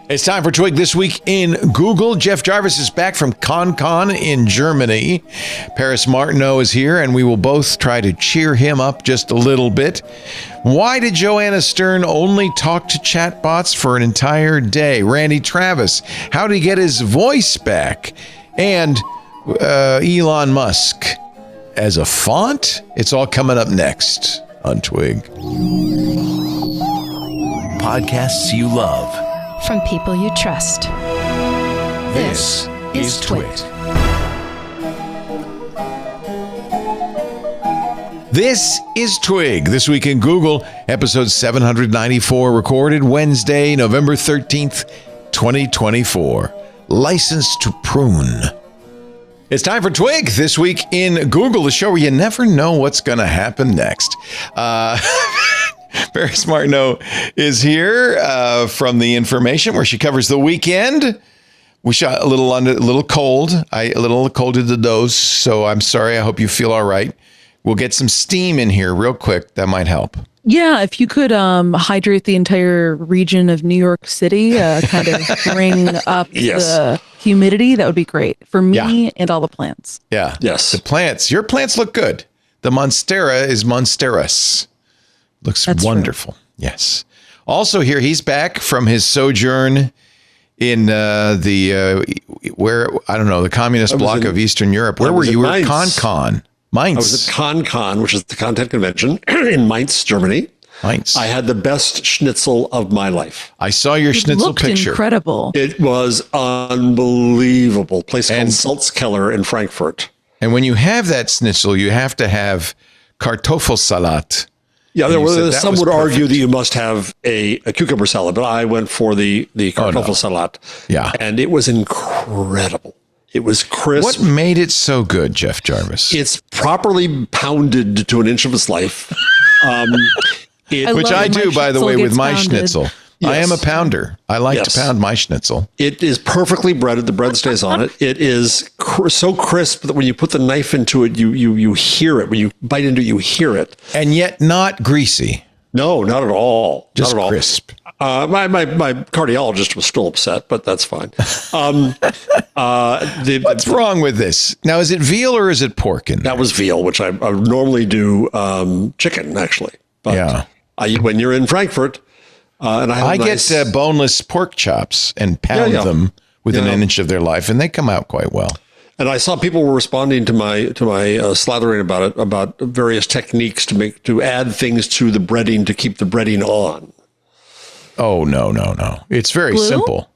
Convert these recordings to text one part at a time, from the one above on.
It's time for Twig This Week in Google. Jeff Jarvis is back from ConCon in Germany. Paris Martineau is here, and we will both try to cheer him up just a little bit. Why did Joanna Stern only talk to chatbots for an entire day? Randy Travis, how did he get his voice back? And Elon Musk as a font? It's all coming up next on Twig. Podcasts you love. From people you trust. This is Twit. This is Twig, This Week in Google, episode 794, recorded Wednesday, November 13th, 2024. Licensed to Prune. It's time for Twig, This Week in Google, the show where you never know what's going to happen next. Paris Martineau is here from The Information, where she covers the weekend. We shot a little cold. A little cold to the dose, so I'm sorry. I hope you feel all right. We'll get some steam in here real quick. That might help. Yeah, if you could hydrate the entire region of New York City, kind of bring up the humidity, that would be great for me and all the plants. Yeah. Yes. The plants. Your plants look good. The Monstera is Monsteras. Looks wonderful. True. Yes. Also here, he's back from his sojourn in the communist bloc of Eastern Europe. Where were you? At ConCon. Mainz. I was at ConCon, which is the content convention in Mainz, Germany. Mainz. I had the best schnitzel of my life. I saw your schnitzel picture. Incredible. It was unbelievable. Place called Salzkeller in Frankfurt. And when you have that schnitzel, you have to have Kartoffelsalat. Yeah, some would argue that you must have a cucumber salad, but I went for the Kartoffelsalat. Yeah. And it was incredible. It was crisp. What made it so good, Jeff Jarvis? It's properly pounded to an inch of its life. Which I do, by the way, with my schnitzel. Yes. I am a pounder. I like to pound my schnitzel. It is perfectly breaded. The bread stays on it. It is so crisp that when you put the knife into it, you hear it. When you bite into it, you hear it. And yet not greasy. No, not at all. Just not at all. Crisp. My cardiologist was still upset, but that's fine. What's wrong with this? Now, is it veal or is it pork in there? That was veal, which I normally do chicken, actually. But when you're in Frankfurt... and I get boneless pork chops and pound them within an inch of their life, and they come out quite well. And I saw people were responding to my slathering about it, about various techniques to add things to the breading to keep the breading on. Oh no! It's very simple.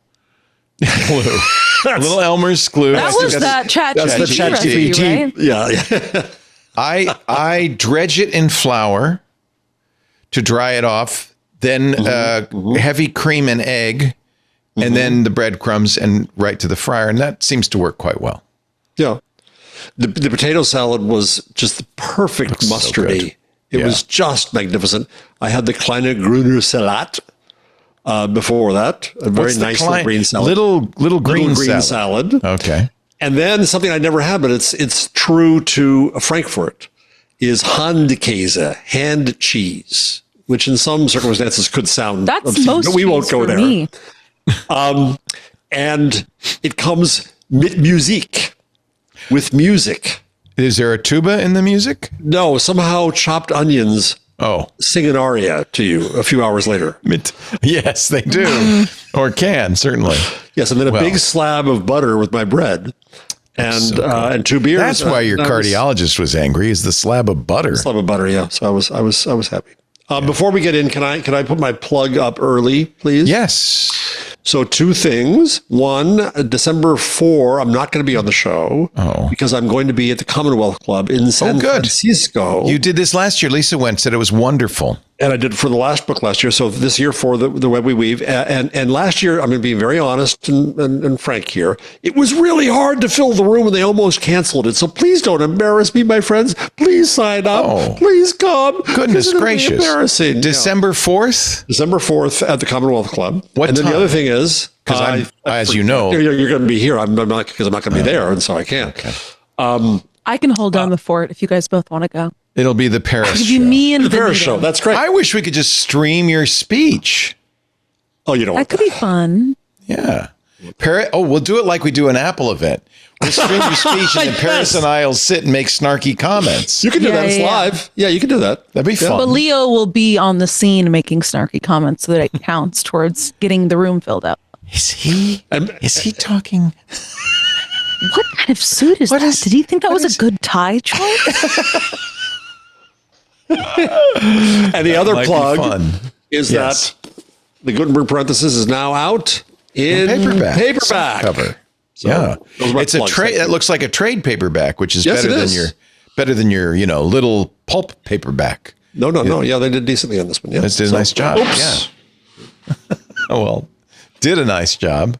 Glue. Little Elmer's glue. That was that ChatGPT, right? Yeah. I dredge it in flour to dry it off. Then heavy cream and egg, and then the breadcrumbs and right to the fryer. And that seems to work quite well. Yeah. The potato salad was just the perfect mustardy. So it was just magnificent. I had the kleine grüne Salat before that. A very nice little green salad. Little green salad. Okay. And then something I never had, but it's true to Frankfurt, is Handkäse, hand cheese, which in some circumstances could sound obscene, but we won't go there. And it comes mit Musik, with music. Is there a tuba in the music? No, somehow chopped onions sing an aria to you a few hours later. Yes, they do. Or can, certainly. Yes, and then a big slab of butter with my bread. And 2 beers. That's why your cardiologist was angry, is the slab of butter. Slab of butter, yeah. So I was happy. Before we get in, can I put my plug up early, please? Yes. So 2 things. One, December 4, I'm not going to be on the show because I'm going to be at the Commonwealth Club in San Francisco. You did this last year. Lisa went, said it was wonderful. And I did it for the last book last year. So this year for the Web We Weave. And last year, I'm going to be very honest and frank here. It was really hard to fill the room and they almost canceled it. So please don't embarrass me, my friends. Please sign up. Please come. Goodness gracious. Embarrassing. December 4th? December 4th at the Commonwealth Club. What and then time? The other thing is, because as you know, you're going to be here. I'm not because I'm not going to be there. And so I can't. Okay. I can hold down the fort if you guys both want to go. It'll be the Paris show. Me and the Paris show. That's great. I wish we could just stream your speech. Oh, you don't want that. Could be fun. Yeah. We'll do it like we do an Apple event. We'll stream your speech, and then Paris and I'll sit and make snarky comments. You can do that. It's live. Yeah, you can do that. That'd be fun. But Leo will be on the scene making snarky comments so that it counts towards getting the room filled up. Is he talking? What kind of suit is that? Did he think that was a good tie choice? And the other plug is Yes. that the Gutenberg Parenthesis is now out in paperback. Cover. So Yeah, those are my it's a plugs. trade. That looks like a trade paperback, which is Yes, better it than is. your little pulp paperback. No. Yeah, they did decently on this one. Yeah, They did a nice job. Oops. Yeah. Did a nice job.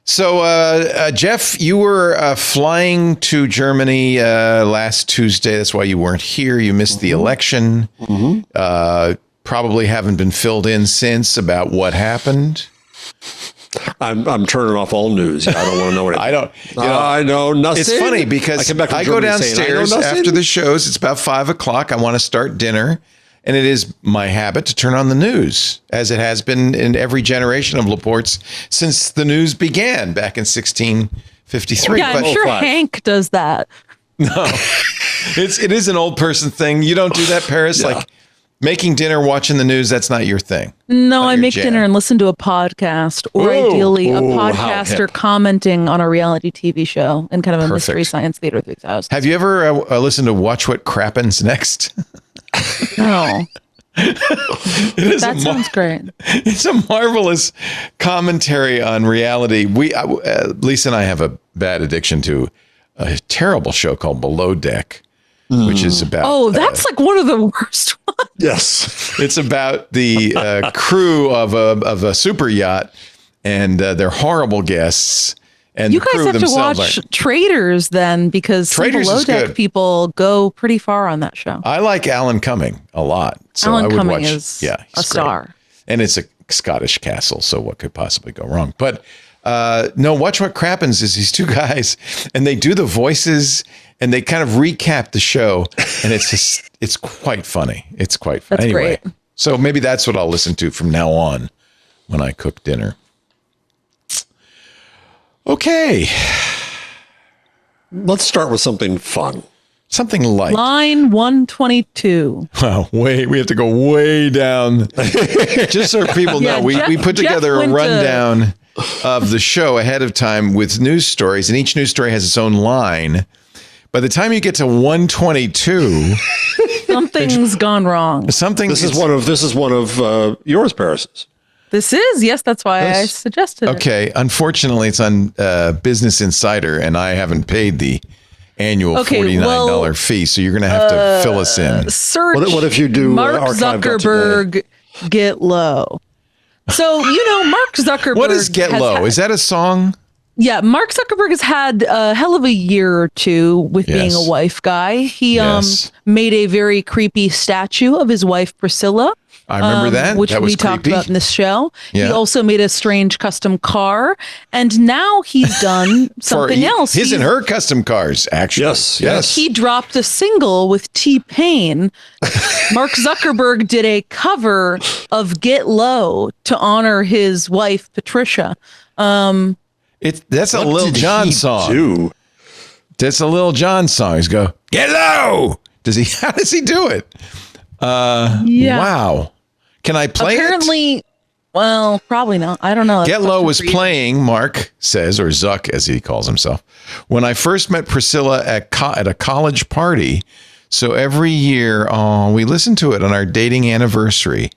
So, Jeff, you were flying to Germany last Tuesday. That's why you weren't here. You missed the election. Probably haven't been filled in since about what happened. I'm turning off all news. I don't want to know what. I don't. I know nothing. It's funny because I go downstairs after the shows. It's about 5:00. I want to start dinner. And it is my habit to turn on the news, as it has been in every generation of Laportes since the news began back in 1653. Yeah, I'm sure Hank does that. No, it is an old person thing. You don't do that, Paris. Yeah. Like making dinner, watching the news. That's not your thing. No, I make dinner and listen to a podcast, or ideally a podcaster commenting on a reality TV show in kind of a mystery science theater 3000. Have you ever listened to Watch What Crappens Next? No. That sounds great. It's a marvelous commentary on reality. Lisa and I have a bad addiction to a terrible show called Below Deck, which is about... Oh, that's like one of the worst ones. Yes. It's about the crew of a super yacht and their horrible guests. And you the guys crew have to themselves watch Traders then, because some Traders Below is Deck good. people go pretty far on that show. I like Alan Cumming a lot. So Alan I would Cumming watch, is he's a star. great. And it's a Scottish castle, so what could possibly go wrong? But no, Watch What Crappens is these two guys, and they do the voices, and they kind of recap the show, and it's quite funny. It's quite funny. That's Anyway, great. so maybe that's what I'll listen to from now on when I cook dinner. Okay. Let's start with something fun. Something light. Line 122. Wow, we have to go way down. Just so people know, we put together a rundown of the show ahead of time with news stories, and each news story has its own line. By the time you get to 122, something's gone wrong. This is one of yours, Paris's. This is, yes, that's why I suggested it. Okay, unfortunately, it's on Business Insider, and I haven't paid the annual $49 fee, so you're going to have to fill us in. Search what if you do Mark Zuckerberg Get Low. So, Mark Zuckerberg. What is Get Low? Is that a song? Yeah, Mark Zuckerberg has had a hell of a year or two with being a wife guy. He made a very creepy statue of his wife, Priscilla. I remember that. Which that was we talked creepy. about in this show. Yeah. He also made a strange custom car. And now he's done something else. His and her custom cars, actually. Yes. He dropped a single with T-Pain. Mark Zuckerberg did a cover of Get Low to honor his wife, Patricia. That's a Lil Jon song. That's a Lil Jon song. He's go, Get Low. How does he do it? Wow. Can I play it? Well, probably not. I don't know. Get Low was playing, Mark says, or Zuck as he calls himself, when I first met Priscilla at a college party. So every year, we listen to it on our dating anniversary.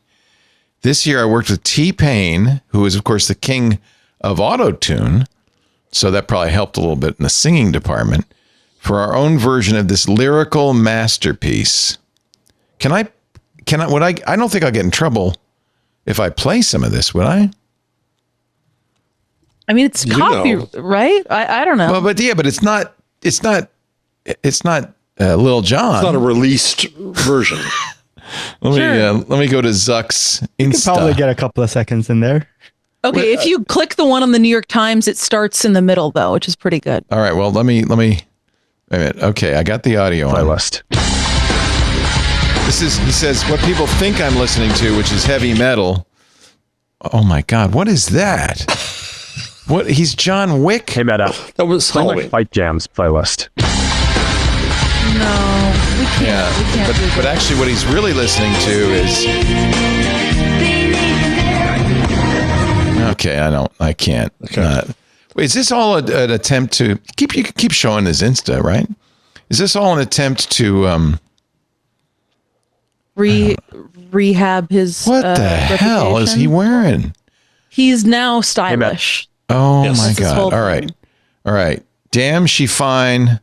This year I worked with T-Pain, who is, of course, the king of auto-tune. So that probably helped a little bit in the singing department for our own version of this lyrical masterpiece. I don't think I'll get in trouble if I play some of this, would I? I mean, it's copy, right? I don't know. Well, but it's not Lil Jon. It's not a released version. Let me go to Zuck's Insta. You can probably get a couple of seconds in there. Okay, if you click the one on the New York Times, it starts in the middle though, which is pretty good. All right, well, let me wait a minute. Okay, I got the audio on. He says what people think I'm listening to, which is heavy metal. Oh my God, what is that? What? He's John Wick? Hey, Meta. That was Play my Halloween. Fight Jams playlist. No, we can't. We can't do but that. actually what he's really listening to is... Okay, I can't. Okay. Wait, is this all an attempt to... You can keep showing his Insta, right? Is this all an attempt to... rehab his What the hell is he reputation? wearing? He's now stylish. Oh Yes. my That's his God. whole All right. thing. All right. Damn, she fine.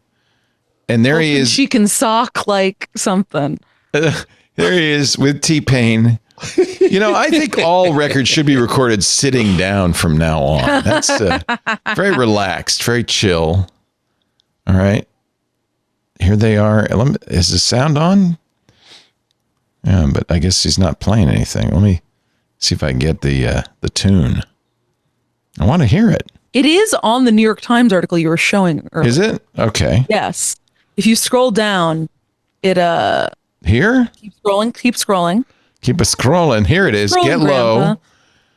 And there he is. She can sock like something. There he is with T-Pain. You know, I think all records should be recorded sitting down from now on. That's very relaxed, very chill. All right. Here they are. Is the sound on? Yeah, but I guess he's not playing anything. Let me see if I can get the tune. I want to hear it. It is on the New York Times article you were showing earlier. Is it? Okay. Yes. If you scroll down, it Here? keep scrolling. Keep it scrolling. Here it is. Scrolling, Get low. Grandpa.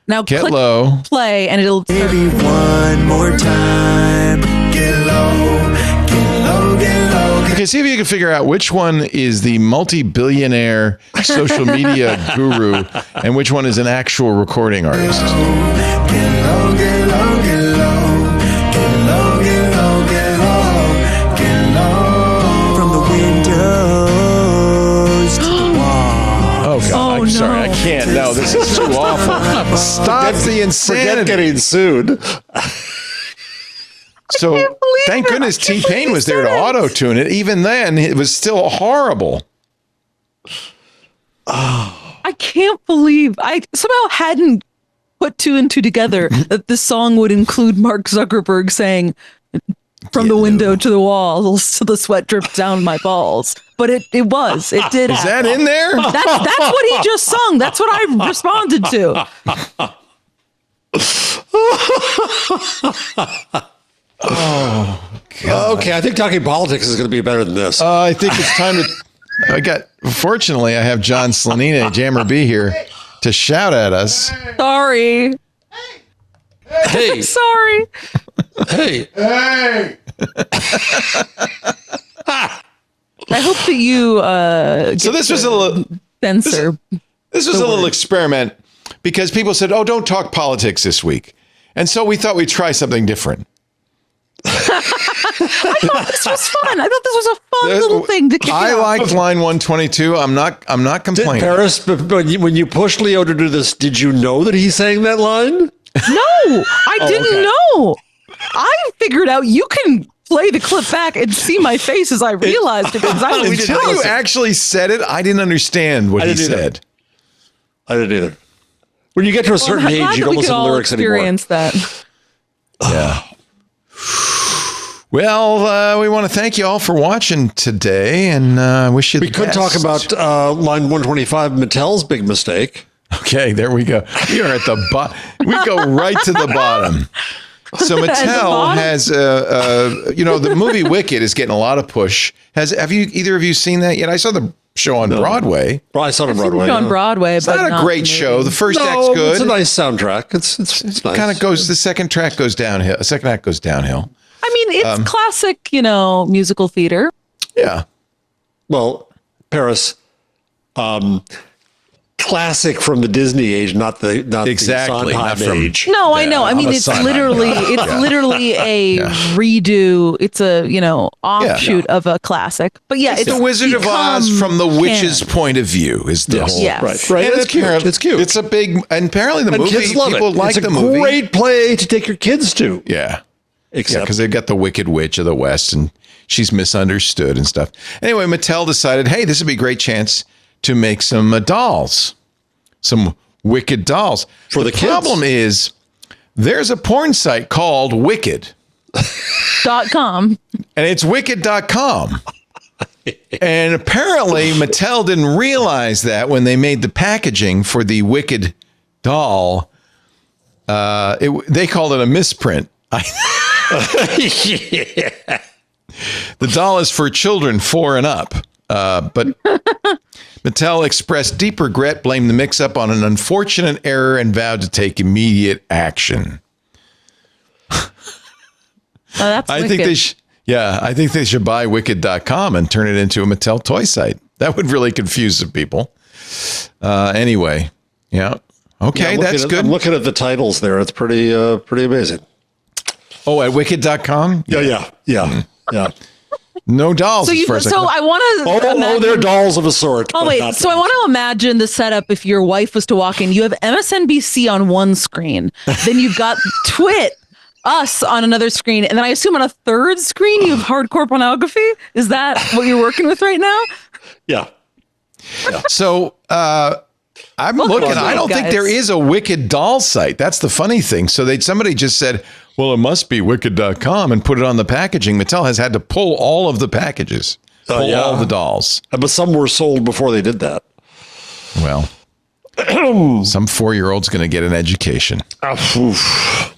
Now Get click low. play and it'll Baby, one more time. Get low, get low, get low. Okay, see if you can figure out which one is the multi-billionaire social media guru and which one is an actual recording artist. Get low, get low, get low. Get low, get low, get low. Get low. From the windows to the wall. Oh, God. Oh, I'm sorry. I no. can't. No, this is too awful. Stop the Forget insanity. getting sued. So thank it. goodness I can't T-Pain believe was he there to said it. auto-tune it. Even then, it was still horrible. I can't believe I somehow hadn't put two and two together that this song would include Mark Zuckerberg saying from the window to the walls to the sweat drips down my balls. But it did. Is that happen. in there? That's what he just sung. That's what I responded to. Okay, I think talking politics is going to be better than this. I think it's time to... Fortunately, I have John Slanina, Jammer B here to shout at us. Sorry. Hey, Sorry. hey. I hope that you So this was a little... censor. This was a little experiment because people said, "Oh, don't talk politics this week," and so we thought we'd try something different. This was fun. I thought this was a fun little thing to kick I it off. liked line 122. I'm not complaining. Paris, but when you pushed Leo to do this, did you know that he sang that line? No, I didn't know. I figured out you can play the clip back and see my face as I realized it because I was Until you actually said it, I didn't understand what I he didn't either. said. I didn't either. When you get to a certain age, you don't listen to lyrics anymore. experience that. Yeah. Well, we want to thank you all for watching today, and wish you. We could talk about line 125, Mattel's big mistake. Okay, there we go. We are at the bottom. We go right to the bottom. So Mattel bottom? has, the movie Wicked is getting a lot of push. Have you either of you seen that yet? I saw the show on Broadway. Well, I saw it on Broadway. on Broadway, It's but not a great show. The first act's No, good. it's a nice soundtrack. It's nice. Kind of goes. The second track goes downhill. The second act goes downhill. I mean, it's classic, musical theater. Yeah. Well, Paris, classic from the Disney age, not the Exactly, the not Sondheim from- age. No, I Yeah, know. I I'm mean, a it's Sondheim literally, guy. it's literally a redo. It's a, offshoot of a classic. But yeah, it's The Wizard of Oz from the witch's canon. point of view is the whole. Yes. Right. And It's cute. apparently- It's cute. It's a big, and apparently the And movie, kids love people it. like it's the a movie. great play to take your kids to. Yeah. Except because they've got the Wicked Witch of the West and she's misunderstood and stuff. Anyway, Mattel decided, hey, this would be a great chance to make some dolls, some Wicked dolls. For the kids. problem is there's a porn site called Wicked. .com. And it's wicked.com. And apparently Mattel didn't realize that when they made the packaging for the Wicked doll. They called it a misprint. The doll is for children 4 and up. But Mattel expressed deep regret, blamed the mix-up on an unfortunate error, and vowed to take immediate action. That's I wicked. think I think they should buy wicked.com and turn it into a Mattel toy site. That would really confuse some people. Anyway, yeah. Okay, Yeah, that's good. I'm looking at the titles there. It's pretty amazing. Oh, at wicked.com? Yeah. No dolls. So as far as I want to. Oh, they're dolls of a sort. Oh but wait, not so I dolls. want to imagine the setup if your wife was to walk in. You have MSNBC on one screen, then you've got Twit, us on another screen, and then I assume on a third screen you have hardcore pornography. Is that what you're working with right now? Yeah. So I'm looking. I don't think guys. there is a Wicked doll site. That's the funny thing. So somebody just said, well, it must be wicked.com and put it on the packaging. Mattel has had to pull all of the packages, pull yeah. all the dolls. But some were sold before they did that. Well, some 4-year-old's going to get an education. Oof.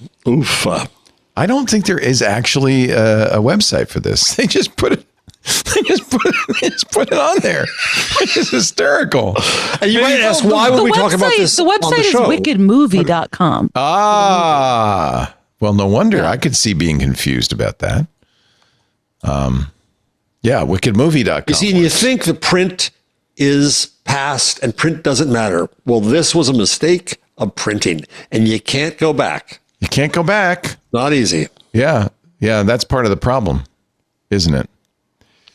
I don't think there is actually a website for this. They just put it. They just put it on there. It's hysterical. And you might ask, why would we talk about this The on website the is show? wickedmovie.com. Well, no wonder. I could see being confused about that. Yeah, wickedmovie.com. You see, and you think the print is past and print doesn't matter. Well, this was a mistake of printing, and you can't go back. You can't go back. Not easy. Yeah, that's part of the problem, isn't it?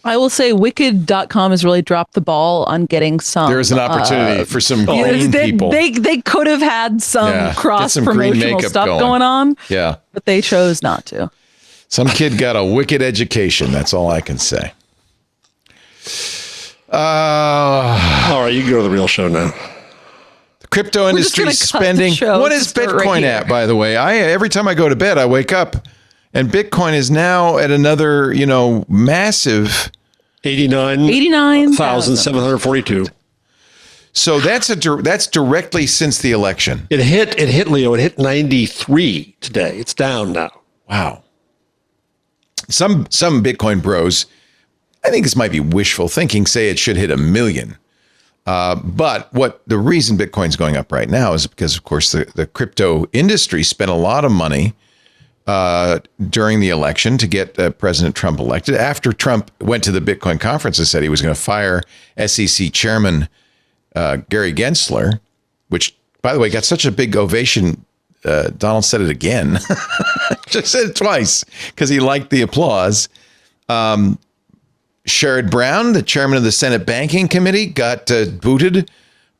I will say wicked.com has really dropped the ball on getting some. There is an opportunity for some green people. They could have had some Get cross some green promotional makeup stuff going on. Yeah. But they chose not to. Some kid got a wicked education. That's all I can say. All right, you can go to the real show now. The crypto industry just gonna cut the spending. show What to is start Bitcoin right here. at, by the way? Every time I go to bed, I wake up and Bitcoin is now at another, massive 89,742. So that's directly since the election. It hit Leo. It hit 93 today. It's down now. Wow. Some Bitcoin bros, I think this might be wishful thinking, say it should hit 1 million. But the reason Bitcoin's going up right now is because, of course, the crypto industry spent a lot of money during the election to get President Trump elected. After Trump went to the Bitcoin conference and said he was going to fire SEC Chairman Gary Gensler, which, by the way, got such a big ovation. Donald said it again. Just said it twice because he liked the applause. Sherrod Brown, the chairman of the Senate Banking Committee, got booted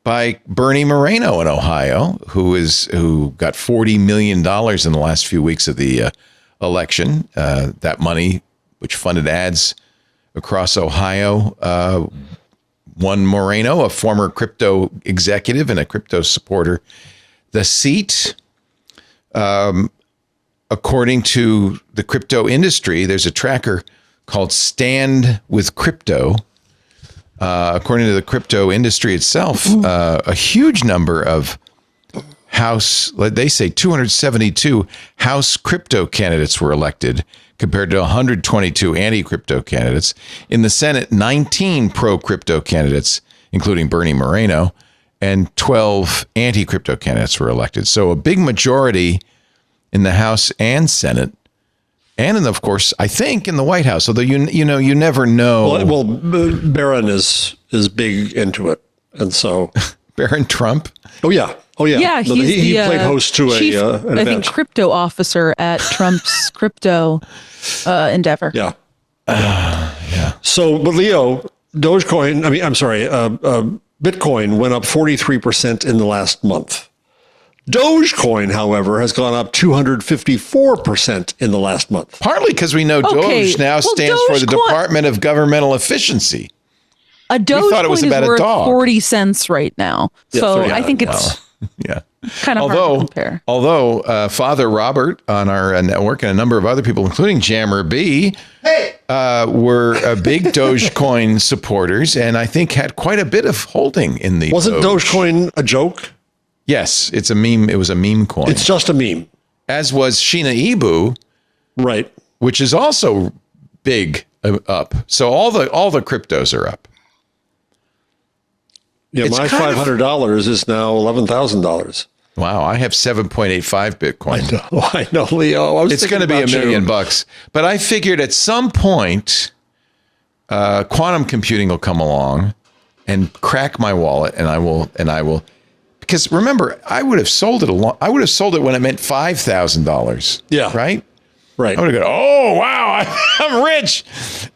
by Bernie Moreno in Ohio, who got $40 million in the last few weeks of the election. That money, which funded ads across Ohio, won Moreno, a former crypto executive and a crypto supporter, the seat. According to the crypto industry, there's a tracker called Stand with Crypto. According to the crypto industry itself, a huge number of they say 272 House crypto candidates were elected compared to 122 anti-crypto candidates. In the Senate, 19 pro-crypto candidates, including Bernie Moreno, and 12 anti-crypto candidates were elected. So a big majority in the House and Senate. And of course, I think in the White House, although you never know. Well, Barron is big into it, and so Barron Trump. Oh yeah. Yeah, No, he's he the played host to chief, an I event. think, crypto officer at Trump's crypto endeavor. Yeah. So, but Leo, Bitcoin went up 43% in the last month. Dogecoin, however, has gone up 254% in the last month. Partly because we know Okay, Doge now well, stands for the Dogecoin- Department of Governmental Efficiency. A Dogecoin thought it was is about a worth dog. 40 cents right now. Yeah, So 30, I think it's Yeah. kind of hard to compare. Although Father Robert on our network and a number of other people, including Jammer B, were big Dogecoin supporters, and I think had quite a bit of holding in the. Wasn't Doge. Dogecoin a joke? Yes, it's a meme. It was a meme coin. It's just a meme. As was Shiba Inu, Right. which is also big up. So all the cryptos are up. Yeah, It's my kind of- $500 is now $11,000. Wow, I have 7.85 Bitcoin. I know, Leo. It's going to be $1 million bucks. But I figured at some point, quantum computing will come along and crack my wallet, and I will. Because remember, I would have sold it I would have sold it when it meant $5,000. Yeah. Right. Right. I would have gone, oh wow, I'm rich,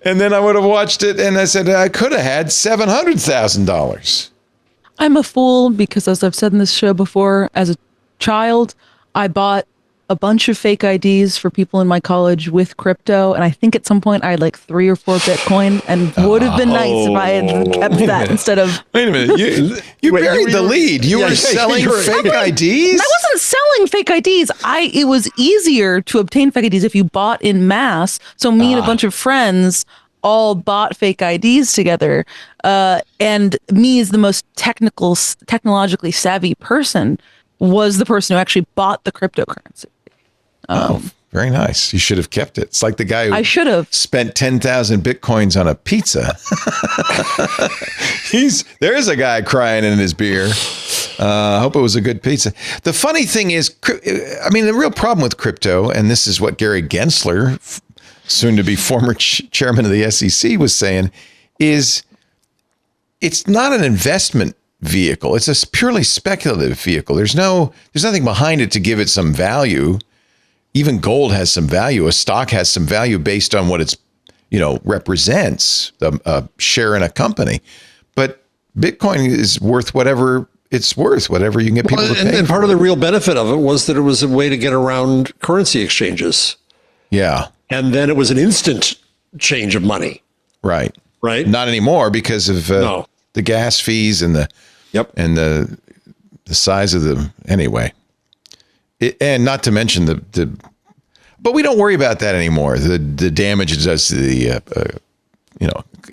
and then I would have watched it, and I said I could have had $700,000. I'm a fool because, as I've said in this show before, as a child, I bought a bunch of fake IDs for people in my college with crypto. And I think at some point I had like 3 or 4 Bitcoin, and would have been nice if I had kept that instead of. Wait a minute, you Wait, buried the lead. You were selling fake IDs? I wasn't selling fake IDs. It was easier to obtain fake IDs if you bought in mass. So me and a bunch of friends all bought fake IDs together. And me, as the most technologically savvy person, was the person who actually bought the cryptocurrency. Very nice. You should have kept it. It's like the guy who I should have spent 10,000 Bitcoins on a pizza. There's a guy crying in his beer. I hope it was a good pizza. The funny thing is, I mean, the real problem with crypto, and this is what Gary Gensler, soon to be former chairman of the SEC, was saying, is it's not an investment vehicle. It's a purely speculative vehicle. There's nothing behind it to give it some value. Even gold has some value. A stock has some value based on what it's, represents, a share in a company. But Bitcoin is worth whatever it's worth, whatever you can get people to pay. And part of the real benefit of it was that it was a way to get around currency exchanges. Yeah. And then it was an instant change of money. Right. Right. Not anymore because of the gas fees and the size of the anyway. And not to mention but we don't worry about that anymore. The damage it does to the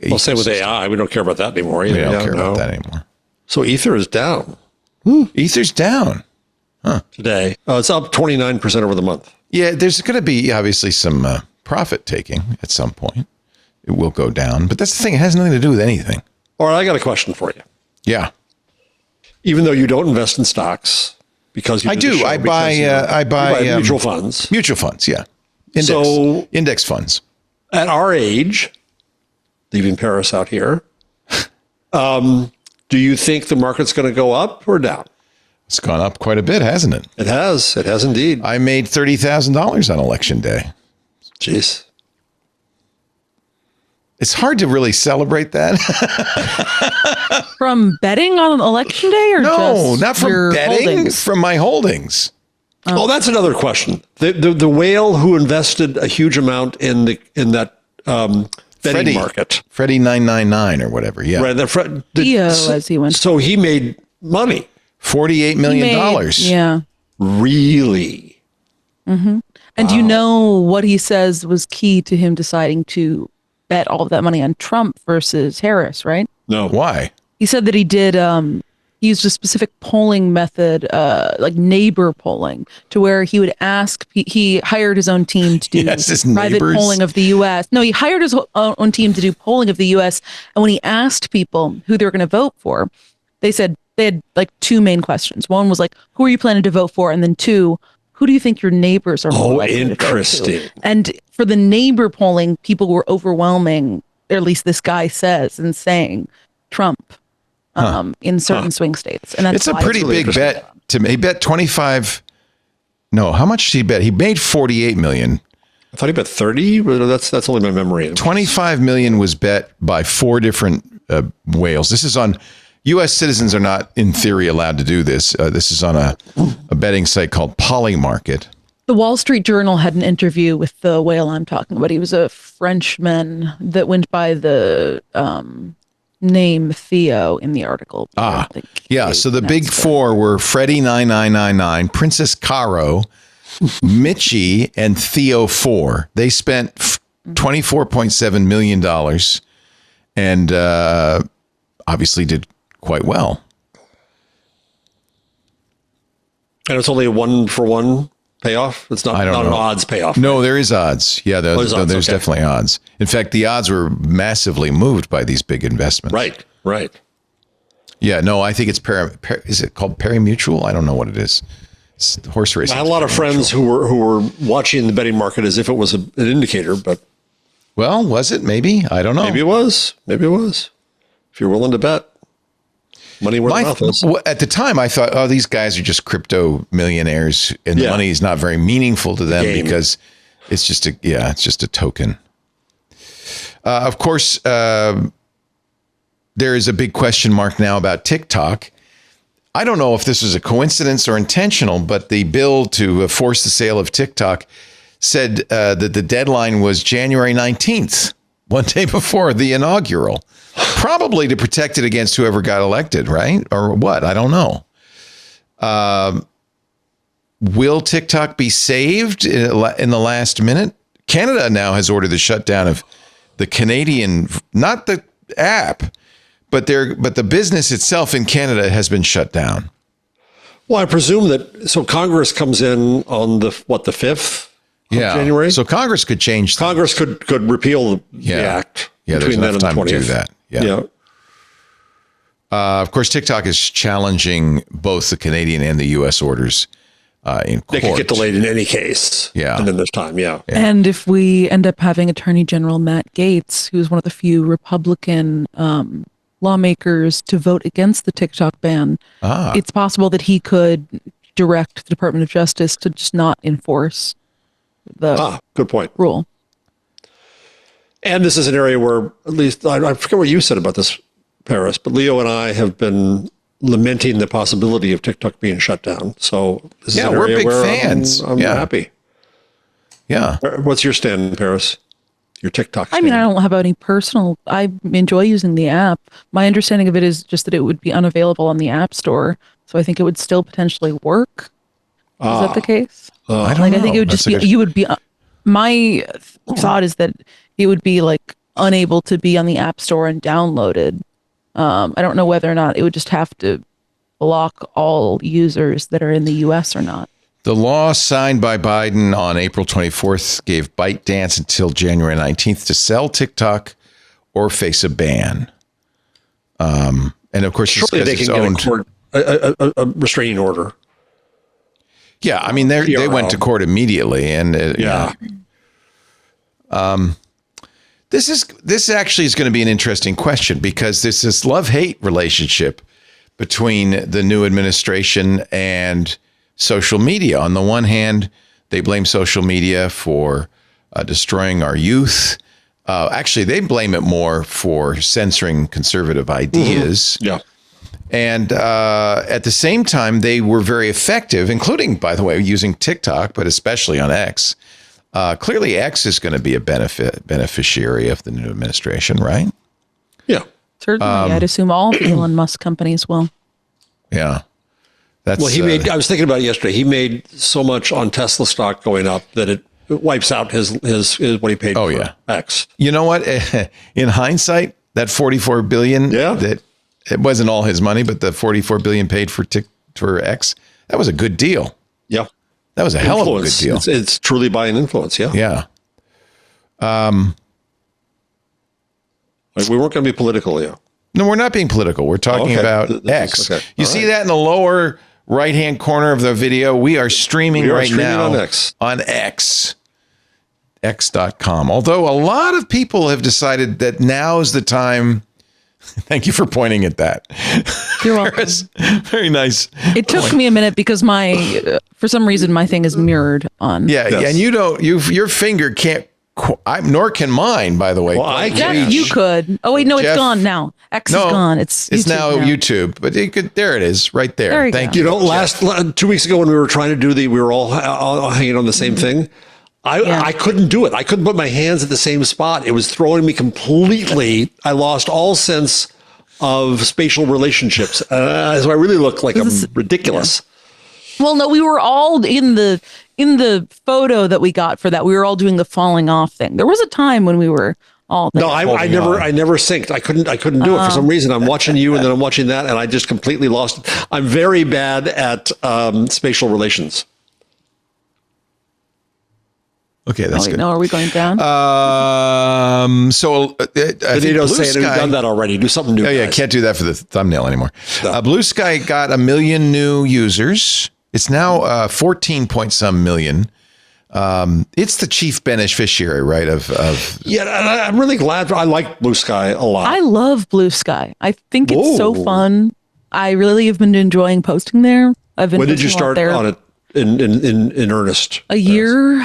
Well, same with AI. We don't care about that anymore. We don't care about that anymore. So Ether is down. Ether's down today. It's up 29% over the month. Yeah, there's going to be obviously some profit taking at some point. It will go down, but that's the thing. It has nothing to do with anything. All right, I got a question for you. Yeah. Even though you don't invest in stocks, because you I do. I buy mutual funds. Mutual funds, yeah. Index funds. At our age, leaving Paris out here, do you think the market's going to go up or down? It's gone up quite a bit, hasn't it? It has. It has indeed. I made $30,000 on election day. Jeez. It's hard to really celebrate that. from betting on election day, or no, just not from your betting. holdings? From my holdings. Oh, that's another question. The whale who invested a huge amount in that betting market, Freddie 999 or whatever. Yeah, right. Theo, as he went. So he made money. $48 million. Yeah. Really? Mm-hmm. And do you know what he says was key to him deciding to bet all of that money on Trump versus Harris, right? No. Why? He said that he did he used a specific polling method, like neighbor polling, to where he would ask, he hired his own team to do private polling of the U.S. No, he hired his own team to do polling of the U.S. And when he asked people who they were going to vote for, they said they had like 2 main questions. One was like, who are you planning to vote for? And then 2, who do you think your neighbors are more likely to vote to? And for the neighbor polling, people were overwhelming, or at least this guy says, and saying Trump in certain swing states. And that's it's a pretty big bet to me. He bet 25. No, how much did he bet? He made 48 million. I thought he bet 30. That's only my memory. 25 million was bet by 4 different whales. This is on U.S. citizens are not, in theory, allowed to do this. This is on a betting site called Polymarket. The Wall Street Journal had an interview with the whale I'm talking about. He was a Frenchman that went by the name Theo in the article. Yeah. So the big 4 were Freddie 9999, Princess Caro, Mitchie, and Theo 4. They spent $24.7 million and obviously did quite well. And it's only a 1-for-1 payoff. It's not an odds payoff. No, there is odds. Yeah, there's definitely odds. In fact, the odds were massively moved by these big investments. Right. Yeah, no, I think it's is it called parimutuel? I don't know what it is. It's horse racing. I had a lot of friends who were watching the betting market as if it was an indicator, but well, was it? Maybe, I don't know. Maybe it was. If you're willing to bet, money where the mouth is. At the time, I thought, oh, these guys are just crypto millionaires, and the money is not very meaningful to them because it's just a token. Of course, there is a big question mark now about TikTok. I don't know if this was a coincidence or intentional, but the bill to force the sale of TikTok said that the deadline was January 19th, one day before the inaugural, probably to protect it against whoever got elected, right? Or what? I don't know. Will TikTok be saved in the last minute? Canada now has ordered the shutdown of the Canadian, not the app, but the business itself in Canada has been shut down. Well, I presume that, so Congress comes in on the 5th of January? So Congress could change. Congress could repeal the act between then and the 20th. To do that. Yeah. Of course, TikTok is challenging both the Canadian and the U.S. orders in court. They could get delayed in any case. Yeah. And then there's time. Yeah. And if we end up having Attorney General Matt Gaetz, who's one of the few Republican lawmakers to vote against the TikTok ban, it's possible that he could direct the Department of Justice to just not enforce the good point. rule. And this is an area where, at least, I forget what you said about this, Paris, but Leo and I have been lamenting the possibility of TikTok being shut down. So this is an we're area big where fans. I'm happy. Yeah. What's your stand, Paris? Your TikTok stand? I mean, I don't have any personal, I enjoy using the app. My understanding of it is just that it would be unavailable on the App Store. So I think it would still potentially work. Is that the case? I don't know. I think it would just be, you would be, my thought is that it would be like unable to be on the App Store and downloaded. I don't know whether or not it would just have to block all users that are in the US or not. The law signed by Biden on April 24th gave ByteDance until January 19th to sell TikTok or face a ban. And of course, surely they can get a restraining order. Yeah, I mean, they went to court immediately, and this actually is going to be an interesting question because there's this love-hate relationship between the new administration and social media. On the one hand, they blame social media for destroying our youth. Actually, they blame it more for censoring conservative ideas. Yeah. And at the same time, they were very effective, including, by the way, using TikTok, but especially on X. Clearly, X is going to be a beneficiary of the new administration, right? Yeah. Certainly. I'd assume all the Elon Musk companies will. Yeah. That's, well, I was thinking about it yesterday. He made so much on Tesla stock going up that it wipes out his what he paid for X. You know what? In hindsight, that $44 billion, that it wasn't all his money, but the $44 billion paid for X, that was a good deal. Yeah. That was a hell of a good deal. It's truly buying influence. Yeah. Yeah. Like we weren't going to be political, Leo. No, we're not being political. We're talking about X. Okay. You see that in the lower right-hand corner of the video? We are streaming now on X. On X. X.com. Although a lot of people have decided that now is the time. Thank you for pointing at that. You're welcome. Very nice. It took me a minute because for some reason, my thing is mirrored on. Yeah, and your finger can't. Nor can mine, by the way. Well, I can. Yeah, you could. Oh wait, no, it's gone now. X is gone. It's now YouTube, but it could. There it is, right there. There you Thank go. you. Last 2 weeks ago when we were trying to do we were all hanging on the same thing. I couldn't do it. I couldn't put my hands at the same spot. It was throwing me completely. I lost all sense of spatial relationships. So I really looked like I'm ridiculous. Yeah. Well, no, we were all in the photo that we got for that. We were all doing the falling off thing. There was a time when we were all there. No, I never synced. I couldn't do it for some reason. I'm watching you and then I'm watching that and I just completely lost it. I'm very bad at spatial relations. Okay, that's good. No, are we going down? So I think Benito's saying we've Bluesky. done that already. Do something new. Oh yeah, guys. can't do that for the thumbnail anymore. Bluesky got 1 million new users. It's now 14 point some million. It's the chief beneficiary, right? Of Yeah, and I'm really glad. I like Bluesky a lot. I love Bluesky. I think it's so fun. I really have been enjoying posting there. I've been. When did you posting a lot start there. on it in earnest? A year.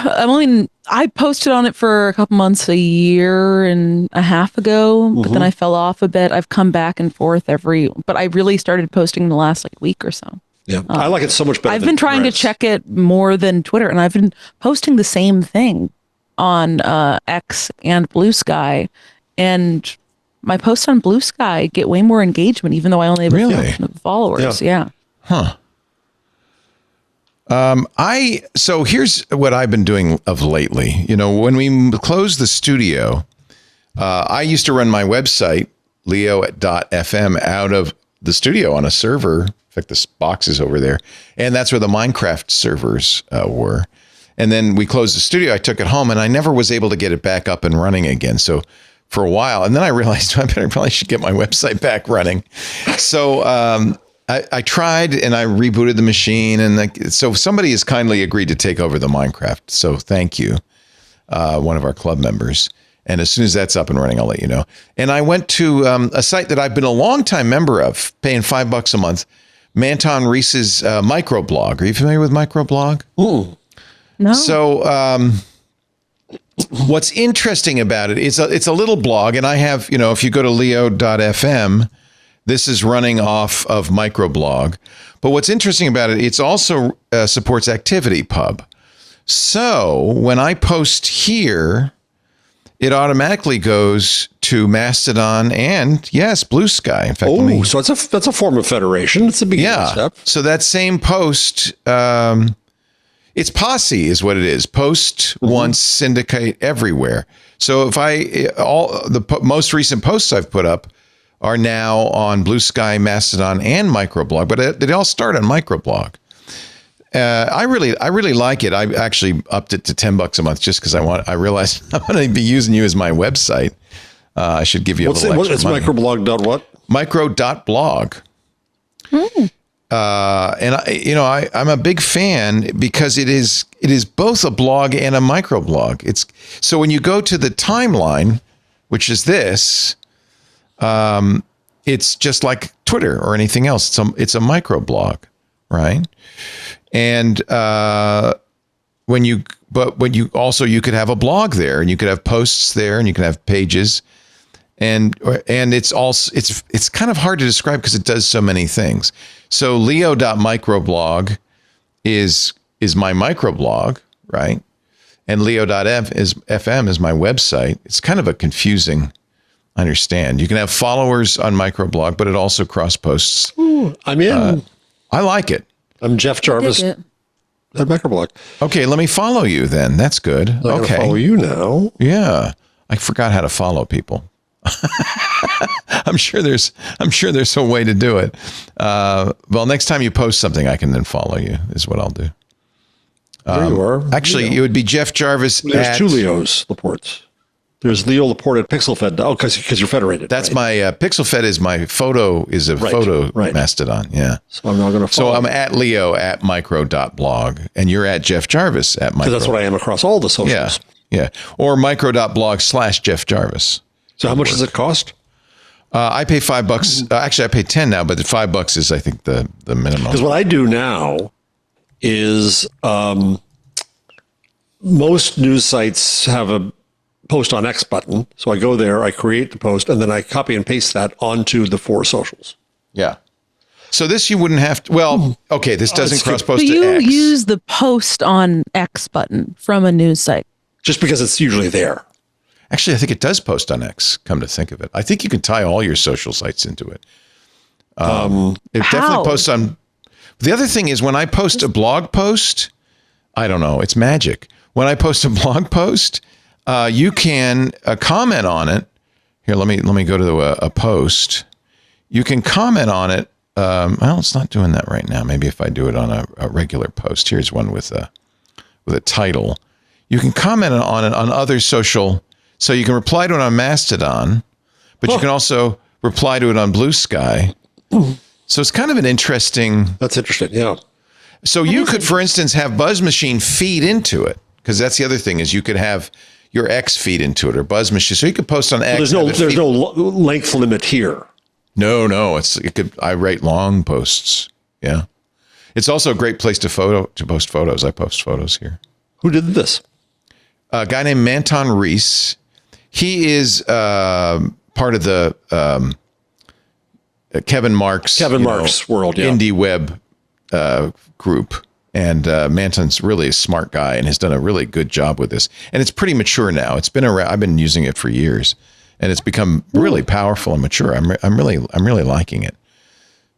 I posted on it for a couple months, a year and a half ago, but then I fell off a bit. I've come back and forth but I really started posting in the last week or so. Yeah, I like it so much better. I've been trying to check it more than Twitter, and I've been posting the same thing on X and Bluesky, and my posts on Bluesky get way more engagement, even though I only have a fraction of followers. Yeah. Huh. So here's what I've been doing of lately. You know, when we closed the studio, I used to run my website, leo.fm, out of the studio on a server. In fact, this box is over there. And that's where the Minecraft servers were. And then we closed the studio. I took it home, and I never was able to get it back up and running again. So for a while, and then I realized I probably should get my website back running. So I tried, and I rebooted the machine. And so somebody has kindly agreed to take over the Minecraft. So thank you, one of our club members. And as soon as that's up and running, I'll let you know. And I went to a site that I've been a longtime member of, paying $5 a month, Manton Reese's microblog. Are you familiar with microblog? Ooh. No. So what's interesting about it is it's a little blog, and I have, if you go to leo.fm, this is running off of microblog. But what's interesting about it, it's also supports ActivityPub. So when I post here, it automatically goes to Mastodon and, yes, Bluesky. In fact, so that's a form of federation. It's a beginning step. So that same post, it's Posse is what it is. Post once, syndicate everywhere. So if the most recent posts I've put up are now on Bluesky, Mastodon, and microblog, but they all start on microblog. I really like it. I actually upped it to $10 a month just because I realized I'm going to be using you as my website. I should give you a little extra money. It's microblog. What? Micro.blog. And I'm a big fan because it is both a blog and a microblog. So when you go to the timeline, which is this, it's just like Twitter or anything else. It's a microblog, right? And you could have a blog there, and you could have posts there, and you can have pages, and it's kind of hard to describe because it does so many things. So leo.microblog is my microblog, right? And leo.fm is my website. It's kind of a confusing. I understand. You can have followers on microblog, but it also cross posts. Ooh, I'm in. I like it. I'm Jeff Jarvis at Microblog. Okay, let me follow you then. That's good. I'm going to follow you now. Yeah, I forgot how to follow people. I'm sure there's a way to do it. Well, next time you post something, I can then follow you. Is what I'll do. There you are. Actually, it would be Jeff Jarvis. There's two Leos Laportes. There's Leo Laporte at PixelFed. Oh, because you're federated. That's my PixelFed is my photo photo Mastodon. Yeah. So I'm not going to follow. So I'm at Leo at micro.blog, and you're at Jeff Jarvis at micro. That's what I am across all the socials. Yeah. Or micro.blog/Jeff Jarvis. So how much does it cost? I pay $5. Actually, I pay 10 now, but the $5 is, I think, the minimum. Because what I do now is most news sites have a post on X button. So I go there, I create the post, and then I copy and paste that onto the 4 socials. Yeah. So this you wouldn't have to, well, okay, this doesn't cross-post to you X. use the post on X button from a news site. Just because it's usually there. Actually, I think it does post on X, come to think of it. I think you can tie all your social sites into it. It definitely posts on. The other thing is when I post a blog post, I don't know, it's magic. When I post a blog post, you can comment on it. Here, let me go to a post. You can comment on it. Well, it's not doing that right now. Maybe if I do it on a regular post. Here's one with a title. You can comment on it on other social. So you can reply to it on Mastodon, but you can also reply to it on Bluesky. So it's kind of an interesting. That's interesting. Yeah. So you could, for instance, have Buzz Machine feed into it, because that's the other thing is you could have your X feed into it or Buzz Machine. So you could post on X. There's no length limit here. No. I write long posts. Yeah. It's also a great place to post photos. I post photos here. Who did this? A guy named Manton Reese. He is part of the Kevin Marks world, indie web group. And Manton's really a smart guy and has done a really good job with this. And it's pretty mature now. It's been around. I've been using it for years, and it's become really powerful and mature. I'm really liking it.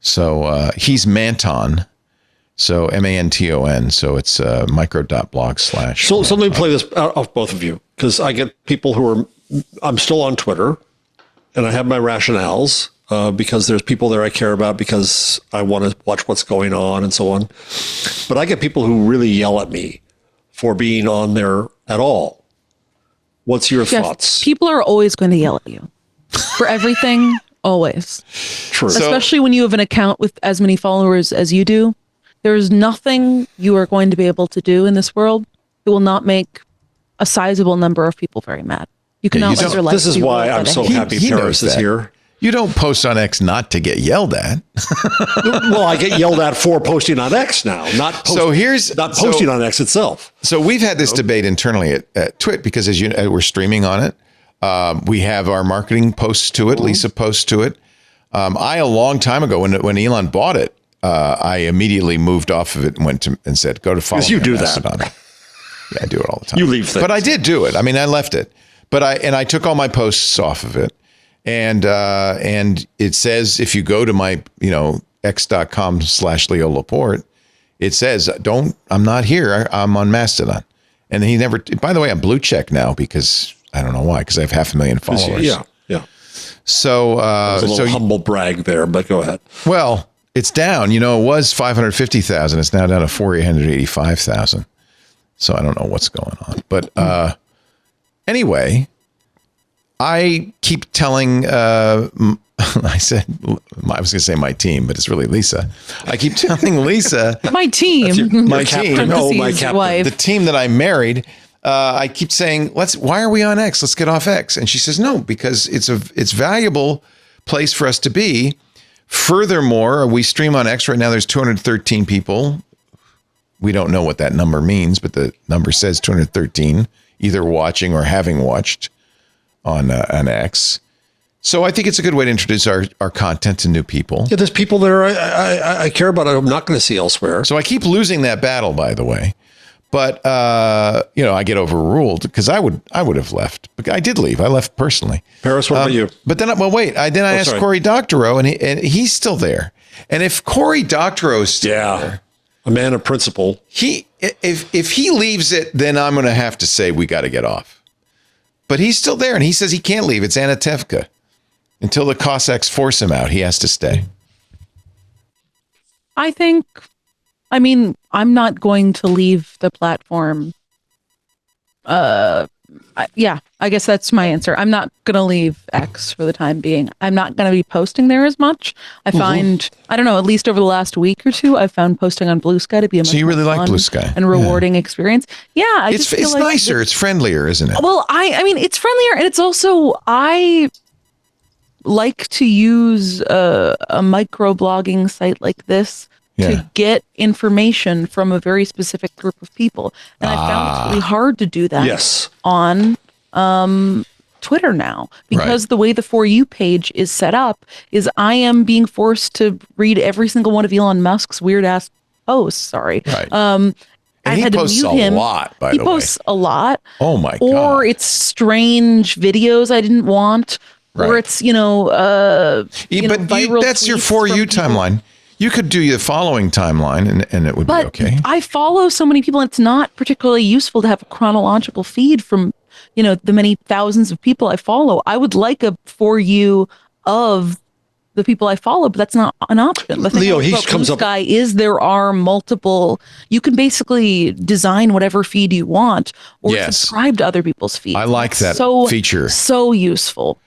So he's Manton. So Manton. So it's micro.blog/. So let me play this off both of you, because I get people who are. I'm still on Twitter, and I have my rationales. Because there's people there I care about because I want to watch what's going on and so on. But I get people who really yell at me for being on there at all. What's your thoughts? People are always going to yell at you for everything, always. True. Especially when you have an account with as many followers as you do. There's nothing you are going to be able to do in this world that will not make a sizable number of people very mad. You cannot let your life. This is why I'm so happy Paris is here. You don't post on X not to get yelled at. Well, I get yelled at for posting on X now, not posting on X itself. So we've had this debate internally at Twit because, as you know, we're streaming on it. We have our marketing posts to it. Lisa posts to it. A long time ago, when Elon bought it, I immediately moved off of it and went to and said, "Go to follow." Because you do that. Yeah, I do it all the time. You leave things, but I did do it. I mean, I left it, but I took all my posts off of it. And it says, if you go to my, x.com/Leo Laporte, it says, I'm not here. I'm on Mastodon. And he never, by the way, I'm blue check now because I don't know why, because I have 500,000 followers. Yeah. So, there's a little humble brag there, but go ahead. Well, it's down, it was 550,000. It's now down to 485,000. So I don't know what's going on, but, anyway, I keep telling, I was going to say my team, but it's really Lisa. I keep telling Lisa. My team. My team. Oh, my captain. Wife. The team that I married. I keep saying, why are we on X? Let's get off X. And she says, no, because it's valuable place for us to be. Furthermore, we stream on X right now. There's 213 people. We don't know what that number means, but the number says 213, either watching or having watched on X. So I think it's a good way to introduce our content to new people. Yeah, there's people there I care about. I'm not going to see elsewhere. So I keep losing that battle, by the way. But I get overruled because I would have left. But I did leave. I left personally. Paris, what about you? But then, I asked Cory Doctorow, and he's still there. And if Cory Doctorow is still there, a man of principle, if he leaves it, then I'm going to have to say we got to get off. But he's still there, and he says he can't leave. It's Anatevka. Until the Cossacks force him out, he has to stay. I'm not going to leave the platform. I guess that's my answer. I'm not going to leave X for the time being. I'm not going to be posting there as much. I find, I don't know, at least over the last week or two, I've found posting on Bluesky to be a much you really more like fun Bluesky and rewarding experience. Yeah. It's nicer. It's friendlier, isn't it? Well, it's friendlier, and it's also, I like to use a microblogging site like this to get information from a very specific group of people. And I found it's really hard to do that on Twitter now, because the way the For You page is set up is I am being forced to read every single one of Elon Musk's weird ass posts. Sorry. Right. And he had posts to mute him. a lot, by the way. He posts a lot. Oh my God. Or it's strange videos I didn't want. Or it's, viral that's your For You timeline. You could do your following timeline and it would be okay. I follow so many people, and it's not particularly useful to have a chronological feed from, the many thousands of people I follow. I would like a For You of the people I follow, but that's not an option. The thing Leo, he about comes Blue up- Sky is there are multiple. You can basically design whatever feed you want, or Yes. subscribe to other people's feeds. I like that so, feature. So useful.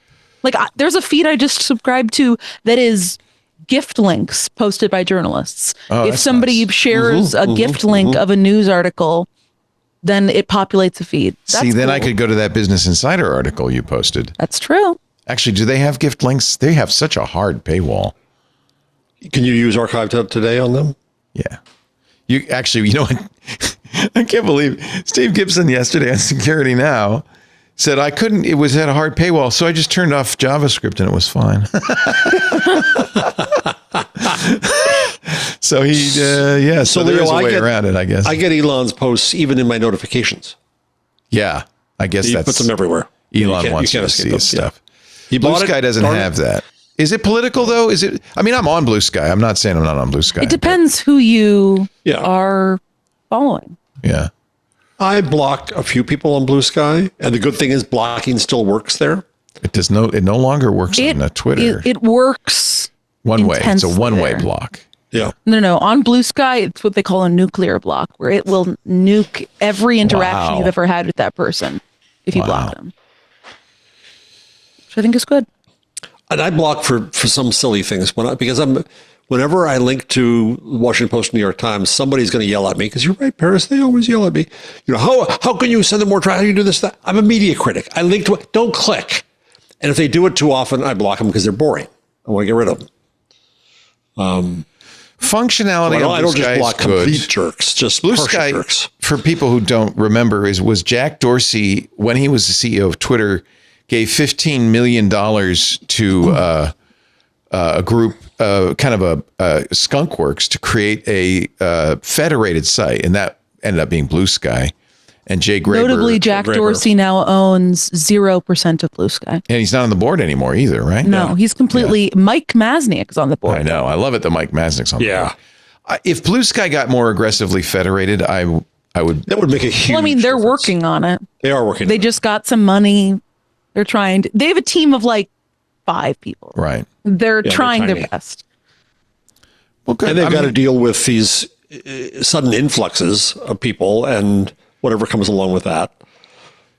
Like there's a feed I just subscribed to that is gift links posted by journalists. Oh, If that's somebody nice. shares a gift link of a news article, then it populates a feed. See, then I cool. could go to that Business Insider article you posted. That's true. Actually, do they have gift links? They have such a hard paywall. Can you use Archive today on them? Yeah. You actually, you know what? I can't believe Steve Gibson yesterday on Security Now said I couldn't, it had a hard paywall, so I just turned off JavaScript and it was fine. So he, so there is a way around it, I guess. I get Elon's posts even in my notifications. Yeah, I guess He puts them everywhere. Elon wants you to see his stuff. He Blue bought it, Sky doesn't started- have that. Is it political though? Is it? I mean, I'm on Blue Sky. I'm not saying I'm not on Blue Sky. It depends who you Yeah. are following. Yeah. I blocked a few people on Blue Sky, and the good thing is blocking still works there. It no longer works on Twitter. It works one way. It's a intensely one-way there. block. Yeah. No. On Blue Sky, it's what they call a nuclear block, where it will nuke every interaction Wow. you've ever had with that person if you Wow. block them. Which I think is good. And I block for some silly things whenever I link to Washington Post, New York Times, somebody's going to yell at me because you're right, Paris. They always yell at me. You know, how can you send them more traffic? How do you do this? That? I'm a media critic. I link to it. Don't click. And if they do it too often, I block them because they're boring. I want to get rid of them. Functionality I on Blue don't Sky just block is good. complete jerks. Just Blue partial Sky, jerks. for people who don't remember, was Jack Dorsey, when he was the CEO of Twitter, gave $15 million to a group, kind of a skunkworks, to create a federated site, and that ended up being Blue Sky. And Jay Graber, Notably, Jack Dorsey now owns 0% of Blue Sky. and he's not on the board anymore either, right? No, he's completely. Mike Masnick is on the board. I know. I love it that Mike Masnick's on the Yeah. board. If Blue Sky got more aggressively federated, I would. That would make a huge Well, I mean, they're difference. working on it. They are working. They on it. just got some money. They're trying to. They have a team of like 5 people. Right. They're they're trying their tiny. best. Well, good. And they've I got to mean, deal with these sudden influxes of people and whatever comes along with that.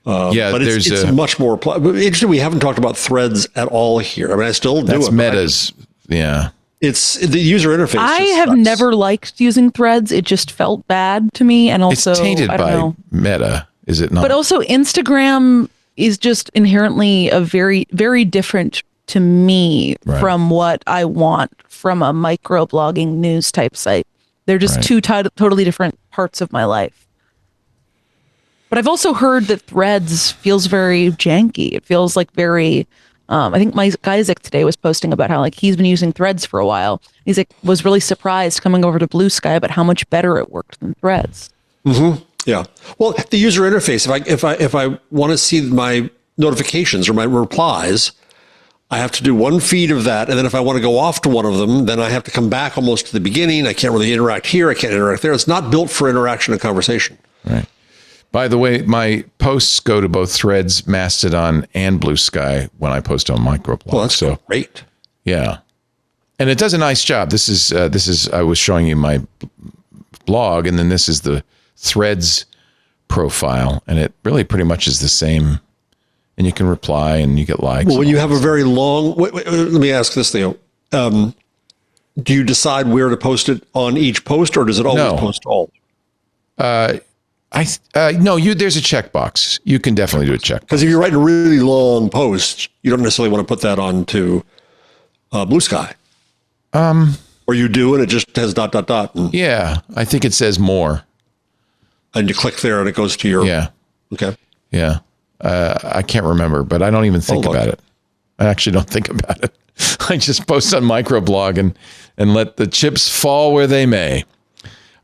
yeah, But it's much more. Interesting. We haven't talked about threads at all here. I mean, I still do that's it. but Meta's. Yeah. It's the user interface. I just have sucks. never liked using threads. It just felt bad to me, and also It's tainted I don't by know. Meta, is it not? But also, Instagram is just inherently a very, very different to me Right. from what I want from a microblogging news type site. They're just Right. two totally different parts of my life. But I've also heard that Threads feels very janky. It feels like very. I think Mike Isaac today was posting about how like he's been using Threads for a while. He's like was really surprised coming over to Blue Sky about how much better it worked than Threads. Yeah. Well, the user interface. If I want to see my notifications or my replies, I have to do one feed of that, and then if I want to go off to one of them, then I have to come back almost to the beginning. I can't really interact here. I can't interact there. It's not built for interaction and conversation. Right. By the way, my posts go to both Threads, Mastodon, and Blue Sky when I post on microblog. Well, that's so great. yeah, and it does a nice job. This is I was showing you my blog, and then this is the Threads profile, and it really pretty much is the same. And you can reply, and you get likes. Well, when you have a very long, wait, let me ask this, Theo. Do you decide where to post it on each post, or does it always No. post all? no, there's a checkbox. You can definitely do a check. Because if you're writing a really long post, you don't necessarily want to put that onto Blue Sky. Or you do, and it just has ... And, Yeah, I think it says more. and you click there, and it goes to your. Yeah, Okay. yeah. I can't remember, but I don't even think look. about it. I actually don't think about it. I just post on microblog and let the chips fall where they may.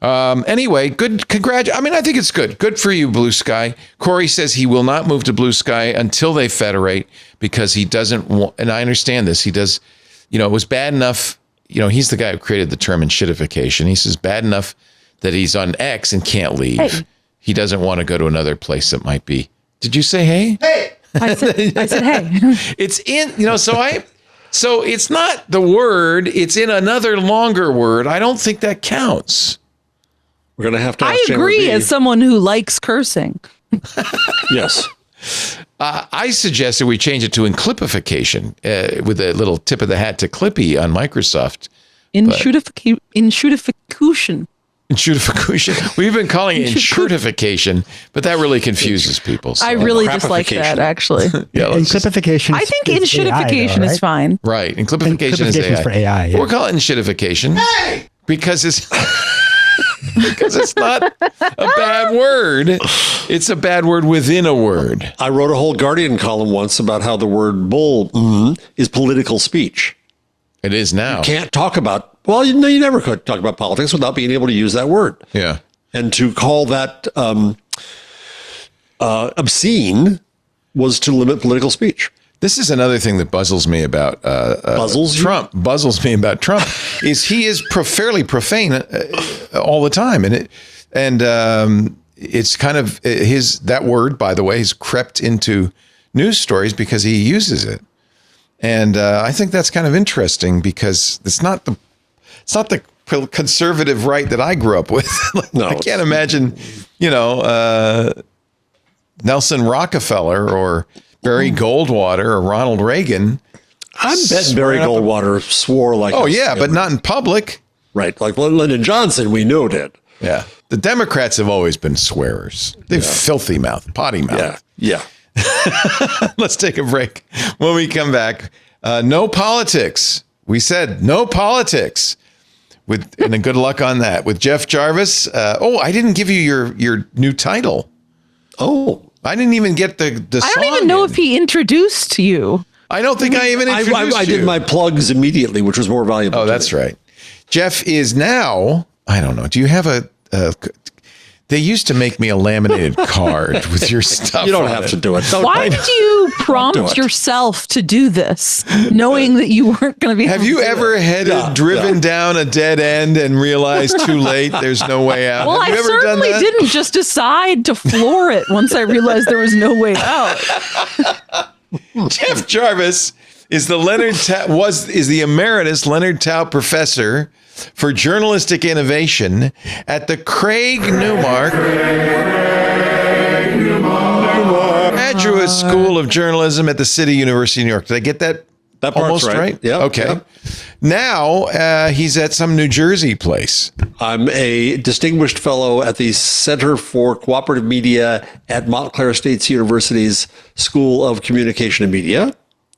Anyway, good. I mean, I think it's good. Good for you, Blue Sky. Corey says he will not move to Blue Sky until they federate because he doesn't want, and I understand this. He does, it was bad enough. He's the guy who created the term shitification. He says bad enough that he's on X and can't leave. Hey. He doesn't want to go to another place that might be. Did you say hey? I said hey. It's in, so So it's not the word, it's in another longer word. I don't think that counts. We're going to have to I ask agree Chamber B. as someone who likes cursing. Yes. I suggested we change it to enclipification with a little tip of the hat to Clippy on Microsoft. Inshutification. Inshutification. We've been calling it inshutification, but that really confuses people. So. I really dislike that, actually. Yeah, Enclipification. I think inshutification is fine. Right. Enclipification is AI. For AI. Yeah. We'll call it inshutification because it's because it's not a bad word. It's a bad word within a word. I wrote a whole Guardian column once about how the word bull is political speech. It is now. You can't talk about, well, you never could talk about politics without being able to use that word. Yeah. And to call that obscene was to limit political speech. This is another thing that buzzles me about Trump. Buzzles me about Trump is he is fairly profane all the time, and it's kind of that word, by the way, has crept into news stories because he uses it, and I think that's kind of interesting because it's not the conservative right that I grew up with. No, I can't imagine, Nelson Rockefeller or Barry Goldwater or Ronald Reagan. I bet Barry Goldwater swore like but not in public. Right. Like Lyndon Johnson, we know did. Yeah. The Democrats have always been swearers. They've filthy mouth, potty mouth. Yeah. Let's take a break. When we come back, no politics. We said no politics. And good luck on that. With Jeff Jarvis. I didn't give you your new title. Oh. I didn't even get the song. I don't even know if he introduced you. I don't think I even introduced you. I did my plugs immediately, which was more valuable. Oh, that's right. Jeff is now, I don't know. Do you have they used to make me a laminated card with your stuff. You don't have to do it. Why did you prompt yourself to do this, knowing that you weren't going to be? Have you ever driven down a dead end and realized too late there's no way out? Well, have you I ever certainly done that? didn't just decide to floor it once I realized there was no way out. Jeff Jarvis is the the emeritus Leonard Tao Professor for Journalistic Innovation at the Craig Newmark Graduate School of Journalism at the City University of New York. Did I get that part's almost right? Yeah. Okay. Yep. Now he's at some New Jersey place. I'm a distinguished fellow at the Center for Cooperative Media at Montclair State University's School of Communication and Media.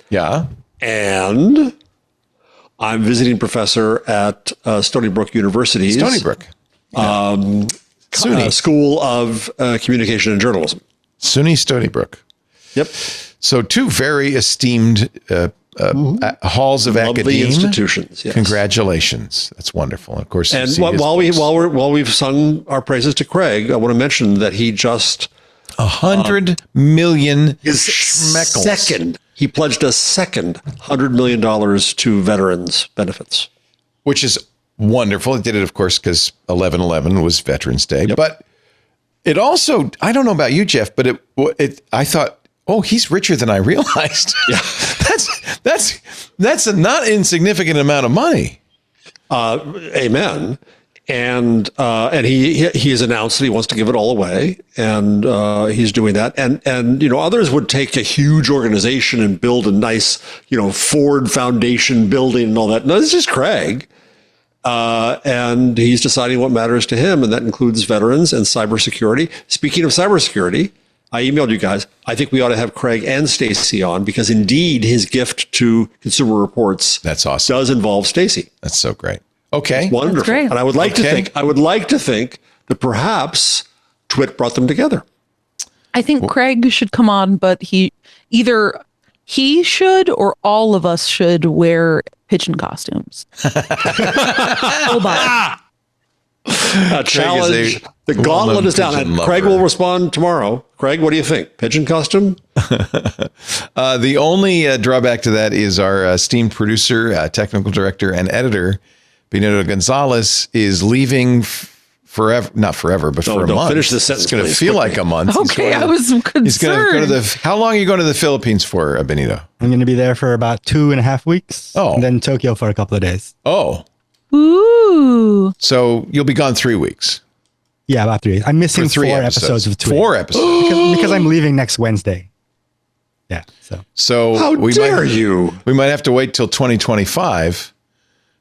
Yeah. And I'm visiting professor at Stony Brook University. Stony Brook. Yeah. School of Communication and Journalism. SUNY Stony Brook. Yep. So two very esteemed halls of Lovely academia. institutions. Yes. Congratulations. That's wonderful. Of course. And while we've sung our praises to Craig, I want to mention that he just 100 million his schmeckles. He pledged a second $100 million to veterans benefits, which is wonderful. It did it, of course, because 11/11 was Veterans Day. Yep. But it also, I don't know about you, Jeff, but I thought, he's richer than I realized. Yeah. that's a not insignificant amount of money. Amen. And he has announced that he wants to give it all away, and he's doing that. And others would take a huge organization and build a nice Ford Foundation building and all that. No, this is Craig, and he's deciding what matters to him, and that includes veterans and cybersecurity. Speaking of cybersecurity, I emailed you guys. I think we ought to have Craig and Stacy on because indeed his gift to Consumer Reports that's awesome does involve Stacy. That's so great. Okay. Wonderful. That's great. And I would like to think that perhaps Twit brought them together. I think Craig should come on, but he should or all of us should wear pigeon costumes. Challenge. The gauntlet is down. And Craig will respond tomorrow. Craig, what do you think? Pigeon costume? The only drawback to that is our esteemed producer, technical director, and editor, Benito Gonzalez, is leaving forever, not forever, but for a month. Finish the sentence. It's going to please, feel quickly. like a month. Okay, I was concerned. He's going to go to the. How long are you going to the Philippines for, Benito? I'm going to be there for about 2.5 weeks. Oh. And then Tokyo for a couple of days. Oh, Ooh. so you'll be gone 3 weeks. Yeah, about 3 days. I'm missing For 3 4 episodes. episodes of 2. 4 episodes. Because I'm leaving next Wednesday. Yeah, So How dare you? We might have to wait till 2025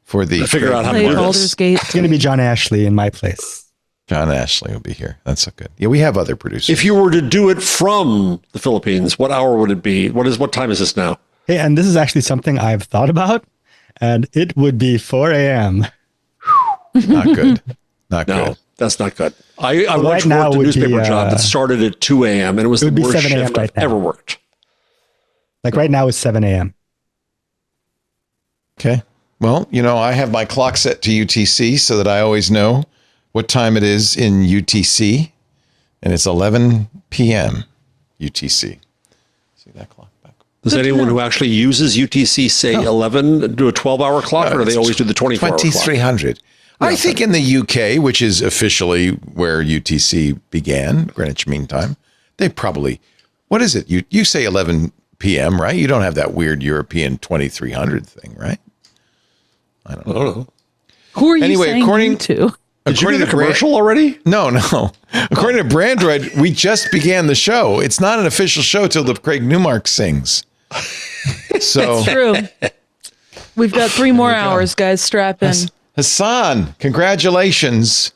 for the Figure out how to Play do Baldur's this. Gate. it's going to be John Ashley in my place. John Ashley will be here. That's so good. Yeah, we have other producers. If you were to do it from the Philippines, what hour would it be? What time is this now? Hey, and this is actually something I've thought about, and it would be 4 a.m. Not good. Not No, good. that's not good. I Well, once right now worked a would newspaper be, job that started at 2 a.m. and it was it the would be worst 7 a.m. shift right I've now. ever worked. Like right now it's 7 a.m. Okay. Well, I have my clock set to UTC so that I always know what time it is in UTC, and it's 11 p.m. UTC. See that clock back? Does anyone who actually uses UTC say 11 do a 12-hour clock, or do they always do the 24-hour clock? 2300. I think in the UK, which is officially where UTC began, Greenwich Mean Time, they probably, what is it? You say 11 p.m., right? You don't have that weird European 2300 thing, right? I don't know. Who are you Anyway, saying according you to? Did you according do the to commercial already? No. According to Brandroid, we just began the show. It's not an official show till the Craig Newmark sings. So True. We've got 3 more hours, guys. Strap in. Hassan, congratulations.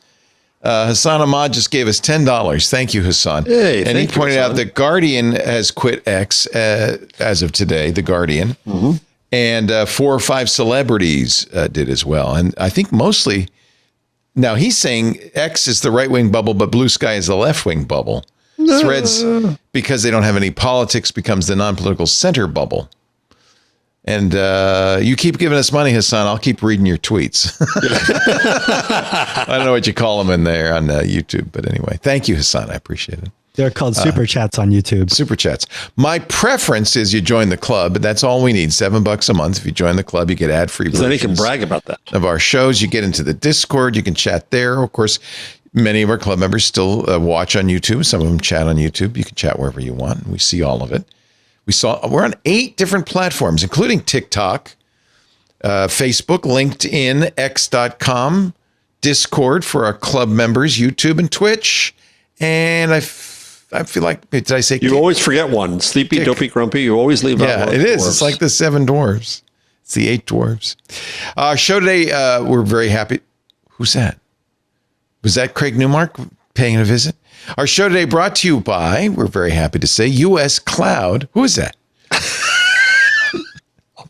Hassan Ahmad just gave us $10. Thank you, Hassan. Hey, and he thank you, pointed out Hassan. that Guardian has quit X as of today, The Guardian. Mm-hmm. And 4 or 5 celebrities did as well. And I think mostly, now he's saying X is the right-wing bubble, but Blue Sky is the left-wing bubble. Threads, because they don't have any politics, becomes the non-political center bubble. And you keep giving us money, Hassan. I'll keep reading your tweets. I don't know what you call them in there on YouTube. But anyway, thank you, Hassan. I appreciate it. They're called super chats on YouTube. Super chats. My preference is you join the club. That's all we need. $7 a month. If you join the club, you get ad-free Then he can versions brag about that. of our shows. You get into the Discord. You can chat there. Of course, many of our club members still watch on YouTube. Some of them chat on YouTube. You can chat wherever you want. We see all of it. We're on 8 different platforms, including TikTok, Facebook, LinkedIn, X.com, Discord for our club members, YouTube and Twitch. And I feel like, did I say? You always forget one. Sleepy, dopey, grumpy. You always leave out Yeah, one. it is. Dwarves. It's like the 7 dwarves. It's the 8 dwarves. Our show today, we're very happy. Who's that? Was that Craig Newmark paying a visit? Our show today brought to you by, we're very happy to say, U.S. Cloud. Who is that?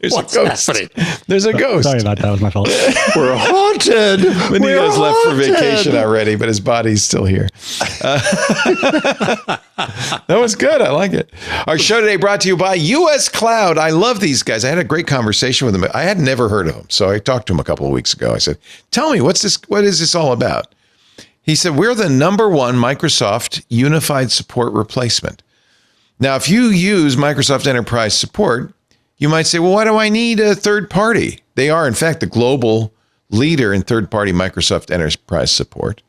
There's What's a ghost. happening? There's a ghost. Sorry about that. That was my fault. We're haunted. Benito's We're left for haunted. vacation already, but his body's still here. That was good. I like it. Our show today brought to you by U.S. Cloud. I love these guys. I had a great conversation with them. I had never heard of them, so I talked to him a couple of weeks ago. I said, "Tell me, what is this all about?" He said, "We're the #1 Microsoft Unified Support replacement." Now, if you use Microsoft Enterprise Support, you might say, well, why do I need a third party? They are, in fact, the global leader in third-party Microsoft Enterprise Support.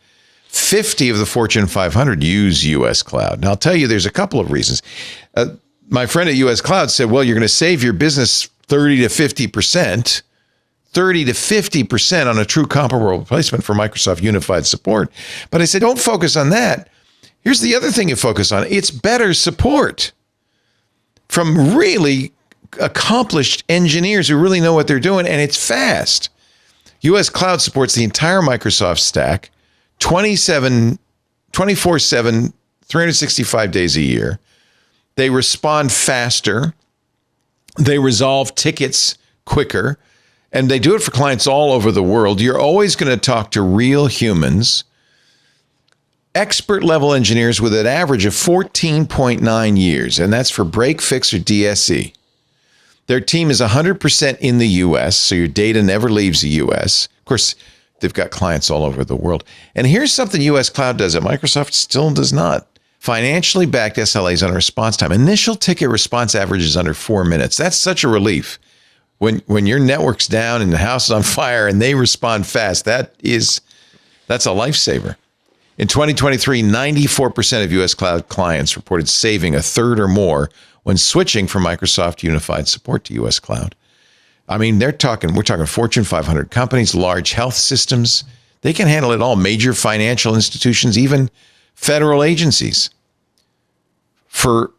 50 of the Fortune 500 use U.S. Cloud. Now, I'll tell you, there's a couple of reasons. My friend at U.S. Cloud said, well, you're going to save your business 30 to 50%. 30 to 50% on a true comparable replacement for Microsoft Unified Support. But I said, don't focus on that. Here's the other thing you focus on. It's better support from really accomplished engineers who really know what they're doing, and it's fast. U.S. Cloud supports the entire Microsoft stack, 24/7, 365 days a year. They respond faster. They resolve tickets quicker, and they do it for clients all over the world. You're always going to talk to real humans, expert level engineers with an average of 14.9 years, and that's for break, fix, or DSE. Their team is 100% in the U.S., so your data never leaves the U.S. Of course, they've got clients all over the world. And here's something U.S. Cloud does that Microsoft still does not. Financially backed SLAs on response time. Initial ticket response average is under 4 minutes. That's such a relief. When your network's down and the house is on fire and they respond fast, that's a lifesaver. In 2023, 94% of U.S. cloud clients reported saving a third or more when switching from Microsoft Unified Support to U.S. Cloud. I mean, we're talking Fortune 500 companies, large health systems. They can handle it all. Major financial institutions, even federal agencies. For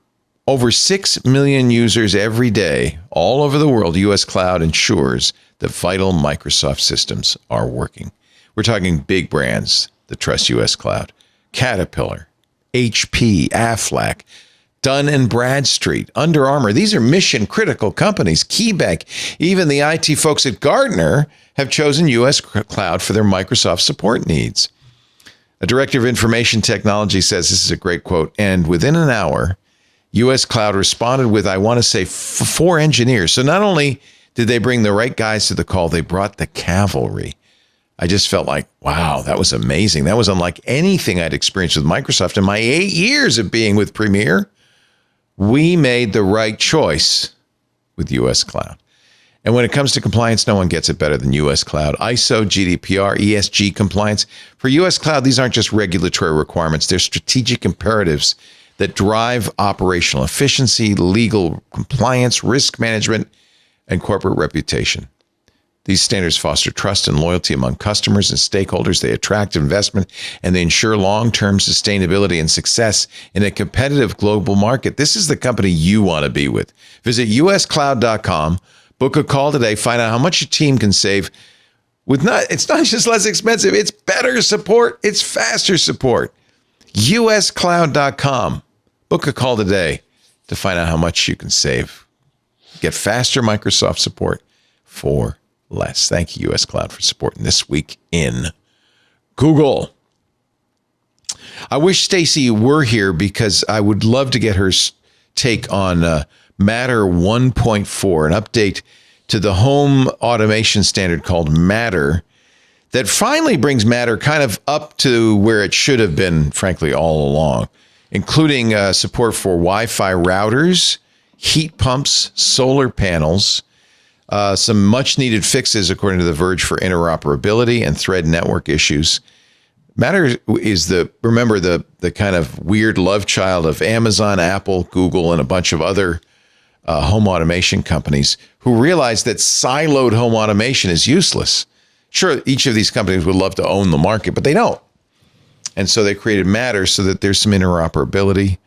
over 6 million users every day, all over the world, U.S. Cloud ensures that vital Microsoft systems are working. We're talking big brands that trust U.S. Cloud. Caterpillar, HP, Aflac, Dun & Bradstreet, Under Armour. These are mission-critical companies. KeyBank, even the IT folks at Gartner have chosen U.S. Cloud for their Microsoft support needs. A director of information technology says, this is a great quote, and within an hour, U.S. Cloud responded with, I want to say, 4 engineers. So not only did they bring the right guys to the call, they brought the cavalry. I just felt like, wow, that was amazing. That was unlike anything I'd experienced with Microsoft in my 8 years of being with Premier. We made the right choice with U.S. Cloud. And when it comes to compliance, no one gets it better than U.S. Cloud. ISO, GDPR, ESG compliance. For U.S. Cloud, these aren't just regulatory requirements. They're strategic imperatives that drive operational efficiency, legal compliance, risk management, and corporate reputation. These standards foster trust and loyalty among customers and stakeholders. They attract investment, and they ensure long-term sustainability and success in a competitive global market. This is the company you want to be with. Visit uscloud.com, book a call today, find out how much your team can save. It's not just less expensive, it's better support, it's faster support. uscloud.com. Book a call today to find out how much you can save. Get faster Microsoft support for less. Thank you, U.S. Cloud, for supporting This Week in Google. I wish Stacy were here because I would love to get her take on Matter 1.4, an update to the home automation standard called Matter that finally brings Matter kind of up to where it should have been, frankly, all along, including support for Wi-Fi routers, heat pumps, solar panels, some much needed fixes, according to The Verge, for interoperability and thread network issues. Matter is the kind of weird love child of Amazon, Apple, Google, and a bunch of other home automation companies who realize that siloed home automation is useless. Sure, each of these companies would love to own the market, but they don't. And so they created Matter so that there's some interoperability.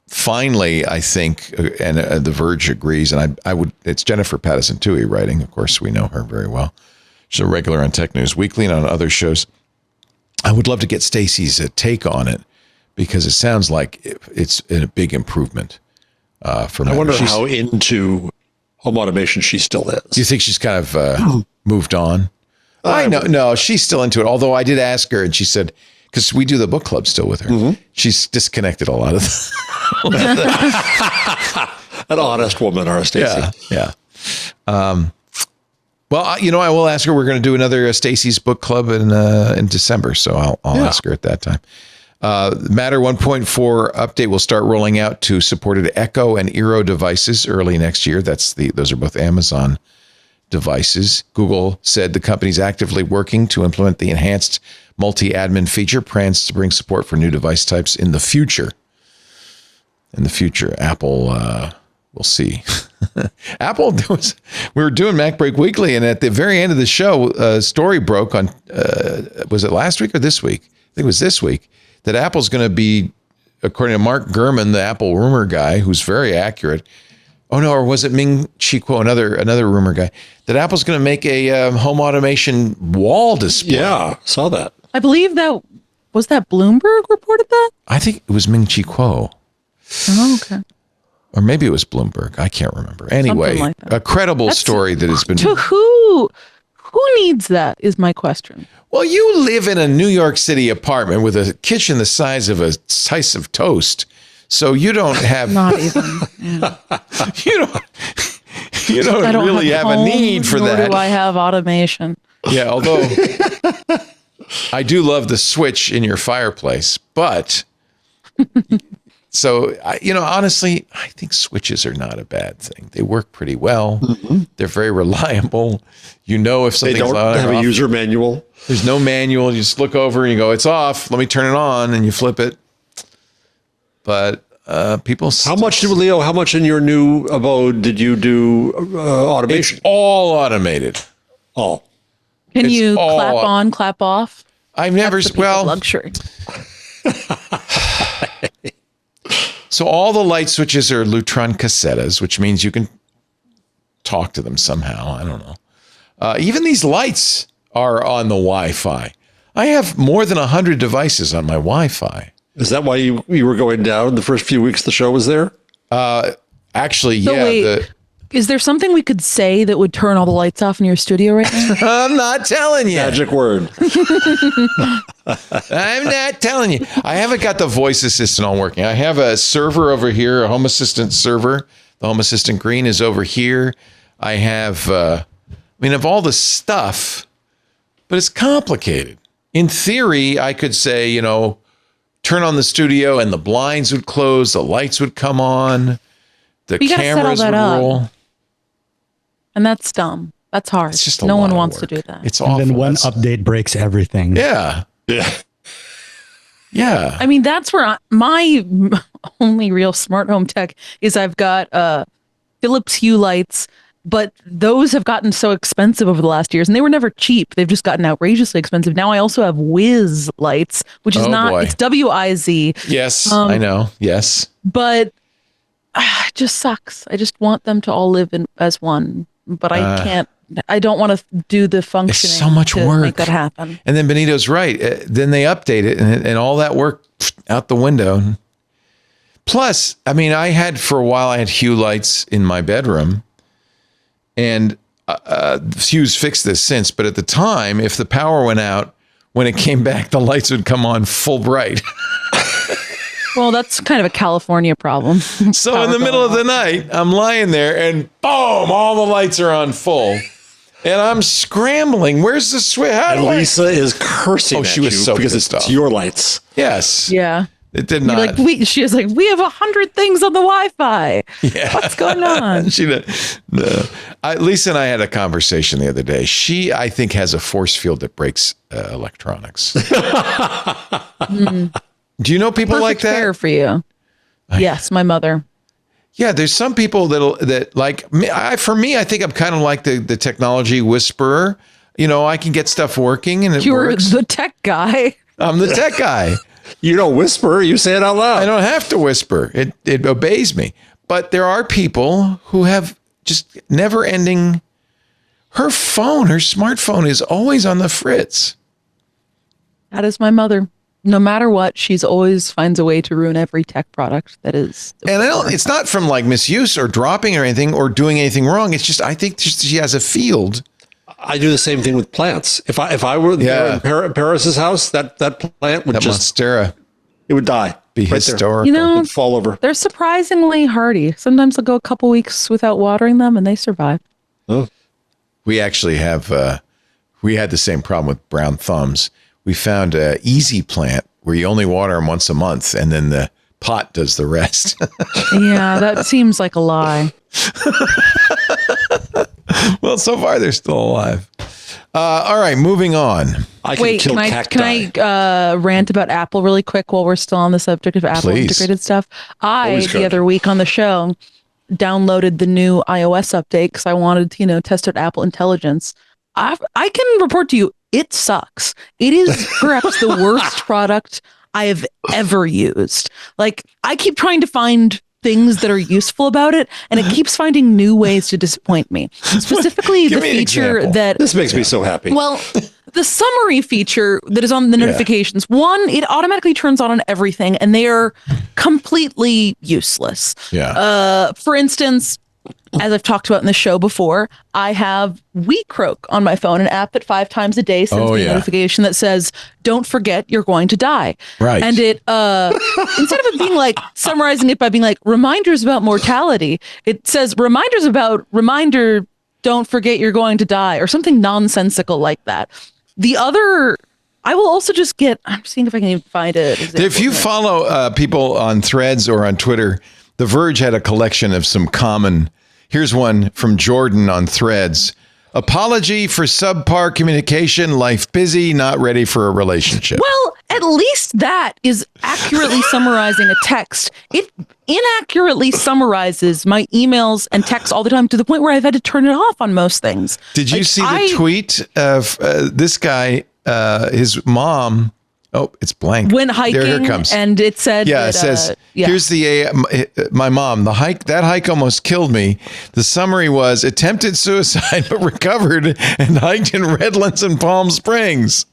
Finally, I think, and The Verge agrees, and it's Jennifer Pattison Toohey writing. Of course, we know her very well. She's a regular on Tech News Weekly and on other shows. I would love to get Stacy's take on it because it sounds like it's a big improvement for Matter. I wonder how into home automation she still is. Do you think she's kind of moved on? I know. No, she's still into it. Although I did ask her, and she said, because we do the book club still with her, she's disconnected a lot of An honest woman, our Stacy. Yeah. Well, I will ask her. We're going to do another Stacy's book club in December, so I'll ask her at that time. Matter 1.4 update will start rolling out to supported Echo and Eero devices early next year. Those are both Amazon devices. Google said the company's actively working to implement the enhanced multi-admin feature, plans to bring support for new device types in the future. Apple, we'll see. Apple, we were doing Mac Break Weekly, and at the very end of the show, a story broke on, was it last week or this week? I think it was this week, that Apple's going to be, according to Mark Gurman, the Apple rumor guy, who's very accurate. Oh no, or was it Ming Chi Kuo, another rumor guy, that Apple's going to make a home automation wall display? Yeah, saw that. I believe was that Bloomberg reported that? I think it was Ming Chi Kuo. Oh, okay. Or maybe it was Bloomberg. I can't remember. Anyway, like a credible story that has been... To who needs that is my question. Well, you live in a New York City apartment with a kitchen the size of a slice of toast. So you don't have... Not even. Yeah. You don't really have a need for that. Nor do I have automation. Yeah, although I do love the switch in your fireplace, but So, honestly, I think switches are not a bad thing. They work pretty well. They're very reliable. You know if They something's don't on or have a off. user manual. There's no manual. You just look over and you go, it's off. Let me turn it on, and you flip it. But people... How much in your new abode did you do automation? It's all automated. Oh. Can It's you all- clap on, clap off? I've never... That's the piece of luxury. So all the light switches are Lutron cassettas, which means you can talk to them somehow. I don't know. Even these lights are on the Wi-Fi. I have more than 100 devices on my Wi-Fi. Is that why you were going down the first few weeks the show was there? Actually, So yeah. wait, is there something we could say that would turn all the lights off in your studio right now? I'm not telling you. Magic word. I'm not telling you. I haven't got the voice assistant all working. I have a server over here, a Home Assistant server. The Home Assistant green is over here. I have, of all the stuff, but it's complicated. In theory, I could say, turn on the studio and the blinds would close, the lights would come on, the You gotta set all cameras that would up. roll. And that's dumb. That's hard. It's just a no lot one of wants work. to do that. It's And awful. then one That's- update breaks everything. Yeah. Yeah. Yeah. I mean, that's where my only real smart home tech is. I've got Philips Hue lights, but those have gotten so expensive over the last years, and they were never cheap. They've just gotten outrageously expensive. Now I also have Wiz lights, which is Oh, not, boy. it's WIZ, Yes, I know. Yes. but it just sucks. I just want them to all live as one, but I can't. I don't want to do the functioning. so much to work. make that happen. And then Benito's right. Then they update it and all that work out the window. Plus, I had for a while, I had Hue lights in my bedroom. And Hue's fixed this since. But at the time, if the power went out, when it came back, the lights would come on full bright. Well, that's kind of a California problem. So in the middle of the night, I'm lying there and boom, all the lights are on full. And I'm scrambling. Where's the switch? How And do I- Lisa is cursing Oh, at she was you so because pissed it's off. your lights. Yes. Yeah. It did You're not. like, she was like, we have 100 things on the Wi-Fi. Yeah. What's going on? She did. No. Lisa and I had a conversation the other day. She, I think, has a force field that breaks electronics. Do you know people like that? Pair for you. Yes, my mother. Yeah, there's some people that like me. For me, I think I'm kind of like the technology whisperer. I can get stuff working and it You're works. the tech guy. I'm the tech guy. You don't whisper, you say it out loud. I don't have to whisper. It obeys me. But there are people who have just never ending. Her smartphone is always on the fritz. That is my mother. No matter what, she's always finds a way to ruin every tech product that is. And it's not from like misuse or dropping or anything or doing anything wrong. It's just, I think she has a field. I do the same thing with plants. If I were there in Paris's house, that plant would That monstera it would die. be right historical. there. It'd fall over. They're surprisingly hardy. Sometimes they'll go a couple weeks without watering them and they survive. Oh. We actually have, we had the same problem with brown thumbs. We found a easy plant where you only water them once a month and then the pot does the rest. Yeah, that seems like a lie. Well, so far they're still alive. All right, moving on. I can Wait, kill can cacti. I rant about Apple really quick while we're still on the subject of Apple Please. integrated stuff? Always The good. other week on the show downloaded the new iOS update because I wanted to, test out Apple Intelligence. I can report to you, it sucks. It is perhaps the worst product I have ever used. Like, I keep trying to find things that are useful about it, and it keeps finding new ways to disappoint me. Specifically, Give the me an feature example. that This makes me so happy. well, the summary feature that is on the notifications, one, it automatically turns on everything, and they are completely useless. Yeah. For instance, as I've talked about in the show before, I have WeCroak on my phone, an app that 5 times a day sends me a notification that says, "Don't forget, you're going to die." Right. And it instead of it being like summarizing it by being like reminders about mortality, it says reminder, don't forget you're going to die, or something nonsensical like that. The other I will also just I'm seeing if I can even find it. If you follow people on Threads or on Twitter, The Verge had a collection of some common. Here's one from Jordan on Threads. Apology for subpar communication, life busy, not ready for a relationship. Well, at least that is accurately summarizing a text. It inaccurately summarizes my emails and texts all the time to the point where I've had to turn it off on most things. Did you see the tweet of this guy, his mom? Oh, it's blank. Went hiking, here it comes. And it said, yeah, it says, here's my mom, that hike almost killed me. The summary was attempted suicide, but recovered and hiked in Redlands and Palm Springs.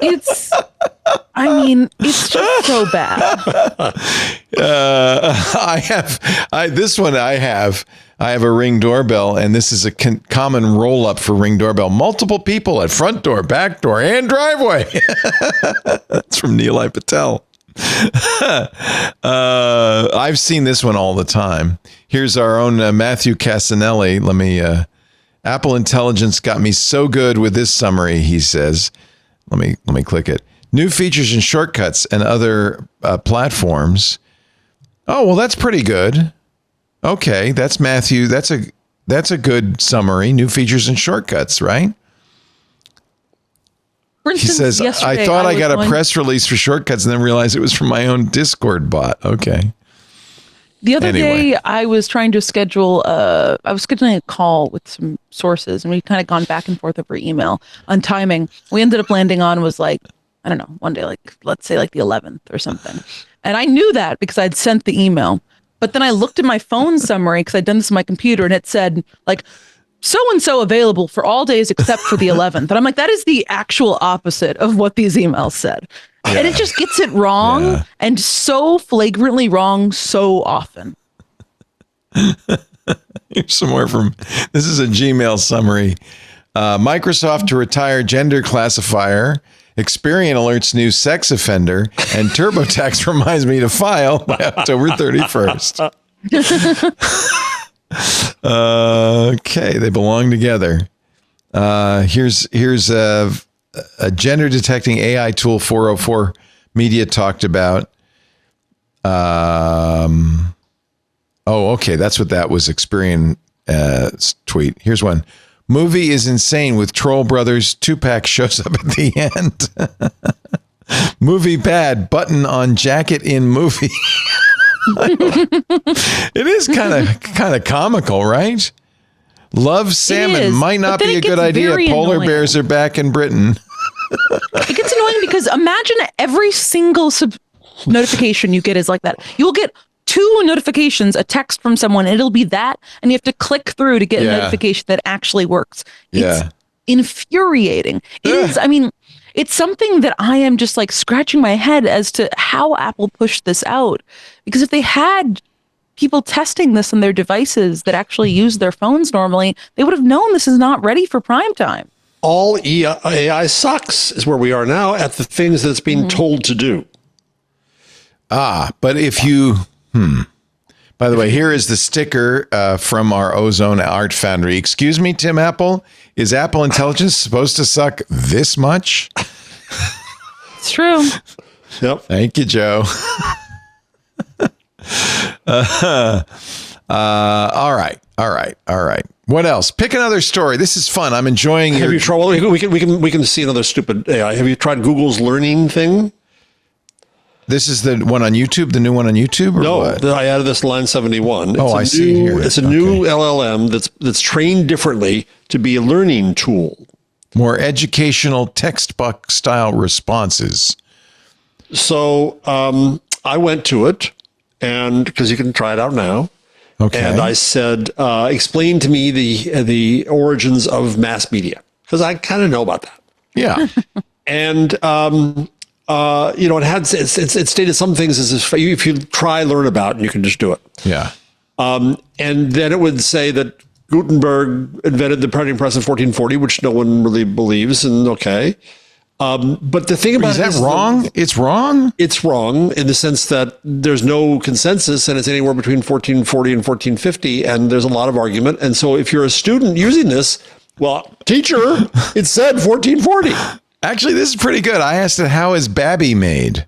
It's just so bad. I have a Ring doorbell, and this is a common roll up for Ring doorbell. Multiple people at front door, back door, and driveway. That's from Neelai Patel. I've seen this one all the time. Here's our own Matthew Casanelli. Apple Intelligence got me so good with this summary, he says. Let me click it. New features and shortcuts and other platforms. Oh, well, that's pretty good. Okay, that's Matthew. That's a good summary. New features and shortcuts, right? For instance, he says, I thought I got a press release for shortcuts and then realized it was from my own Discord bot. Okay. The other day, I was trying to schedule, I was scheduling a call with some sources, and we kind of gone back and forth over email on timing. We ended up landing on was like, I don't know, one day, like, let's say like the 11th or something. And I knew that because I'd sent the email. But then I looked at my phone summary because I'd done this on my computer, and it said like, so-and-so available for all days except for the 11th. And I'm like, that is the actual opposite of what these emails said. Yeah. And it just gets it wrong and so flagrantly wrong so often. Here's some more this is a Gmail summary. Microsoft to retire gender classifier. Experian alerts new sex offender, and TurboTax reminds me to file by October 31st. Okay, they belong together. Here's a gender detecting AI tool 404 Media talked about. Okay, that's what that was. Experian tweet. Here's one. Movie is insane with Troll Brothers. Tupac shows up at the end. Movie bad. Button on jacket in movie. It is kind of comical, right? Love salmon might not be a good idea. Polar bears are back in Britain. It gets annoying because imagine every single notification you get is like that. You'll get 2 notifications, a text from someone, and it'll be that, and you have to click through to get a notification that actually works. It's infuriating. It is, it's something that I am just like scratching my head as to how Apple pushed this out. Because if they had people testing this on their devices that actually use their phones normally, they would have known this is not ready for prime time. All AI sucks is where we are now at the things that it's being told to do. But if you... By the way, here is the sticker from our Ozone Art Foundry. Excuse me, Tim Apple, is Apple Intelligence supposed to suck this much? It's true. Yep. Thank you, Joe. All right. What else? Pick another story. This is fun. I'm enjoying. Have you tried? Well, we can see another stupid AI. Have you tried Google's learning thing? This is the one on YouTube, the new one on YouTube? Or no, what? I added this line 71. I see it here. It's a new LLM that's trained differently to be a learning tool. More educational textbook style responses. So I went to it, and because you can try it out now. Okay. And I said, explain to me the origins of mass media, because I kind of know about that. Yeah. And it stated some things as if you try, learn about, and you can just do it. Yeah. And then it would say that Gutenberg invented the printing press in 1440, which no one really believes. And okay. But the thing about is that wrong? It's wrong? It's wrong in the sense that there's no consensus, and it's anywhere between 1440 and 1450. And there's a lot of argument. And so if you're a student using this, well, teacher, it said 1440. Actually, this is pretty good. I asked it, how is Babby made?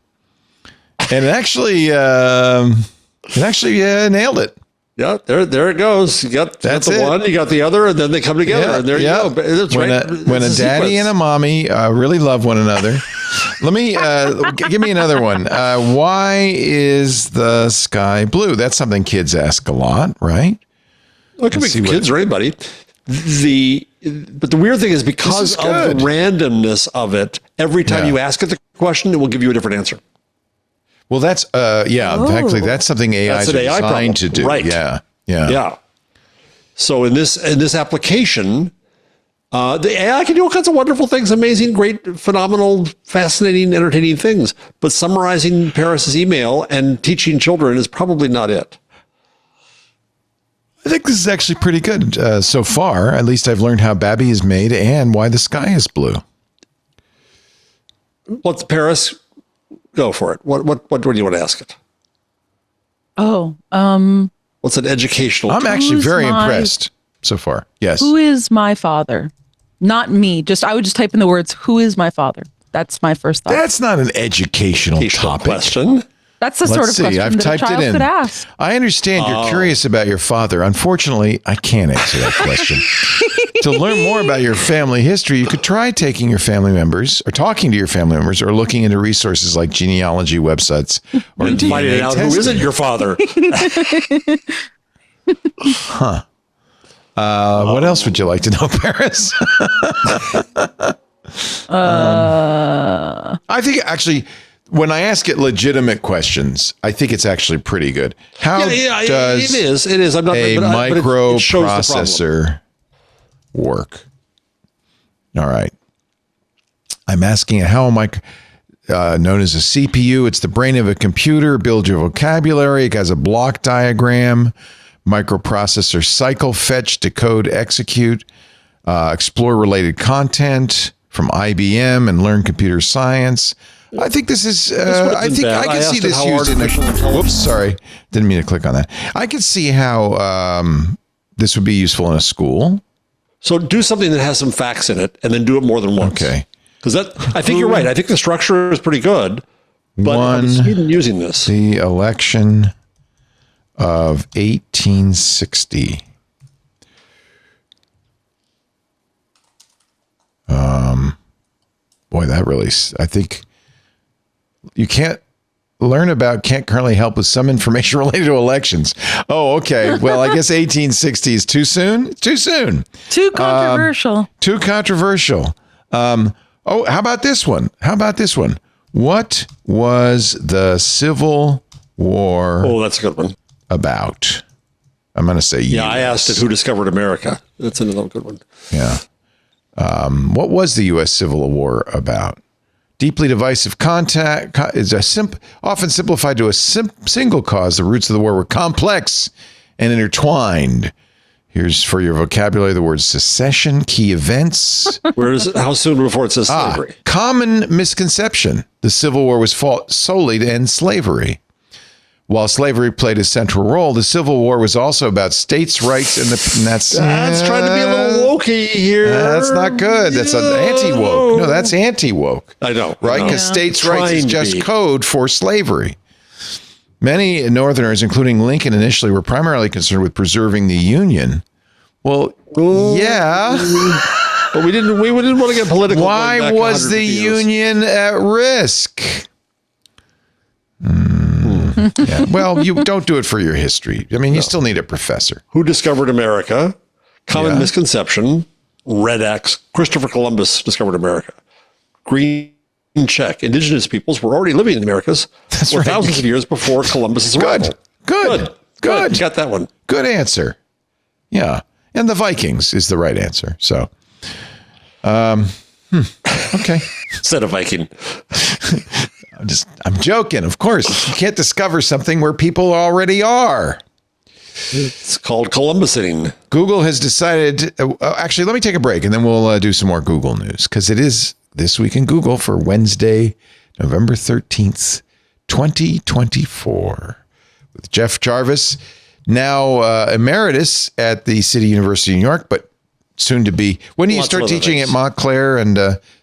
And it actually nailed it. Yeah, there it goes. You got the one, you got the other, and then they come together, and there you go. That's when right. when a daddy and a mommy really love one another. Let me give me another one. Why is the sky blue? That's something kids ask a lot, right? Well, it can be kids or anybody. But the weird thing is, because of the randomness of it, every time you ask it the question, it will give you a different answer. Well, that's exactly. That's something AI is designed to do. Right. Yeah. So in this application, the AI can do all kinds of wonderful things, amazing, great, phenomenal, fascinating, entertaining things. But summarizing Paris's email and teaching children is probably not it. I think this is actually pretty good so far. At least I've learned how Babby is made and why the sky is blue. What's Paris? Go for it. What do you want to ask it? What's an educational? I'm actually very impressed so far. Yes. Who is my father? Not me. I would just type in the words, "Who is my father?" That's my first thought. That's not an educational topic. Question. That's the sort of question I've that typed a child it in. could ask. I understand you're curious about your father. Unfortunately, I can't answer that question. To learn more about your family history, you could try taking your family members or talking to your family members or looking into resources like genealogy websites or and finding out who isn't your father. Huh. What else would you like to know, Paris? I think actually, when I ask it legitimate questions, I think it's actually pretty good. How does it is. I'm not a microprocessor work? All right. I'm asking it, how am I known as a CPU? It's the brain of a computer. Build your vocabulary. It has a block diagram. Microprocessor cycle, fetch, decode, execute, explore related content from IBM and learn computer science. I think this is, I can see this used in whoops, sorry. Didn't mean to click on that. I can see how this would be useful in a school. So do something that has some facts in it and then do it more than once. Okay. Because I think you're right. I think the structure is pretty good. But I'm using this. The election of 1860. Boy, that really, I think you can't currently help with some information related to elections. Oh, okay. Well, I guess 1860 is too soon. Too soon. Too controversial. Too controversial. How about this one? What was the Civil War? Oh, that's a good one. About? I'm going to say yeah. I asked it who discovered America. That's another good one. Yeah. What was the U.S. Civil War about? Deeply divisive contact is often simplified to a single cause. The roots of the war were complex and intertwined. Here's for your vocabulary the word secession, key events. How soon before it says slavery? Common misconception. The Civil War was fought solely to end slavery. While slavery played a central role, the Civil War was also about states' rights, and that's trying to be a little wokey here. That's not good. That's anti-woke. No, that's anti-woke. I know. Right? Because states' rights is just code for slavery. Many Northerners, including Lincoln initially, were primarily concerned with preserving the Union. Well, yeah. But we didn't want to get political. Why was the Union at risk? Yeah. Well, you don't do it for your history. I mean, you still need a professor. Who discovered America? Common misconception. Red X. Christopher Columbus discovered America. Green check. Indigenous peoples were already living in the Americas for thousands of years before Columbus's arrival. Good. You got that one. Good answer. Yeah. And the Vikings is the right answer. So, okay. Said a Viking. I'm joking. Of course, you can't discover something where people already are. It's called Columbusing. Google has decided. Actually, let me take a break and then we'll do some more Google news because it is This Week in Google for Wednesday, November 13th, 2024, with Jeff Jarvis, now emeritus at the City University of New York, but soon to be. When do you Lots of start other teaching things. at Montclair and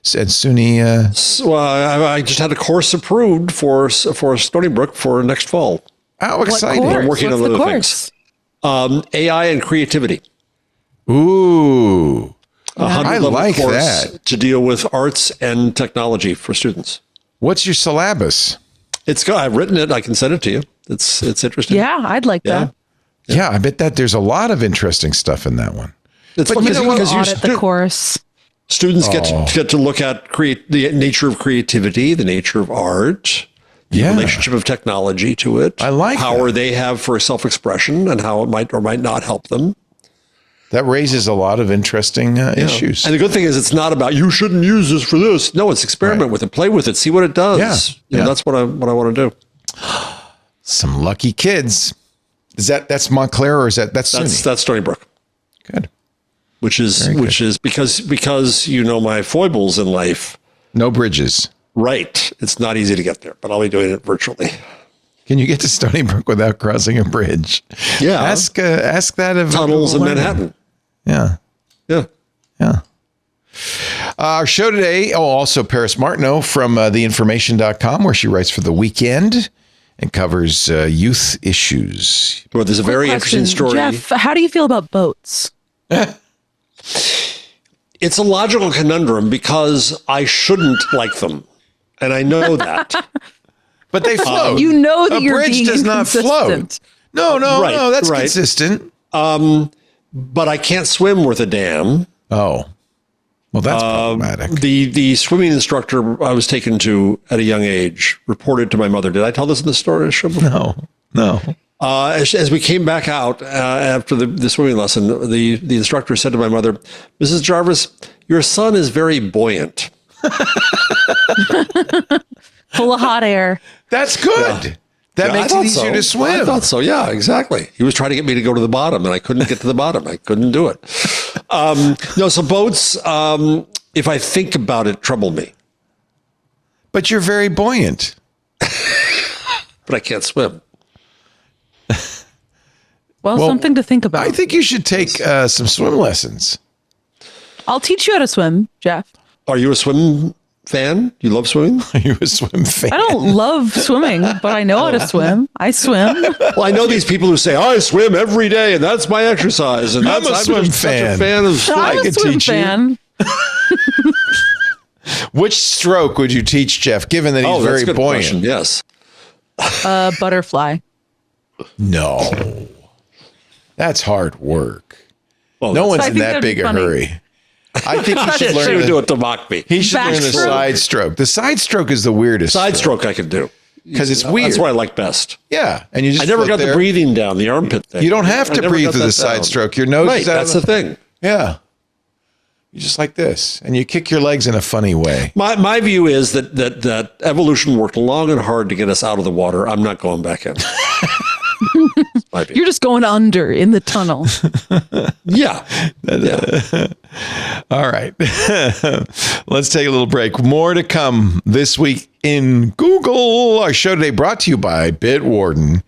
SUNY? Well, I just had a course approved for Stony Brook for next fall. How exciting! Course? I'm working What's on the other course? things. AI and creativity. Ooh, I 100-level like course that. to deal with arts and technology for students. What's your syllabus? I've written it. I can send it to you. It's interesting. Yeah, I'd like that. Yeah, I bet that there's a lot of interesting stuff in that one. It's But fun you know what? because Audit the course. students get to look at the nature of creativity, the nature of art, the Yeah. relationship of technology to it. I like power that. they have for self-expression and how it might or might not help them. That raises a lot of interesting issues. And the good thing is, it's not about you shouldn't use this for this. No, it's experiment with it, play with it, see what it does. Yeah. You know, Yeah. that's what I want to do. Some lucky kids. That's Montclair or is that's SUNY? That's Stony Brook, Good. which is because you know my foibles in life. No bridges. Right, it's not easy to get there, but I'll be doing it virtually. Can you get to Stony Brook without crossing a bridge? Yeah. Ask that of Tunnels in Google Learning. Manhattan. Yeah. Yeah. Yeah. Our show today, also Paris Martineau from theinformation.com, where she writes for The Weekend and covers youth issues. Well, there's a very Question, interesting story. Jeff, how do you feel about boats? It's a logical conundrum because I shouldn't like them. And I know that. But they float. You know that a you're bridge being does not float. inconsistent. No, Right, that's right. consistent. But I can't swim worth a damn. Oh. Well, that's problematic. The swimming instructor I was taken to at a young age reported to my mother. Did I tell this in the story show before? No. As we came back out after the swimming lesson, the instructor said to my mother, "Mrs. Jarvis, your son is very buoyant." Full of hot air. That's good. That Yeah, makes I it thought easier so. to swim. I thought so. Yeah, exactly. He was trying to get me to go to the bottom, and I couldn't get to the bottom. I couldn't do it. No, so boats, if I think about it, trouble me. But you're very buoyant. But I can't swim. Well, something to think about. I think you should take some swim lessons. I'll teach you how to swim, Jeff. Are you a swim fan? You love swimming? Are you a swim fan? I don't love swimming, but I know how to swim. I swim. Well, I know these people who say, I swim every day, and that's my exercise. And I'm a swim just such fan. a fan of swim. I'm a could swim teach you. fan. Which stroke would you teach Jeff, given that he's that's very a good buoyant? question. Yes. Butterfly. No. That's hard work. Well, No one's I in think that that'd be big a funny. hurry. I think he should should learn do it to mock me. He should learn the Backstroke. side stroke. The side stroke is the weirdest. Side stroke I could do. Because it's weird. That's what I like best. Yeah. And you just I never float got the there. breathing down, the armpit thing. You don't have I to never breathe got through the that side down. stroke. Your nose Right, is out that's of the thing. Yeah. You just like this. And you kick your legs in a funny way. My view is that evolution worked long and hard to get us out of the water. I'm not going back in. My view. You're just going under in the tunnel. Yeah. All right. Let's take a little break. More to come this week in Google. Our show today brought to you by Bitwarden.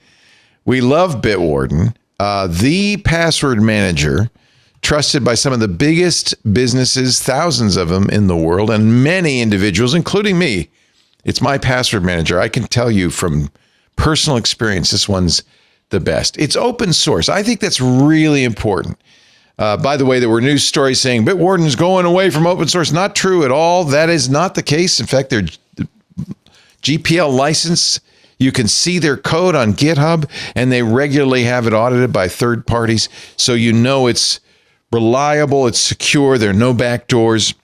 We love Bitwarden, the password manager trusted by some of the biggest businesses, thousands of them in the world, and many individuals, including me. It's my password manager. I can tell you from personal experience, this one's the best. It's open source. I think that's really important. By the way, there were news stories saying Bitwarden's going away from open source. Not true at all. That is not the case. In fact, their GPL license, you can see their code on GitHub, and they regularly have it audited by third parties. So you know it's reliable, it's secure, there are no backdoors.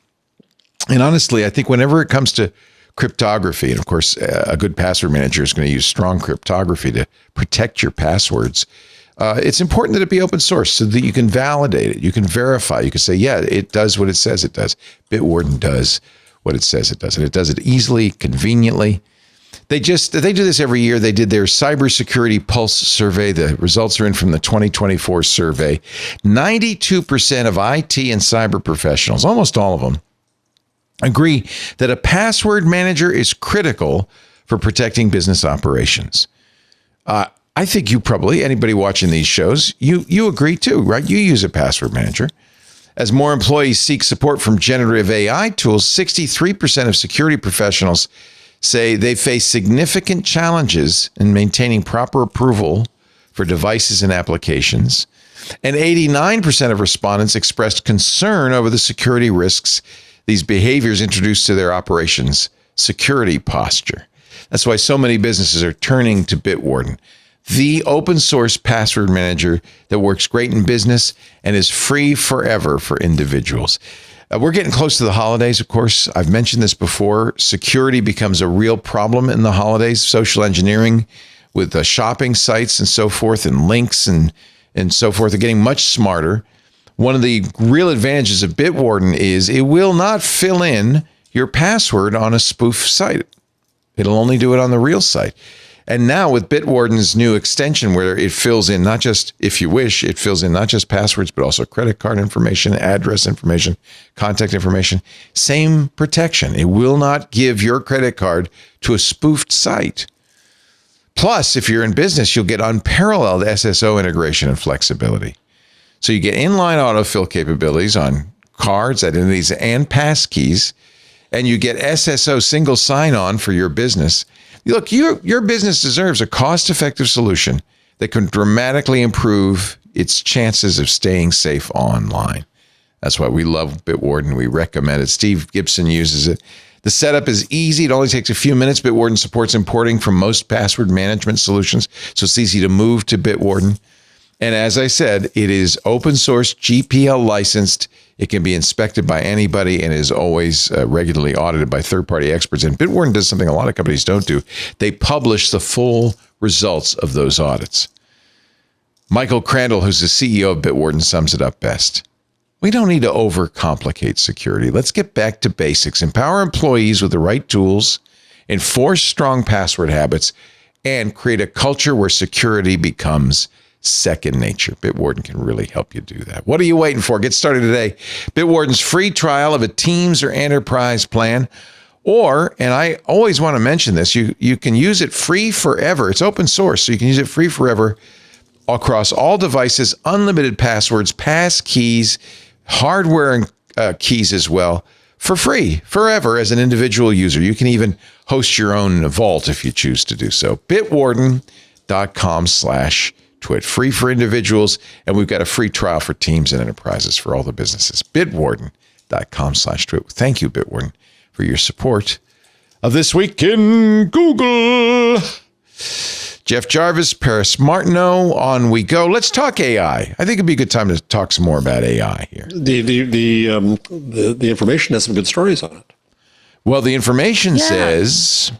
And honestly, I think whenever it comes to cryptography, and of course, a good password manager is going to use strong cryptography to protect your passwords. It's important that it be open source so that you can validate it. You can verify. You can say, yeah, it does what it says it does. Bitwarden does what it says it does. And it does it easily, conveniently. They do this every year. They did their cybersecurity pulse survey. The results are in from the 2024 survey. 92% of IT and cyber professionals, almost all of them, agree that a password manager is critical for protecting business operations. I think you probably, anybody watching these shows, you agree too, right? You use a password manager. As more employees seek support from generative AI tools, 63% of security professionals say they face significant challenges in maintaining proper approval for devices and applications. And 89% of respondents expressed concern over the security risks these behaviors introduce to their operations security posture. That's why so many businesses are turning to Bitwarden, the open source password manager that works great in business and is free forever for individuals. We're getting close to the holidays, of course. I've mentioned this before. Security becomes a real problem in the holidays. Social engineering with shopping sites and so forth and links and so forth are getting much smarter. One of the real advantages of Bitwarden is it will not fill in your password on a spoof site. It'll only do it on the real site. And now with Bitwarden's new extension where it fills in not just, if you wish, it fills in not just passwords, but also credit card information, address information, contact information, same protection. It will not give your credit card to a spoofed site. Plus, if you're in business, you'll get unparalleled SSO integration and flexibility. So you get inline autofill capabilities on cards, identities, and passkeys, and you get SSO single sign-on for your business. Look, your business deserves a cost-effective solution that can dramatically improve its chances of staying safe online. That's why we love Bitwarden. We recommend it. Steve Gibson uses it. The setup is easy. It only takes a few minutes. Bitwarden supports importing from most password management solutions, so it's easy to move to Bitwarden. And as I said, it is open source, GPL licensed. It can be inspected by anybody and is always regularly audited by third-party experts. And Bitwarden does something a lot of companies don't do. They publish the full results of those audits. Michael Crandall, who's the CEO of Bitwarden, sums it up best. We don't need to overcomplicate security. Let's get back to basics. Empower employees with the right tools, enforce strong password habits, and create a culture where security becomes second nature. Bitwarden can really help you do that. What are you waiting for? Get started today. Bitwarden's free trial of a Teams or Enterprise plan, or, and I always want to mention this, you can use it free forever. It's open source, so you can use it free forever across all devices, unlimited passwords, pass keys, hardware and keys as well, for free, forever as an individual user. You can even host your own vault if you choose to do so. Bitwarden.com/twit. Free for individuals, and we've got a free trial for teams and enterprises for all the businesses. Bitwarden.com/twit. Thank you, Bitwarden, for your support of This Week in Google. Jeff Jarvis, Paris Martineau, on we go. Let's talk AI. I think it'd be a good time to talk some more about AI here. The information has some good stories on it. Well, the information says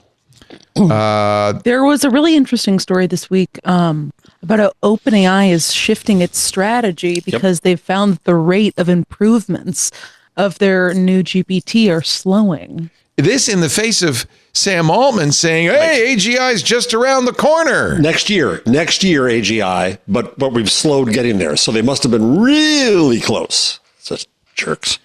there was a really interesting story this week about how OpenAI is shifting its strategy because they've found that the rate of improvements of their new GPT are slowing. This in the face of Sam Altman saying, hey, AGI is just around the corner. Next year AGI, but we've slowed getting there. So they must have been really close. Such jerks.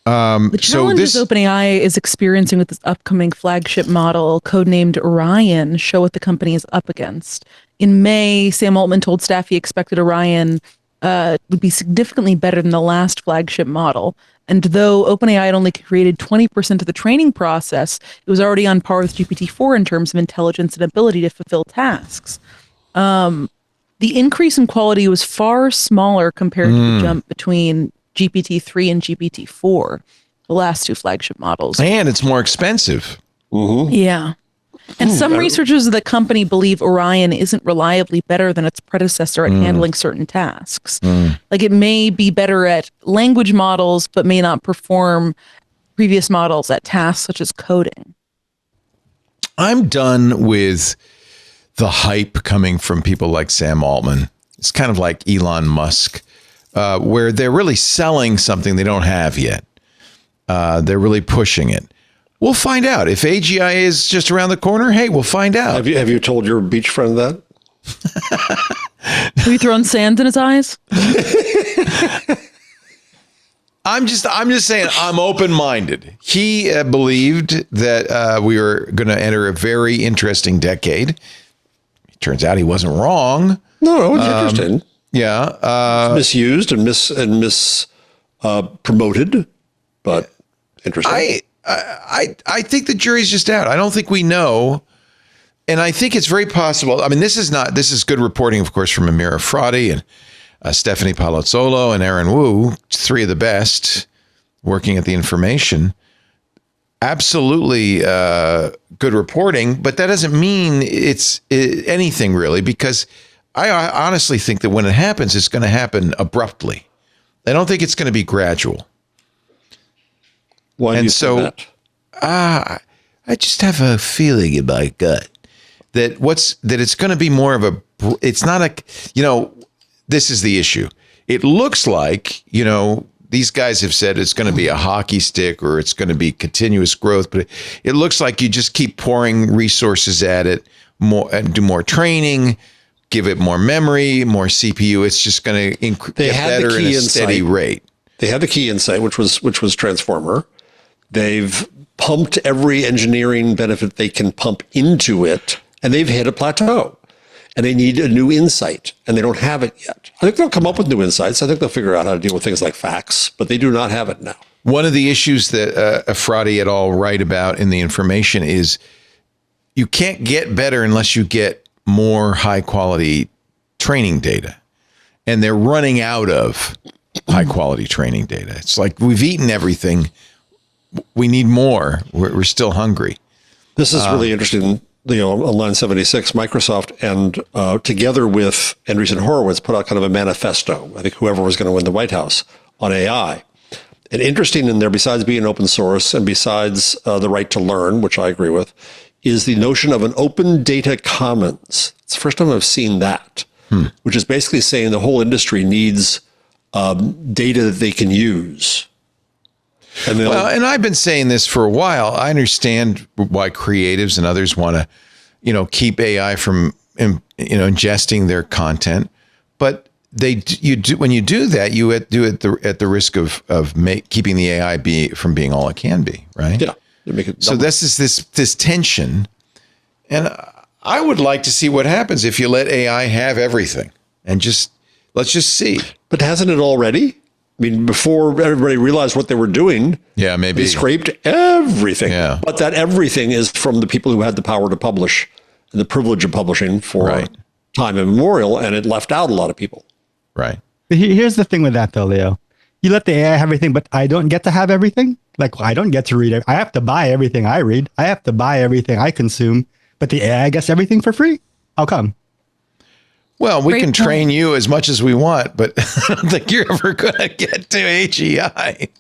The challenges OpenAI is experiencing with this upcoming flagship model, codenamed Orion, show what the company is up against. In May, Sam Altman told staff he expected Orion would be significantly better than the last flagship model. And though OpenAI had only created 20% of the training process, it was already on par with GPT-4 in terms of intelligence and ability to fulfill tasks. The increase in quality was far smaller compared to the jump between GPT-3 and GPT-4, the last two flagship models. And it's more expensive. Yeah. And some researchers of the company believe Orion isn't reliably better than its predecessor at handling certain tasks. Like it may be better at language models, but may not perform previous models at tasks such as coding. I'm done with the hype coming from people like Sam Altman. It's kind of like Elon Musk, where they're really selling something they don't have yet. They're really pushing it. We'll find out. If AGI is just around the corner, hey, we'll find out. Have you told your beach friend that? Have you thrown sand in his eyes? I'm just saying I'm open-minded. He believed that we were going to enter a very interesting decade. It turns out he wasn't wrong. No, it's interesting. Yeah. Misused and promoted, but interesting. I think the jury's just out. I don't think we know. And I think it's very possible. I mean, this is good reporting, of course, from Amira Fradi and Stephanie Palazzolo and Aaron Wu, three of the best working at The Information. Absolutely good reporting, but that doesn't mean it's anything really, because I honestly think that when it happens, it's going to happen abruptly. I don't think it's going to be gradual. Why do you say that? I just have a feeling in my gut that it's going to be more of a, it's not a, this is the issue. It looks like, these guys have said it's going to be a hockey stick or it's going to be continuous growth, but it looks like you just keep pouring resources at it more and do more training, give it more memory, more CPU. It's just going to get better at a steady rate. They had the key insight, which was Transformer. They've pumped every engineering benefit they can pump into it, and they've hit a plateau. And they need a new insight, and they don't have it yet. I think they'll come up with new insights. I think they'll figure out how to deal with things like facts, but they do not have it now. One of the issues that Fradi et al. Write about in The Information is you can't get better unless you get more high quality training data. And they're running out of high quality training data. It's like we've eaten everything. We need more. We're still hungry. This is really interesting. On line 76, Microsoft and together with Andreessen Horowitz put out kind of a manifesto. I think whoever was going to win the White House on AI. And interesting in there, besides being open source and besides the right to learn, which I agree with, is the notion of an open data commons. It's the first time I've seen that, which is basically saying the whole industry needs data that they can use. And I've been saying this for a while. I understand why creatives and others want to, keep AI from, ingesting their content, but when you do that, you do it at the risk of keeping the AI from being all it can be, right? Yeah. So this is this tension, and I would like to see what happens if you let AI have everything, and let's just see. But hasn't it already? I mean, before everybody realized what they were doing, maybe they scraped everything. Yeah. But that everything is from the people who had the power to publish and the privilege of publishing for time immemorial, and it left out a lot of people. Right. Here's the thing with that, though, Leo. You let the AI have everything, but I don't get to have everything. Like, I don't get to read it. I have to buy everything I read. I have to buy everything I consume. But the AI gets everything for free. How come? Well, we can train you as much as we want, but I don't think you're ever going to get to AGI.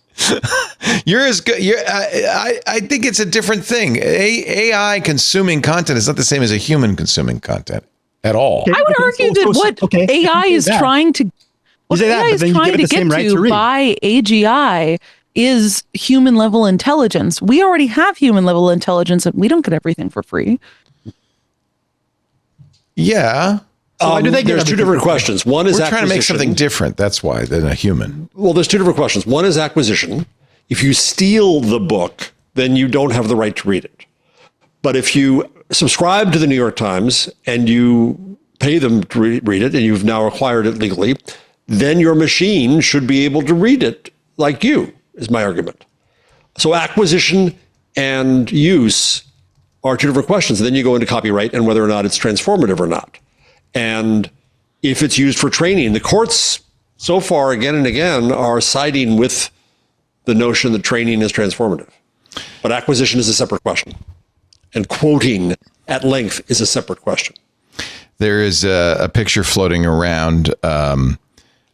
You're as good. I think it's a different thing. AI consuming content is not the same as a human consuming content at all. I would argue that what AI is trying to get to by AGI is human level intelligence. We already have human level intelligence, and we don't get everything for free. Yeah. There's two different questions. One is we're trying to make something different. That's why than a human. Well, there's two different questions. One is acquisition. If you steal the book, then you don't have the right to read it. But if you subscribe to the New York Times and you pay them to read it, and you've now acquired it legally, then your machine should be able to read it like you, is my argument. So acquisition and use are two different questions. And then you go into copyright and whether or not it's transformative or not. And if it's used for training, the courts so far again and again are siding with the notion that training is transformative. But acquisition is a separate question. And quoting at length is a separate question. There is a picture floating around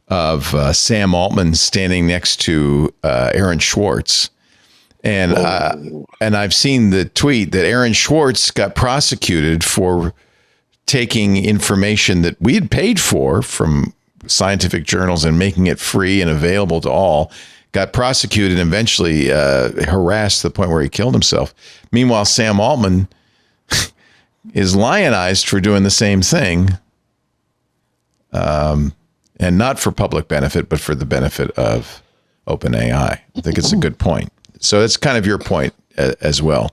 of Sam Altman standing next to Aaron Swartz. And I've seen the tweet that Aaron Swartz got prosecuted for taking information that we had paid for from scientific journals and making it free and available to all, got prosecuted and eventually harassed to the point where he killed himself. Meanwhile, Sam Altman is lionized for doing the same thing, and not for public benefit, but for the benefit of OpenAI. I think it's a good point. So that's kind of your point as well.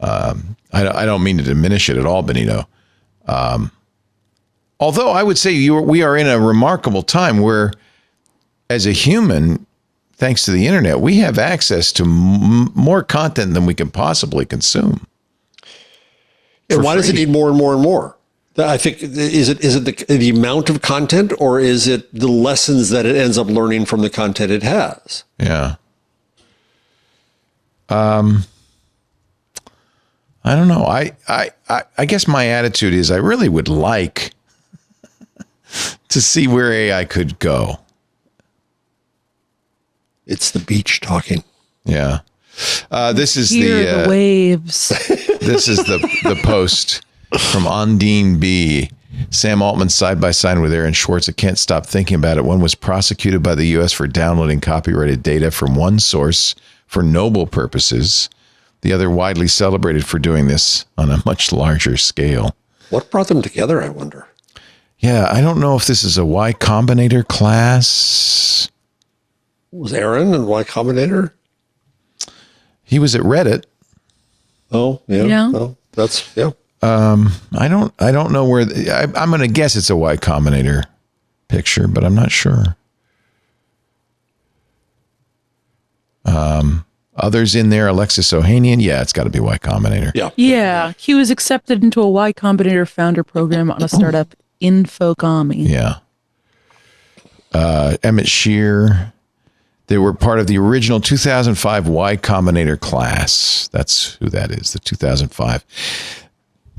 I don't mean to diminish it at all, Benito. Although I would say we are in a remarkable time where, as a human, thanks to the internet, we have access to more content than we can possibly consume. And why does it need more and more and more? I think, is it the amount of content, or is it the lessons that it ends up learning from the content it has? Yeah. I don't know. I guess my attitude is I really would like to see where AI could go. It's the beach talking. Yeah. This is Hear the waves. This is the post from Ondine B. Sam Altman side by side with Aaron Schwartz. I can't stop thinking about it. One was prosecuted by the U.S. for downloading copyrighted data from one source for noble purposes. The other widely celebrated for doing this on a much larger scale. What brought them together, I wonder? Yeah, I don't know if this is a Y Combinator class. Was Aaron and Y Combinator? He was at Reddit. Oh, yeah. Yeah. Well, that's, yeah. I don't know where I'm going to guess it's a Y Combinator picture, but I'm not sure. Others in there, Alexis Ohanian. Yeah, it's got to be Y Combinator. Yeah. Yeah, he was accepted into a Y Combinator founder program on a startup, Infogami. Yeah. Emmett Shear. They were part of the original 2005 Y Combinator class. That's who that is, the 2005.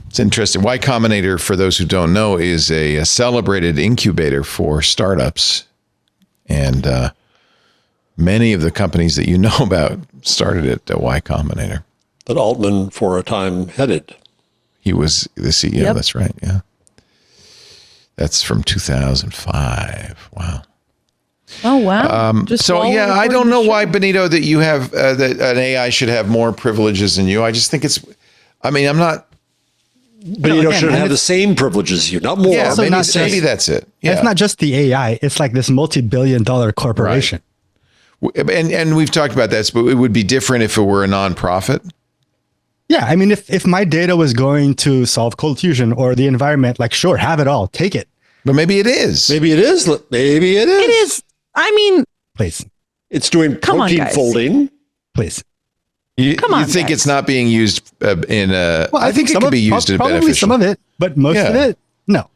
It's interesting. Y Combinator, for those who don't know, is a celebrated incubator for startups. And many of the companies that you know about started at Y Combinator. That Altman, for a time, headed. He was the CEO. Yep. That's right. Yeah. That's from 2005. Wow. Oh, wow. So, yeah, I don't know why, Benito, that you have that an AI should have more privileges than you. I just think it's, I mean, I'm not. But you should have the same privileges as you, not more. Yeah, So maybe, not just- maybe that's it. Yeah. It's not just the AI. It's like this multi-billion-dollar corporation. And we've talked about that, but it would be different if it were a nonprofit. Yeah, I mean, if my data was going to solve cold fusion or the environment, like, sure, have it all, take it. But maybe it is. Maybe it is. Maybe it is. It is. I mean, Please, It's doing Come on, protein guys. folding. please. Come on, You think guys. it's not being used in a... Well, I think it some could of- be used in probably beneficial. some of it, but most of Yeah. it, no.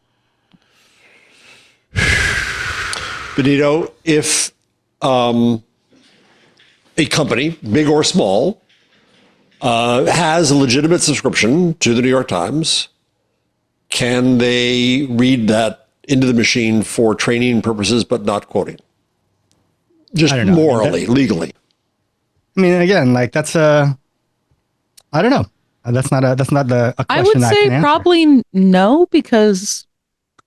Benito, if a company, big or small, has a legitimate subscription to the New York Times, can they read that into the machine for training purposes, but not quoting? Just I don't know. morally, legally. I mean, again, like that's I don't know. That's not a question I would can say answer. probably no, because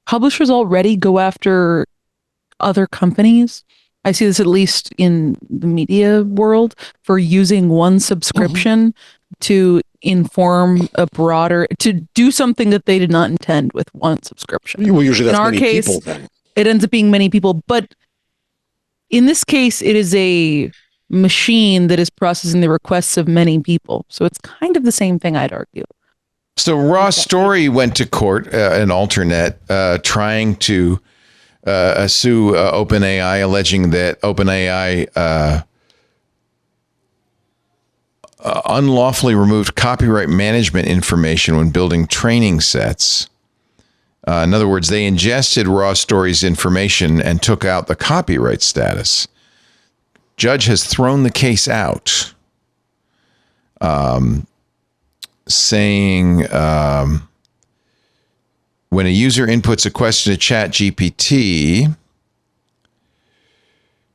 publishers already go after other companies. I see this at least in the media world for using one subscription to inform a broader, to do something that they did not intend with one subscription. Well, usually that's In our many case, people then. It ends up being many people, but in this case, it is a machine that is processing the requests of many people. So it's kind of the same thing, I'd argue. So Ross Story went to court, an alternate, trying to sue OpenAI, alleging that OpenAI unlawfully removed copyright management information when building training sets. In other words, they ingested Ross Story's information and took out the copyright status. Judge has thrown the case out, saying when a user inputs a question to ChatGPT,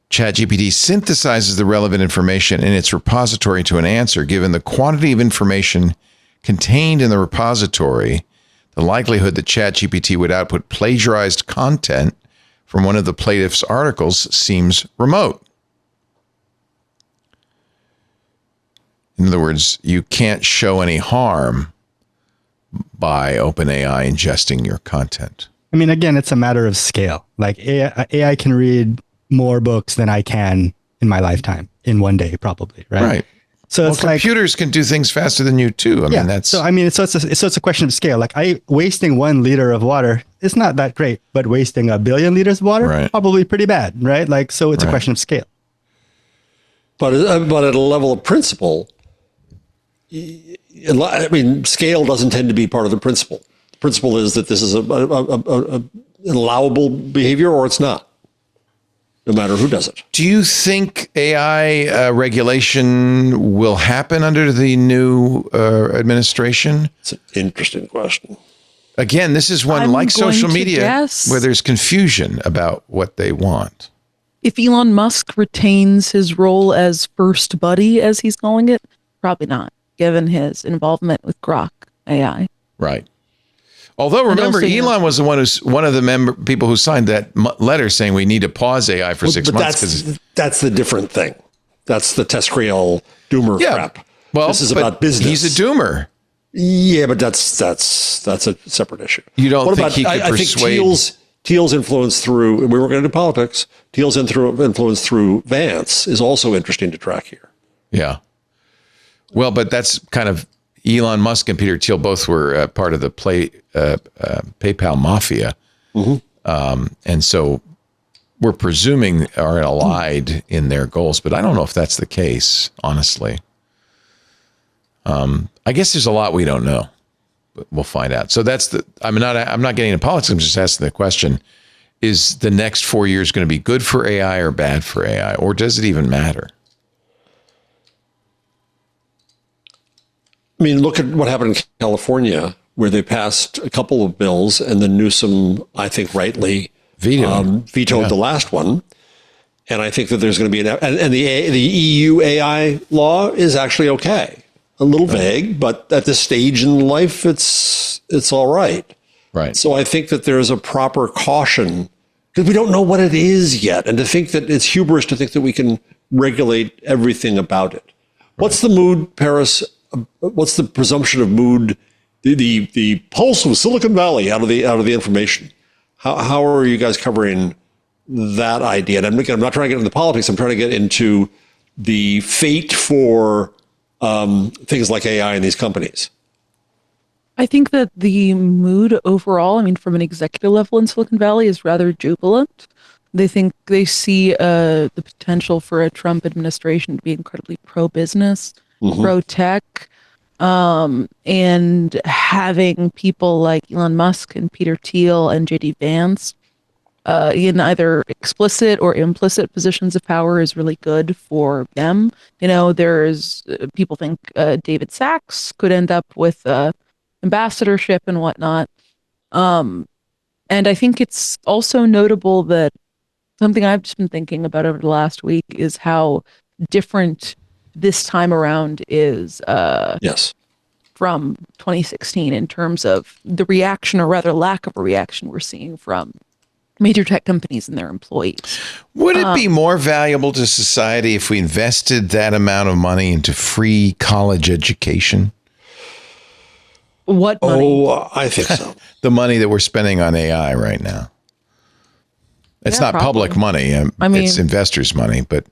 ChatGPT synthesizes the relevant information in its repository to an answer. Given the quantity of information contained in the repository, the likelihood that ChatGPT would output plagiarized content from one of the plaintiff's articles seems remote. In other words, you can't show any harm by OpenAI ingesting your content. I mean, again, it's a matter of scale. Like AI can read more books than I can in my lifetime in one day, probably. Right. Right. So Well, it's like, computers can do things faster than you too. I mean, that's so I mean, so it's a question of scale. Like wasting 1 liter of water is not that great, but wasting 1 billion liters of water, Right. probably pretty bad, right? Like, so it's a Right. question of scale. But at a level of principle, I mean, scale doesn't tend to be part of the principle. The principle is that this is an allowable behavior or it's not, no matter who does it. Do you think AI regulation will happen under the new administration? It's an interesting question. Again, this is one I'm like social going to media guess- where there's confusion about what they want. If Elon Musk retains his role as first buddy, as he's calling it, probably not, given his involvement with Grok AI. Right. Although remember, also, Elon was the one of the people who signed that letter saying we need to pause AI for 6 But months. that's the different thing. That's the TESCREAL doomer crap. Well, this is about business. He's a doomer. Yeah, but that's a separate issue. You don't what think about, he could persuade? I think Thiel's influence through, we were going to do politics, Thiel's influence through Vance is also interesting to track here. Yeah. Well, but that's kind of Elon Musk and Peter Thiel both were part of the PayPal mafia. Mm-hmm. And so we're presuming are allied in their goals, but I don't know if that's the case, honestly. I guess there's a lot we don't know, but we'll find out. So I'm not getting into politics. I'm just asking the question, is the next 4 years going to be good for AI or bad for AI, or does it even matter? I mean, look at what happened in California, where they passed a couple of bills, and then Newsom, I think, rightly vetoed the last one. And I think that there's going to be and the EU AI law is actually okay. A little vague, but at this stage in life, it's all right. Right. So I think that there's a proper caution because we don't know what it is yet, and to think that it's hubris to think that we can regulate everything about it. Right. What's the mood, Paris? What's the presumption of mood? The pulse of Silicon Valley out of the information. How are you guys covering that idea? And I'm not trying to get into politics. I'm trying to get into the fate for things like AI in these companies. I think that the mood overall, I mean, from an executive level in Silicon Valley is rather jubilant. They think they see the potential for a Trump administration to be incredibly pro-business, pro-tech, and having people like Elon Musk and Peter Thiel and JD Vance in either explicit or implicit positions of power is really good for them. You know, there's people think David Sachs could end up with ambassadorship and whatnot. And I think it's also notable that something I've just been thinking about over the last week is how different this time around is from 2016 in terms of the reaction, or rather lack of a reaction, we're seeing from major tech companies and their employees. Would it be more valuable to society if we invested that amount of money into free college education? What money? Oh, I think so. The money that we're spending on AI right now. It's not public money. I mean, it's investors' money, but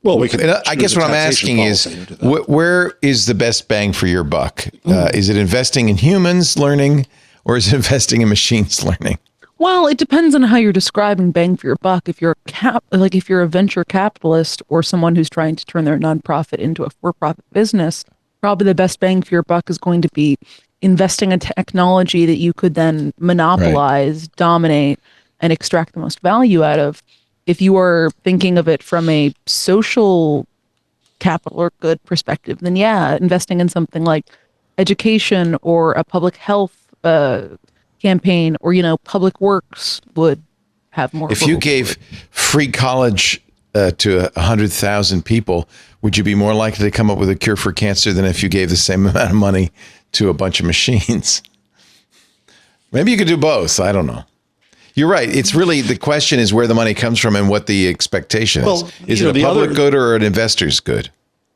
well, we could. I guess what I'm asking is, where is the best bang for your buck? Is it investing in humans learning, or is it investing in machines learning? Well, it depends on how you're describing bang for your buck. If you're if you're a venture capitalist or someone who's trying to turn their nonprofit into a for-profit business, probably the best bang for your buck is going to be investing in technology that you could then monopolize, dominate, and extract the most value out of. If you are thinking of it from a social capital or good perspective, then yeah, investing in something like education or a public health campaign or, public works would have more. If you gave free college to 100,000 people, would you be more likely to come up with a cure for cancer than if you gave the same amount of money to a bunch of machines? Maybe you could do both. I don't know. You're right. It's really, the question is where the money comes from and what the expectation is. Is it a public good or an investor's good?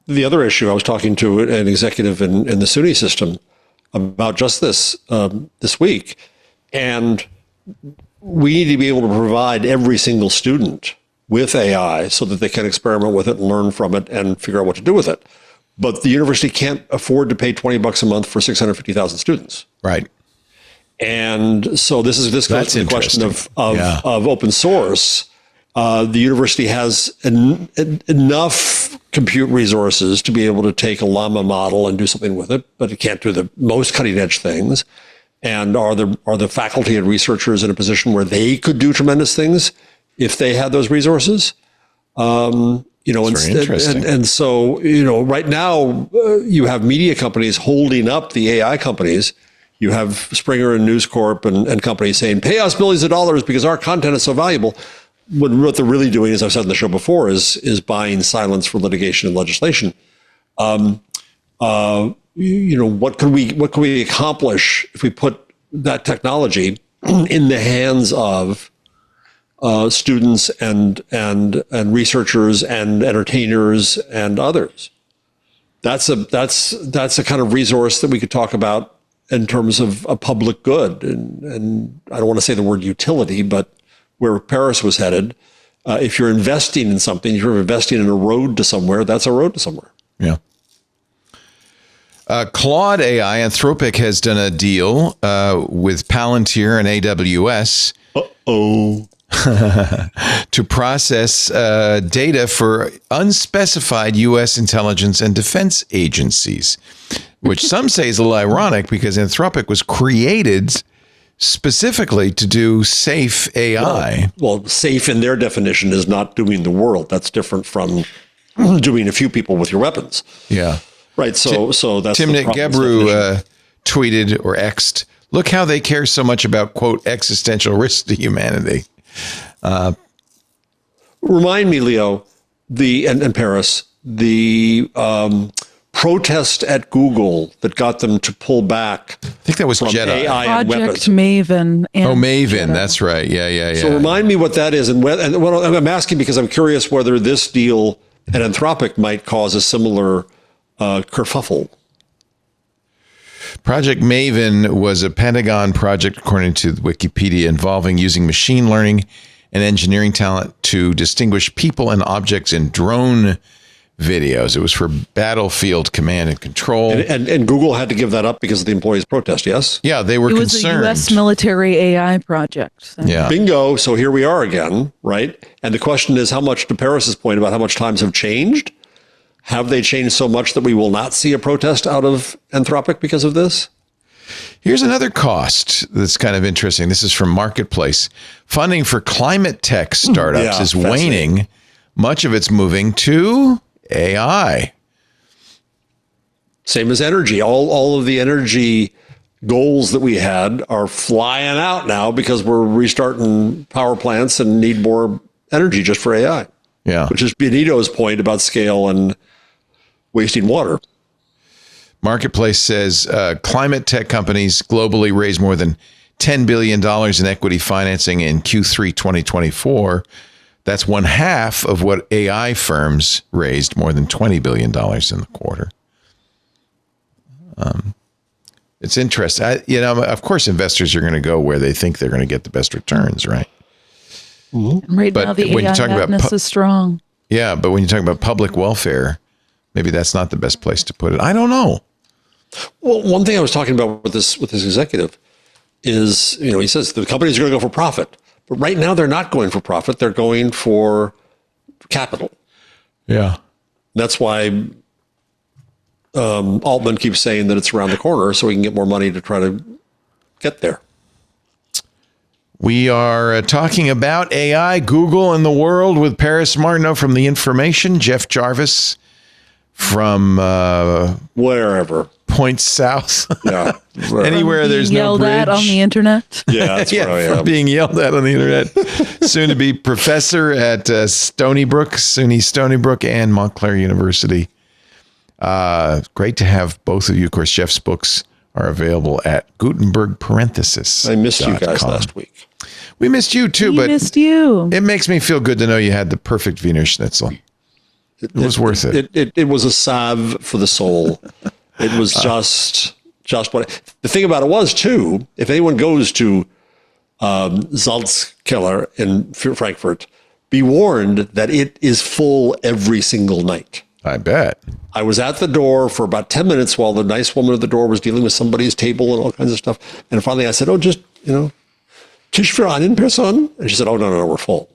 The other issue, I was talking to an executive in the SUNY system about just this week, and we need to be able to provide every single student with AI so that they can experiment with it and learn from it and figure out what to do with it. But the university can't afford to pay $20 a month for 650,000 students. Right. And so this goes to the question of open source. The university has enough compute resources to be able to take a llama model and do something with it, but it can't do the most cutting edge things. And are the faculty and researchers in a position where they could do tremendous things if they had those resources? And so, right now you have media companies holding up the AI companies. You have Springer and News Corp and companies saying, pay us billions of dollars because our content is so valuable. What they're really doing, as I've said in the show before, is buying silence for litigation and legislation. What could we accomplish if we put that technology in the hands of students and researchers and entertainers and others? That's a kind of resource that we could talk about in terms of a public good. And I don't want to say the word utility, but where Paris was headed, if you're investing in something, if you're investing in a road to somewhere, that's a road to somewhere. Yeah. Claude AI, Anthropic has done a deal with Palantir and AWS. To process data for unspecified U.S. intelligence and defense agencies, which some say is a little ironic because Anthropic was created specifically to do safe AI. Well, safe in their definition is not doing the world. That's different from doing a few people with your weapons. Yeah. Right. So that's Timnit Gebru tweeted or X'd, look how they care so much about, quote, existential risk to humanity. Remind me, Leo, and Paris, the protest at Google that got them to pull back. I think that was from Jedi. AI and Project weapons. Maven. And Maven. That's right. Yeah. So remind me what that is. And what I'm asking because I'm curious whether this deal at Anthropic might cause a similar kerfuffle. Project Maven was a Pentagon project, according to Wikipedia, involving using machine learning and engineering talent to distinguish people and objects in drone videos. It was for battlefield command and control. And Google had to give that up because of the employees' protest, yes? Yeah, they were concerned. It was a U.S. military AI project. So. Yeah. Bingo. So here we are again, right? And the question is, how much, to Paris's point about how much times have changed? Have they changed so much that we will not see a protest out of Anthropic because of this? Here's another cost that's kind of interesting. This is from Marketplace. Funding for climate tech startups is waning. Much of it's moving to AI. Same as energy. All of the energy goals that we had are flying out now because we're restarting power plants and need more energy just for AI. Yeah. Which is Benito's point about scale and wasting water. Marketplace says climate tech companies globally raised more than $10 billion in equity financing in Q3 2024. That's one half of what AI firms raised, more than $20 billion in the quarter. It's interesting. Of course, investors are going to go where they think they're going to get the best returns, right? Mm-hmm. Right But now, the when you AI talk about madness is strong. Yeah, but when you talk about public welfare, maybe that's not the best place to put it. I don't know. Well, one thing I was talking about with this executive is, he says the companies are going to go for profit, but right now they're not going for profit. They're going for capital. Yeah. That's why Altman keeps saying that it's around the corner so we can get more money to try to get there. We are talking about AI, Google, and the world with Paris Martineau from The Information, Jeff Jarvis from wherever. Point South. Yeah. Anywhere there's no yelled bridge. at on the internet. Yeah, that's where I am. Being yelled at on the internet. Soon to be professor at SUNY Stony Brook and Montclair University. Great to have both of you. Of course, Jeff's books are available at Gutenberg parenthesis. I missed you guys last week. We missed you too, We but missed you. it makes me feel good to know you had the perfect Wiener Schnitzel. It was worth it. It was a salve for the soul. It was just what the thing about it was too. If anyone goes to Salzkeller in Frankfurt, be warned that it is full every single night. I bet. I was at the door for about 10 minutes while the nice woman at the door was dealing with somebody's table and all kinds of stuff. And finally I said, "Oh, just Tisch für einen Person." And she said, "Oh, no, we're full."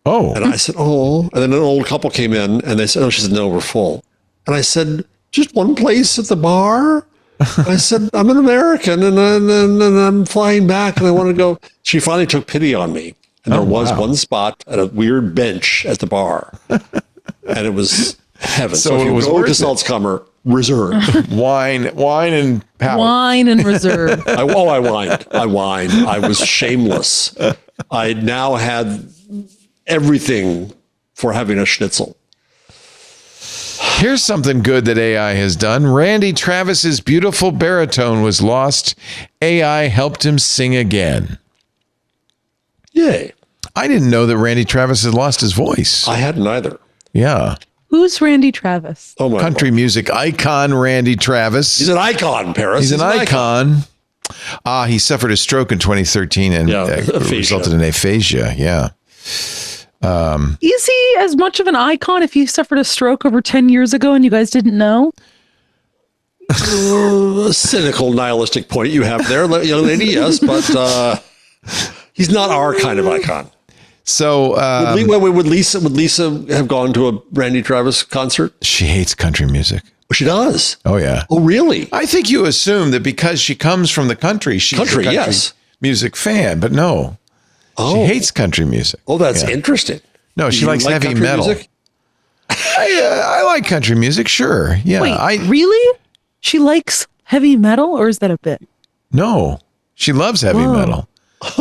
Oh, And I said, oh. And then an old couple came in and they said, oh, she said, no, we're full. And I said, just one place at the bar? I said, I'm an American and I'm flying back and I want to go. She finally took pity on me. And there was one spot at a weird bench at the bar. And it was heaven. So if it you was go worth to it. Salzkammer, reserve. wine and power. Wine and reserve. I whined. I was shameless. I now had everything for having a schnitzel. Here's something good that AI has done. Randy Travis's beautiful baritone was lost. AI helped him sing again. Yay. I didn't know that Randy Travis had lost his voice. I hadn't either. Yeah. Who's Randy Travis? Oh my Country God. music icon Randy Travis. He's an icon, Paris. He's an icon. He suffered a stroke in 2013 and aphasia. resulted in aphasia. Yeah. Is he as much of an icon if he suffered a stroke over 10 years ago and you guys didn't know? A cynical, nihilistic point you have there, young lady. Yes, but he's not our kind of icon. So Would Lisa have gone to a Randy Travis concert? she hates country music. She does. Oh, yeah. Oh, really? I think you assume that because she comes from the country, she's Country, a country yes. music fan, but no. Oh. She hates country music. Oh, that's Yeah. interesting. No, she You likes like heavy country metal. music? I like country music, sure. Yeah. Wait, really? She likes heavy metal, or is that a bit? No, she loves heavy metal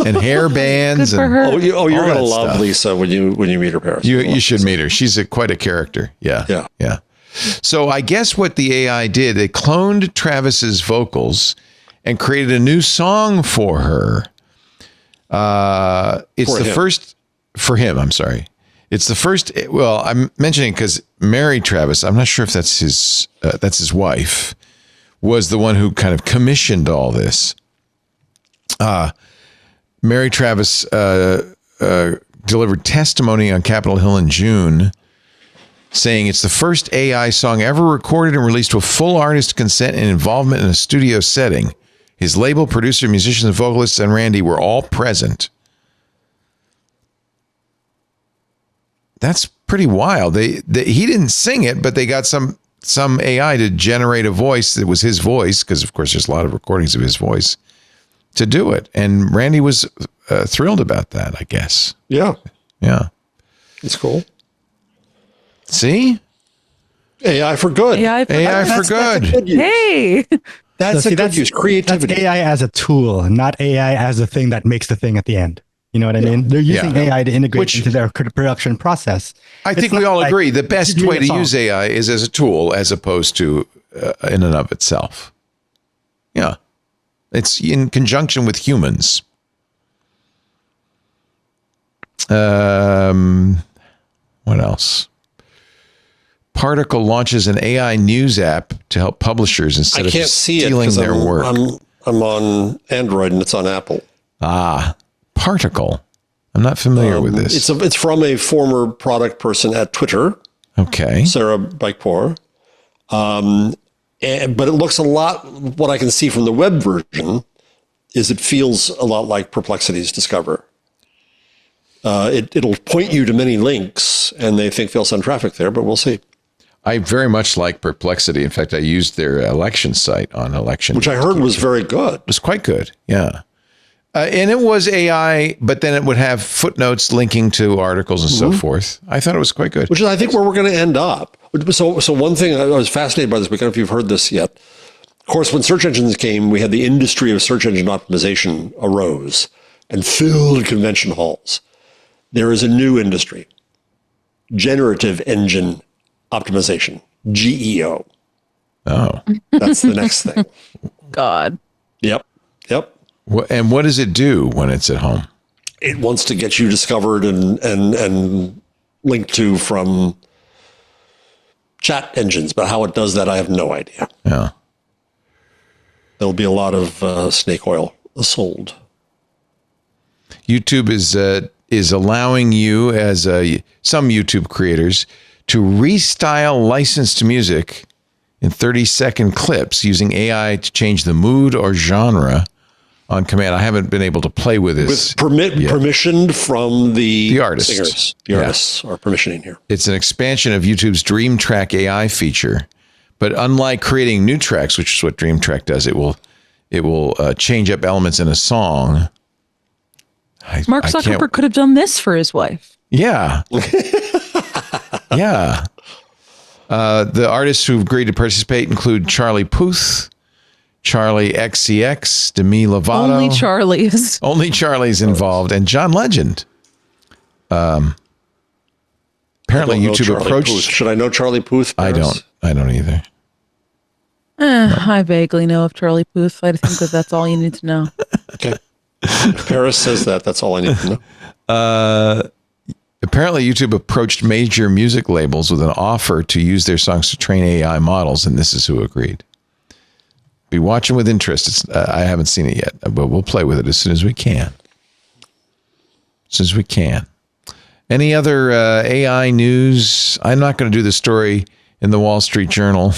and hair bands. Good for and her. Oh, you're all gonna that love stuff. Lisa when you meet her, Paris. You should meet her. She's quite a character. Yeah. Yeah. Yeah. So I guess what the AI did, they cloned Travis's vocals and created a new song for her. It's For the him. first for him. I'm sorry. It's the first. Well, I'm mentioning because Mary Travis, I'm not sure if that's his wife, was the one who kind of commissioned all this. Mary Travis delivered testimony on Capitol Hill in June, saying it's the first AI song ever recorded and released with full artist consent and involvement in a studio setting. His label, producer, musicians, and vocalists, and Randy were all present. That's pretty wild. He didn't sing it, but they got some AI to generate a voice that was his voice, because of course there's a lot of recordings of his voice, to do it. And Randy was thrilled about that, I guess. Yeah, Yeah. it's cool. See? AI for good. AI for good. That's a good use. Hey, That's So a see, good use. Creativity. That's AI as a tool, not AI as a thing that makes the thing at the end. You know what I mean? They're using Yeah. AI to integrate Which- into their production process. I It's think we not all like agree the best doing way a to song. use AI is as a tool as opposed to in and of itself. Yeah. It's in conjunction with humans. What else? Particle launches an AI news app to help publishers instead I of can't see it stealing because their work. I'm on Android and it's on Apple. Particle. I'm not familiar with this. It's from a former product person at Twitter, Okay. Sarah Bykpour. But it looks a lot, what I can see from the web version is it feels a lot like Perplexity's Discover. It'll point you to many links and they think they'll send traffic there, but we'll see. I very much like Perplexity. In fact, I used their election site on election. Which I heard was very good. It was quite good. Yeah. And it was AI, but then it would have footnotes linking to articles and so forth. I thought it was quite good. Which is, I think, where we're going to end up. So one thing I was fascinated by this week, I don't know if you've heard this yet. Of course, when search engines came, we had the industry of search engine optimization arose and filled convention halls. There is a new industry, generative engine optimization, GEO. Oh. That's the next thing. God. Yep. And what does it do when it's at home? It wants to get you discovered and linked to from chat engines, but how it does that, I have no idea. Yeah. There'll be a lot of snake oil sold. YouTube is allowing you, as some YouTube creators, to restyle licensed music in 30-second clips using AI to change the mood or genre on command. I haven't been able to play with this. Permissioned from the artists. Singers. The artists are permissioning here. It's an expansion of YouTube's Dream Track AI feature, but unlike creating new tracks, which is what Dream Track does, it will change up elements in a song. Mark Zuckerberg could have done this for his wife. Yeah. Yeah. The artists who've agreed to participate include Charlie Puth, Charlie XCX, Demi Lovato. Only Charlie's. Only Charlie's involved, and John Legend. Apparently, YouTube approached. Puth. Should I know Charlie Puth? Paris? I don't either. I vaguely know of Charlie Puth. I think that's all you need to know. Okay. If Paris says that, that's all I need to know. Apparently, YouTube approached major music labels with an offer to use their songs to train AI models, and this is who agreed. Be watching with interest. I haven't seen it yet, but we'll play with it as soon as we can. Any other AI news? I'm not going to do the story in the Wall Street Journal.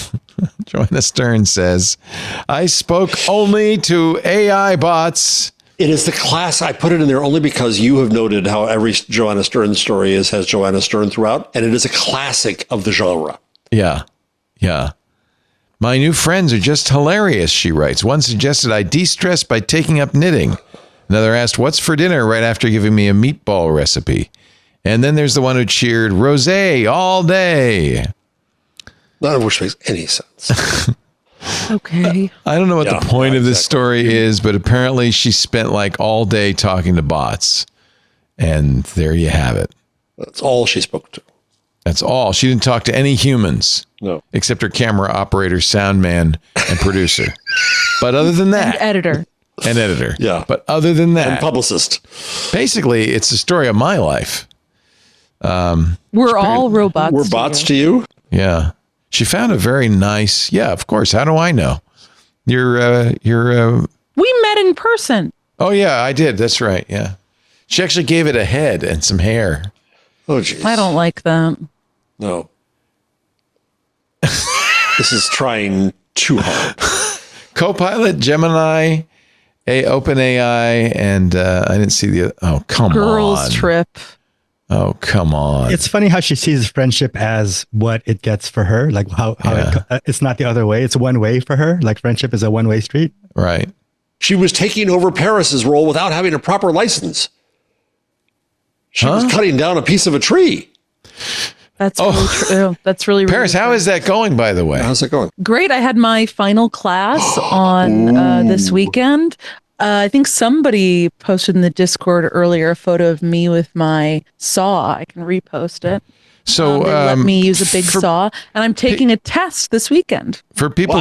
Joanna Stern says, I spoke only to AI bots. It is the class. I put it in there only because you have noted how every Joanna Stern story has Joanna Stern throughout, and it is a classic of the genre. Yeah. My new friends are just hilarious, she writes. One suggested I de-stress by taking up knitting. Another asked, what's for dinner, right after giving me a meatball recipe. And then there's the one who cheered, rosé all day. None of which makes any sense. Okay. I don't know what the point of this story is, but apparently she spent like all day talking to bots. And there you have it. That's all she spoke to. That's all. She didn't talk to any humans. No. Except her camera operator, sound man, and producer. But other than that. And editor. Yeah. But other than that. And publicist. Basically, it's the story of my life. We're all robots. We're bots to you? Yeah. She found a very nice, of course. How do I know? You're We met in person. Oh, yeah, I did. That's right. Yeah. She actually gave it a head and some hair. Oh, geez. I don't like that. No. This is trying too hard. Copilot, Gemini, OpenAI, and I didn't see the. Oh, come on. Girls trip. Oh, come on. It's funny how she sees friendship as what it gets for her. Like how it's not the other way. It's one way for her. Like friendship is a one-way street. Right. She was taking over Paris's role without having a proper license. She was cutting down a piece of a tree. That's really true. That's really Paris, how is that going, by the way? How's it going? Great. I had my final class on this weekend. I think somebody posted in the Discord earlier a photo of me with my saw. I can repost it. So they let me use a big saw, and I'm taking a test this weekend. For people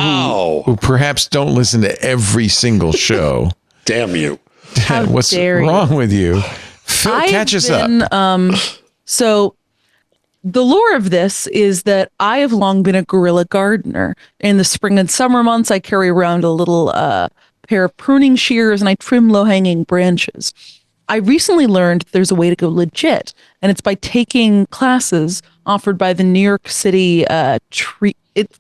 who perhaps don't listen to every single show. Damn you. What's wrong with you? Phil, catch us up. So the lore of this is that I have long been a guerrilla gardener. In the spring and summer months, I carry around a little pair of pruning shears and I trim low-hanging branches. I recently learned there's a way to go legit, and it's by taking classes offered by the New York City the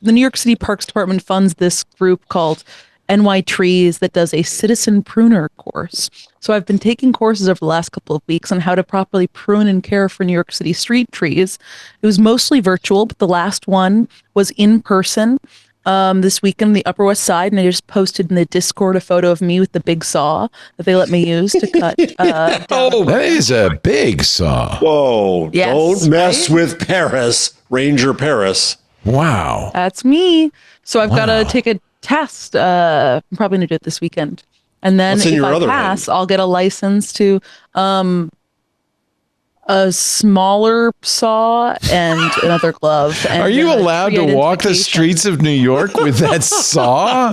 New York City Parks Department funds this group called NY Trees that does a citizen pruner course. So I've been taking courses over the last couple of weeks on how to properly prune and care for New York City street trees. It was mostly virtual, but the last one was in person this weekend, the Upper West Side, and I just posted in the Discord a photo of me with the big saw that they let me use to cut. That is a big saw. Whoa. Yes, don't mess with Paris, Ranger Paris. Wow. That's me. So I've got to take a test. I'm probably going to do it this weekend. And then if I pass, I'll get a license to a smaller saw and another glove. And are you allowed to walk the streets of New York with that saw?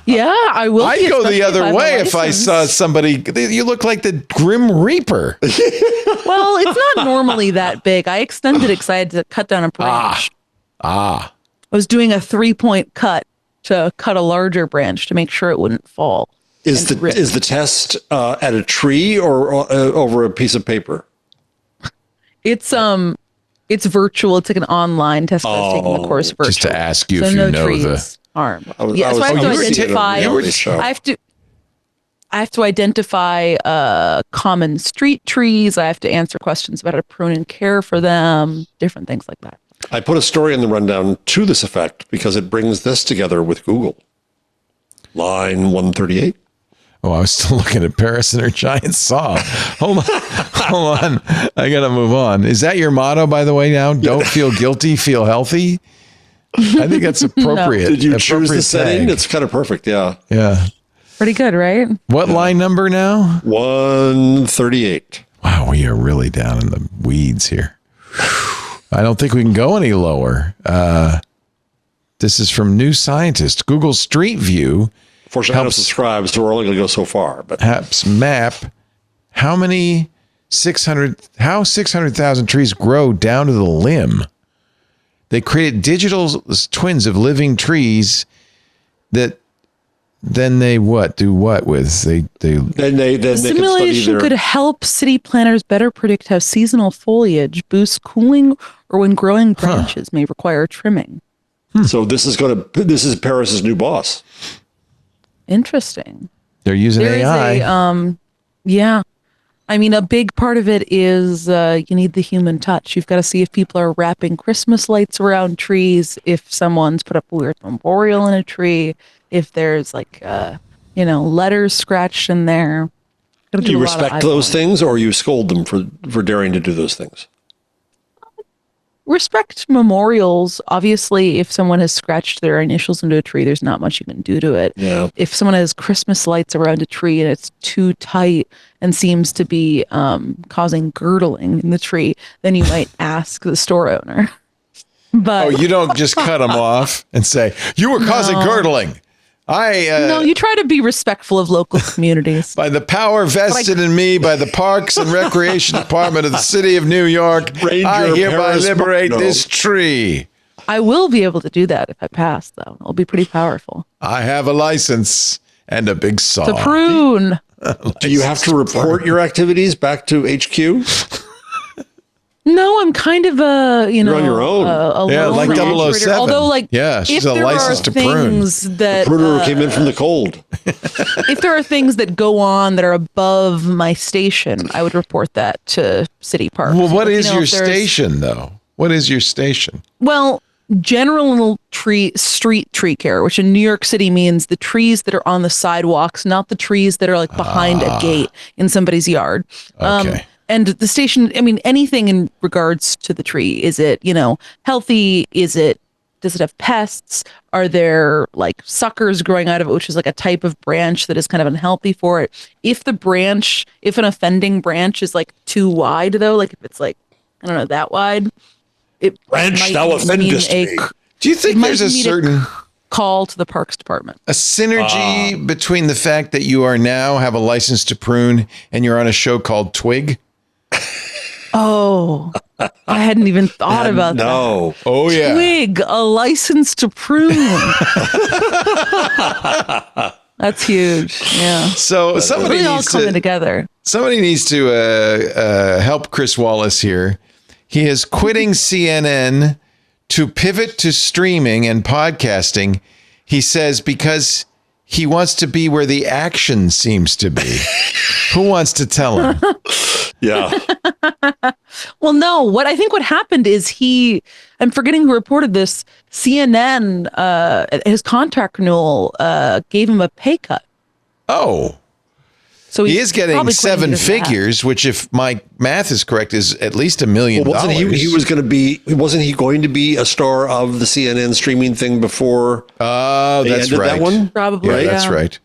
Yeah, I will. I'd go the other way if I saw somebody. You look like the Grim Reaper. Well, it's not normally that big. I extended it because I had to cut down a branch. I was doing a 3-point cut to cut a larger branch to make sure it wouldn't fall. Is the test at a tree or over a piece of paper? It's virtual. It's like an online test. I was taking the course virtual. Just to ask you so if you no know trees the harm. I so I have to identify. I I have to. I have to identify common street trees. I have to answer questions about how to prune and care for them, different things like that. I put a story in the rundown to this effect because it brings this together with Google. Line 138. Oh, I was still looking at Paris and her giant saw. Hold on. I got to move on. Is that your motto, by the way, now? Don't feel guilty, feel healthy? I think that's appropriate. Did you choose the setting? tag. It's kind of perfect, yeah. Yeah. Pretty good, right? What line number now? 138. Wow, we are really down in the weeds here. I don't think we can go any lower. This is from New Scientist. Google Street View Fortunately, I don't subscribe, so we're only going to go so far. But helps map how 600,000 trees grow down to the limb. They created digital twins of living trees that then they do what with? They The simulation could help city planners better predict how seasonal foliage boosts cooling or when growing branches may require trimming. So this is Paris's new boss. Interesting. They're using AI. Yeah. I mean, a big part of it is you need the human touch. You've got to see if people are wrapping Christmas lights around trees, if someone's put up a weird memorial in a tree, if there's letters scratched in there. Do you respect those things, or you scold them for daring to do those things? Respect memorials. Obviously, if someone has scratched their initials into a tree, there's not much you can do to it. Yeah. If someone has Christmas lights around a tree and it's too tight and seems to be causing girdling in the tree, then you might ask the store owner. But you don't just cut them off and say, you were causing girdling. No, you try to be respectful of local communities. By the power vested in me by the Parks and Recreation Department of the City of New York, I hereby liberate this tree. I will be able to do that if I pass, though. It'll be pretty powerful. I have a license and a big saw. To prune. Do you have to report your activities back to HQ? No, I'm kind of you're on your own. Like 007. Although, she's a license to prune. That, the pruner came in from the cold. If there are things that go on that are above my station, I would report that to City Park. Well, what is your station, though? What is your station? Well, general street tree care, which in New York City means the trees that are on the sidewalks, not the trees that are like behind a gate in somebody's yard. Okay. And the station, I mean, anything in regards to the tree. Is it, healthy? Does it have pests? Are there like suckers growing out of it, which is like a type of branch that is kind of unhealthy for it? If an offending branch is like too wide though, like if it's like, I don't know, that wide, it branch thou offendest me. Do you think there's a certain call to the Parks Department? A synergy between the fact that you have a license to prune and you're on a show called Twig? Oh, I hadn't even thought about that. No. Oh, yeah. Twig, a license to prune. That's huge. Yeah. So somebody really needs all coming together. Somebody needs to help Chris Wallace here. He is quitting CNN to pivot to streaming and podcasting. He says because he wants to be where the action seems to be. Who wants to tell him? Yeah. Well, no, what happened is I'm forgetting who reported this. CNN, his contract renewal, gave him a pay cut. Oh. So he is getting 7 figures, which if my math is correct, is at least $1 million. Wasn't he going to be a star of the CNN streaming thing before? Oh, that's right. That one? Probably. Yeah, that's right.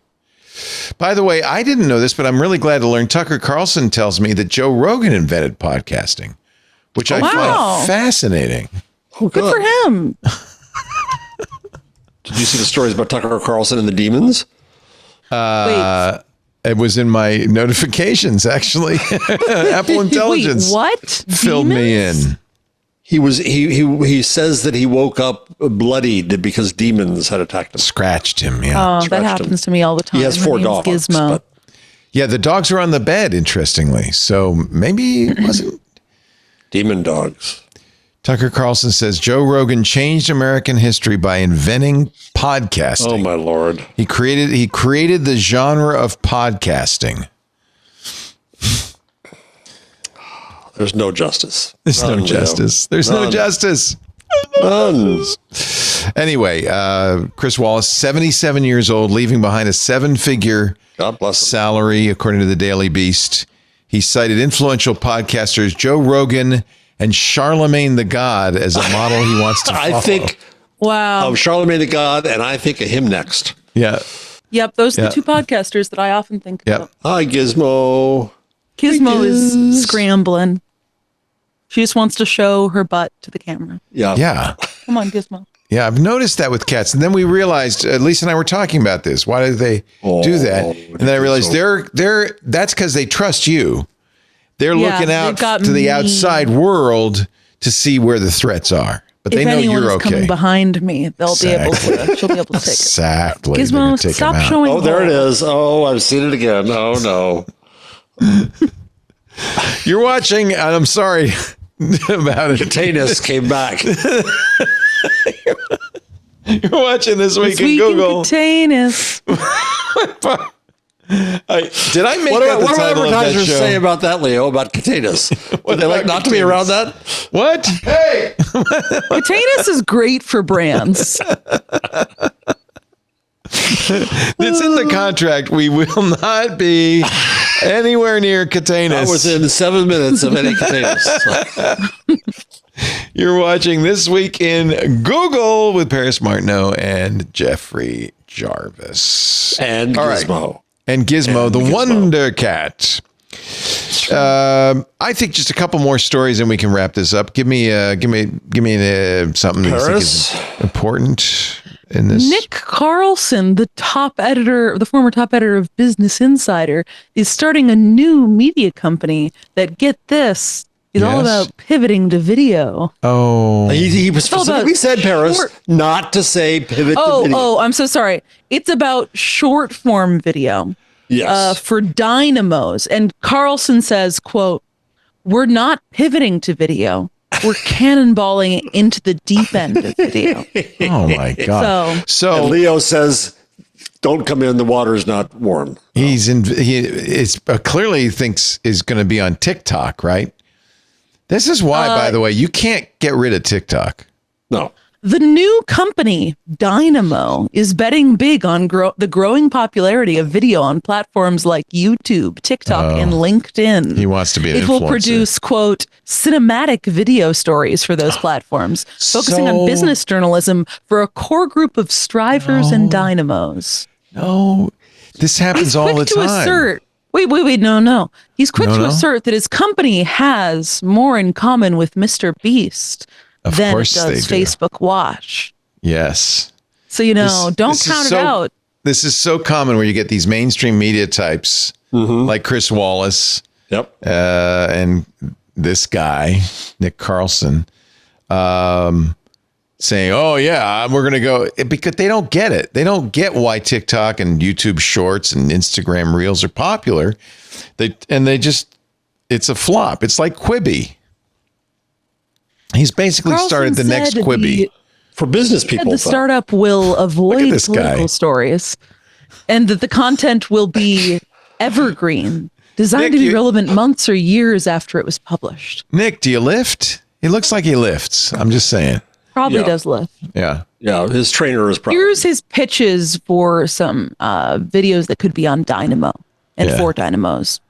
By the way, I didn't know this, but I'm really glad to learn Tucker Carlson tells me that Joe Rogan invented podcasting, which I find fascinating. Oh, good for him. Did you see the stories about Tucker Carlson and the demons? Wait. It was in my notifications, actually. Apple Intelligence. Wait, what? Filled me in. He says that he woke up bloodied because demons had attacked him. Scratched him, yeah. Oh, that happens to me all the time. He has 4 dogs. Gizmo. Yeah, the dogs are on the bed, interestingly. So maybe it wasn't. Demon dogs. Tucker Carlson says Joe Rogan changed American history by inventing podcasting. Oh my Lord. He created the genre of podcasting. There's no justice. There's no justice. There's no justice. None. Anyway, Chris Wallace, 77 years old, leaving behind a 7-figure God bless him. salary, according to the Daily Beast. He cited influential podcasters Joe Rogan and Charlemagne the God as a model he wants to follow. I think Wow. of Charlemagne the God, and I think of him next. Yeah. Yep, those are Yeah. the two podcasters that I often think Yep. about. Hi, Gizmo. Gizmo is scrambling. She just wants to show her butt to the camera. Yeah. Yeah. Come on, Gizmo. Yeah, I've noticed that with cats. And then we realized, Lisa and I were talking about this. Why do they do that? And then I realized that's because they trust you. They're Yeah, looking out they've got to the me. outside world to see where the threats are. But they If know anyone you're is okay. coming behind me, they'll be able to. She'll be able to take it. Exactly. They're gonna Gizmo, take stop them out. showing. Oh, there it balls. is. Oh, I've seen it again. Oh, no. You're watching, and I'm sorry about it. Containus came back. You're watching This Week in This week Google. in containers. Did I make What that do the title of that advertisers show? say about that, Leo, about Containus? Would they like about not to be Containus? around that? What? Hey! Containers is great for brands. It's in the contract. We will not be anywhere near Containus. That was in 7 minutes of any Containus. You're watching This Week in Google with Paris Martineau and Jeffrey Jarvis. And All right. Gizmo. And Gizmo, And the Gizmo. Wonder Cat. I think just a couple more stories and we can wrap this up. Give me something that you think is important in this. Nick Carlson, the former top editor of Business Insider, is starting a new media company that, get this, is all Yes. about pivoting to video. Oh, He was all about specifically said, Paris, short- not to say pivot to video. Oh, I'm so sorry. It's about short form video. Yes. For dynamos. And Carlson says, quote, "We're not pivoting to video. We're cannonballing into the deep end of video." oh my God. And So Leo says, don't come in, the water's not warm. he is clearly thinks is going to be on TikTok, right? This is why, by the way, you can't get rid of TikTok. No. The new company, Dynamo, is betting big on the growing popularity of video on platforms like YouTube, TikTok, and LinkedIn. He wants to be an It will influencer. produce, quote, cinematic video stories for those platforms, focusing on So- business journalism for a core group of strivers and dynamos. No, this happens He's all the quick to time. assert. Wait, no. He's quick No, to no? assert that his company has more in common with Mr. Beast Of than it course they does do. Facebook Watch. Yes. So, don't This is count it so- out. This is so common where you get these mainstream media types like Chris Wallace Yep. and this guy, Nick Carlson, saying, oh, yeah, we're going to go, because they don't get it. They don't get why TikTok and YouTube Shorts and Instagram Reels are popular. It's a flop. It's like Quibi. He's basically Carlson started the next said Quibi. For business people. The though. startup will avoid this guy. political stories, and that the content will be evergreen, designed Nick, to be you- relevant months or years after it was published. Nick, do you lift? He looks like he lifts. I'm just saying. Probably Yeah. does lift. Yeah. Yeah, his trainer is probably. Here's his pitches for some videos that could be on Dynamo and Yeah. for Dynamos.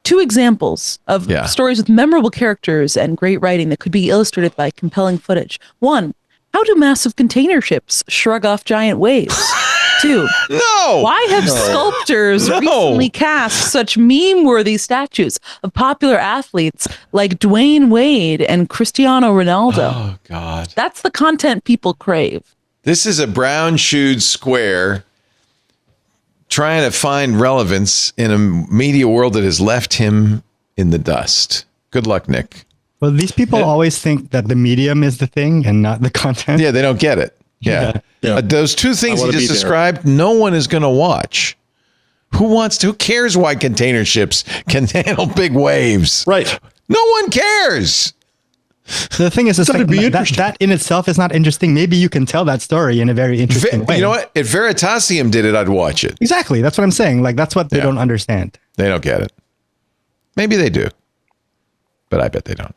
2 examples of Yeah. stories with memorable characters and great writing that could be illustrated by compelling footage. 1, how do massive container ships shrug off giant waves? 2, No. why have sculptors recently cast such meme-worthy statues of popular athletes like Dwayne Wade and Cristiano Ronaldo? Oh, God. That's the content people crave. This is a brown-shoed square trying to find relevance in a media world that has left him in the dust. Good luck, Nick. Well, these people always think that the medium is the thing and not the content. Yeah, they don't get it. Yeah. Yeah. Those two things I he wanna just be there. described, no one is going to watch. Who cares why container ships can handle big waves? Right. No one cares. The thing is, it's That'd like be that in itself is not interesting. Maybe you can tell that story in a very interesting way. You know what? If Veritasium did it, I'd watch it. Exactly. That's what I'm saying. Like, that's what they don't understand. They don't get it. Maybe they do, but I bet they don't.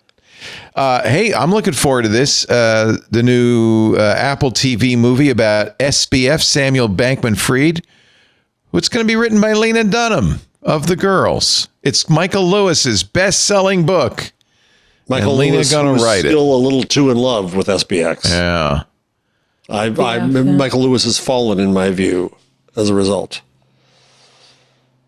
Hey, I'm looking forward to this. The new Apple TV movie about SBF, Samuel Bankman-Fried. It's going to be written by Lena Dunham of The Girls. It's Michael Lewis's best-selling book. Michael And Lena Lewis gonna was write it. still a little too in love with SBX. Yeah. Michael Lewis has fallen in my view as a result.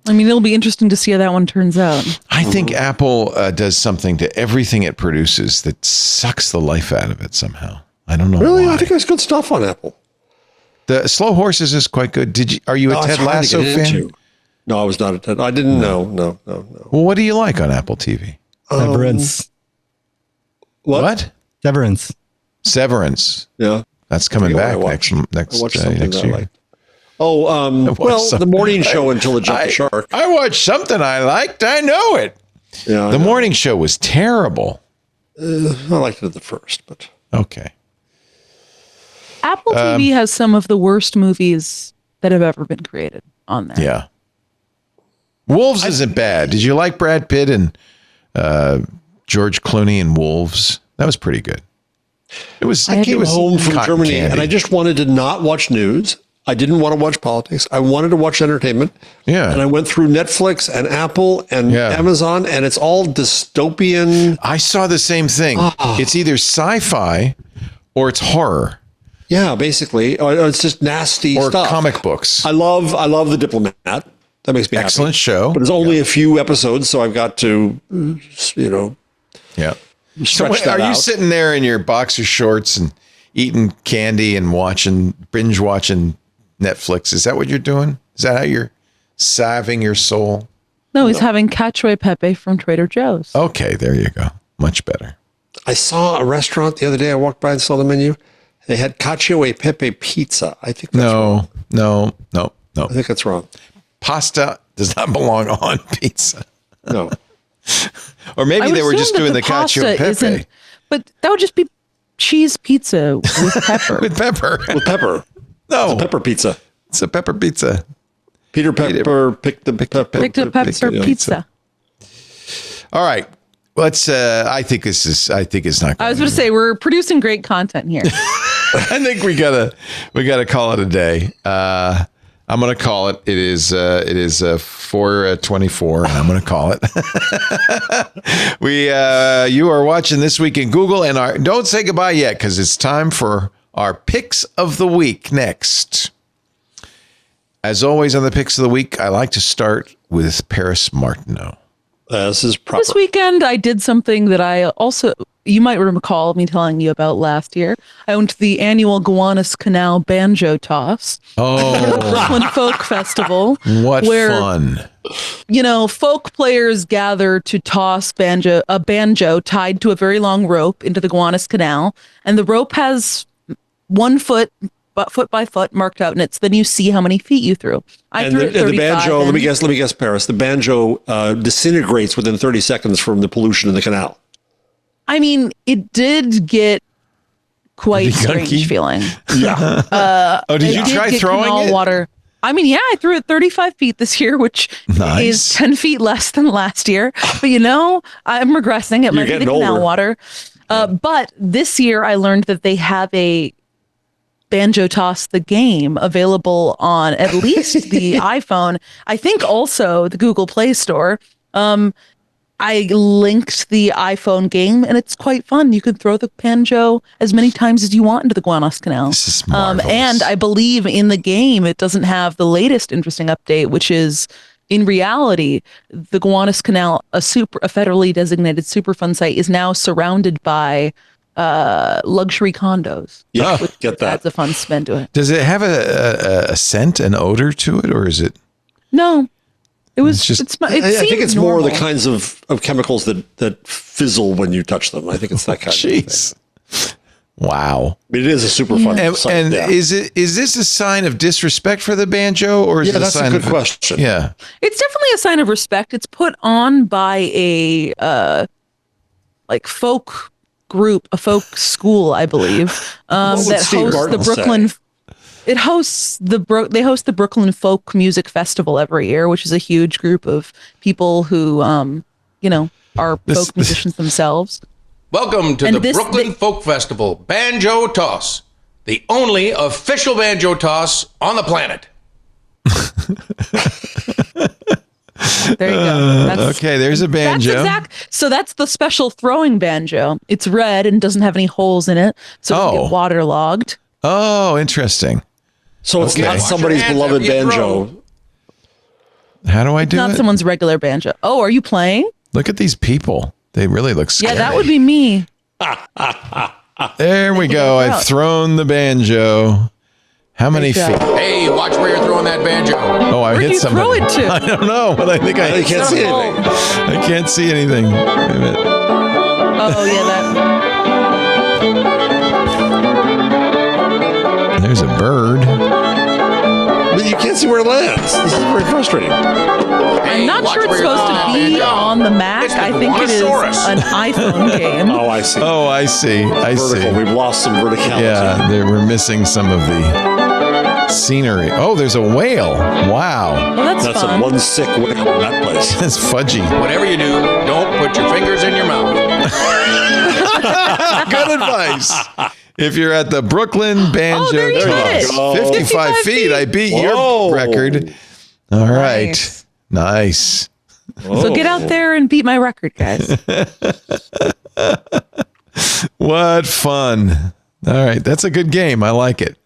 I mean, it'll be interesting to see how that one turns out. I think Apple does something to everything it produces that sucks the life out of it somehow. I don't know. Really? why. I think there's good stuff on Apple. The Slow Horses is quite good. Are you a it's Ted hard to Lasso get fan? into. No, I was not a Ted. I didn't know. No. Well, what do you like on Apple TV? Severance. What? Severance. Severance. Yeah. That's coming I back watched. next I watched something next that I year. liked. Oh, the morning show until it jumped the shark. I watched something I liked. I know it. Yeah, The morning show was terrible. I liked it at the first, but Okay. Apple TV has some of the worst movies that have ever been created on there. Yeah. Wolves isn't bad. Did you like Brad Pitt and George Clooney in Wolves? That was pretty good. It was. I came home from cotton Germany candy. and I just wanted to not watch news. I didn't want to watch politics. I wanted to watch entertainment. Yeah. And I went through Netflix and Apple and Amazon, and it's all dystopian. I saw the same thing. It's either sci-fi or it's horror. Yeah, basically. Or it's just nasty or stuff. comic books. I love The Diplomat. That makes me Excellent happy. show. But it's only a few episodes, so I've got to, Yeah. stretch that are you out. sitting there in your boxer shorts and eating candy and binge watching Netflix? Is that what you're doing? Is that how you're salving your soul? No, he's having cacio e pepe from Trader Joe's. Okay, there you go. Much better. I saw a restaurant the other day. I walked by and saw the menu. They had cacio e pepe pizza. I think that's wrong. No. I think that's wrong. Pasta does not belong on pizza. No. Or maybe I would they were assume just that doing the pasta cacio e pepe isn't- But that would just be cheese pizza with pepper. with pepper. With pepper. No, Pepper pizza. it's a pepper pizza. Peter Pepper picked the pepper. Picked up pepper pizza. All right. Let's I think it's not I was going going to say, we're producing great content here. I think we gotta call it a day. I'm gonna call it. It is 4:24, and I'm gonna call it. You are watching This Week in Google, and don't say goodbye yet because it's time for our picks of the week next. As always on the picks of the week, I like to start with Paris Martineau. This is proper. This weekend, I did something that you might recall me telling you about last year. I went to the annual Gowanus Canal Banjo Toss. Oh, Brooklyn Folk Festival. what where, fun! Folk players gather to toss a banjo tied to a very long rope into the Gowanus Canal. And the rope has 1 foot by foot marked out in it. So then you see how many feet you threw. I threw it 35. The banjo, let me guess, Paris. The banjo disintegrates within 30 seconds from the pollution in the canal. I mean, it did get quite Gunky? strange feeling. Yeah. Did you try throwing canal it? water. I mean, yeah, I threw it 35 feet this year, which Nice. is 10 feet less than last year. But I'm regressing. It might be the getting canal older. water. But this year I learned that they have a Banjo Toss the game available on at least the iPhone. I think also the Google Play Store. I linked the iPhone game, and it's quite fun. You can throw the banjo as many times as you want into the Gowanus Canal. This is marvelous. And I believe in the game, it doesn't have the latest interesting update, which is, in reality, the Gowanus Canal, a federally designated Superfund site, is now surrounded by luxury condos. Yeah, which get that. adds a fun spin to it. Does it have a scent, an odor to it, or is it? No. It was It's just- just. I think it's more the normal. kinds of chemicals that fizzle when you touch them. I think it's that kind of thing. Jeez. Wow. But it is a super fun And, site. and yeah. is this a sign of disrespect for the banjo, or is it a that's a sign good of question. Yeah. It's definitely a sign of respect. It's put on by a folk group, a folk school, I believe, would that Steve hosts Martin the Brooklyn. say? It hosts they host the Brooklyn Folk Music Festival every year, which is a huge group of people who, are folk musicians themselves. Welcome to And the Brooklyn Folk Festival Banjo Toss, the only official banjo toss on the planet. There you go. Okay, there's a banjo. So that's the special throwing banjo. It's red and doesn't have any holes in it, so it doesn't get waterlogged. Oh, interesting. So it's Okay. not somebody's Wash your hands beloved after you banjo. throw. How do I do Not it? someone's regular banjo. Oh, are you playing? Look at these people. They really look scary. Yeah, that would be me. There we go. it I've out. thrown the banjo. How many Great feet? job. Hey, watch where you're throwing that banjo. Oh, I Where'd hit you somebody. throw it to? I don't know, but I think I You can't see anything. I can't see anything. Wait a minute. Oh, yeah, that. There's a bird. But you can't see where it lands. This is very frustrating. I'm not sure it's supposed to be on the Mac. It's the I think it is Guanosaurus. an iPhone game. Oh, I see. Oh, I see. I see. Vertical. We've lost some verticality. Yeah, we're missing some of the scenery. Oh, there's a whale. Wow. Well, that's That's fun. a one sick whale in that place. That's fudgy. Whatever you do, don't put your fingers in your mouth. Good advice. If you're at the Brooklyn Banjo there you Toss, did it. 55 feet. I beat Whoa. your record. All right. Nice. Nice. So get out there and beat my record, guys. What fun. All right. That's a good game. I like it.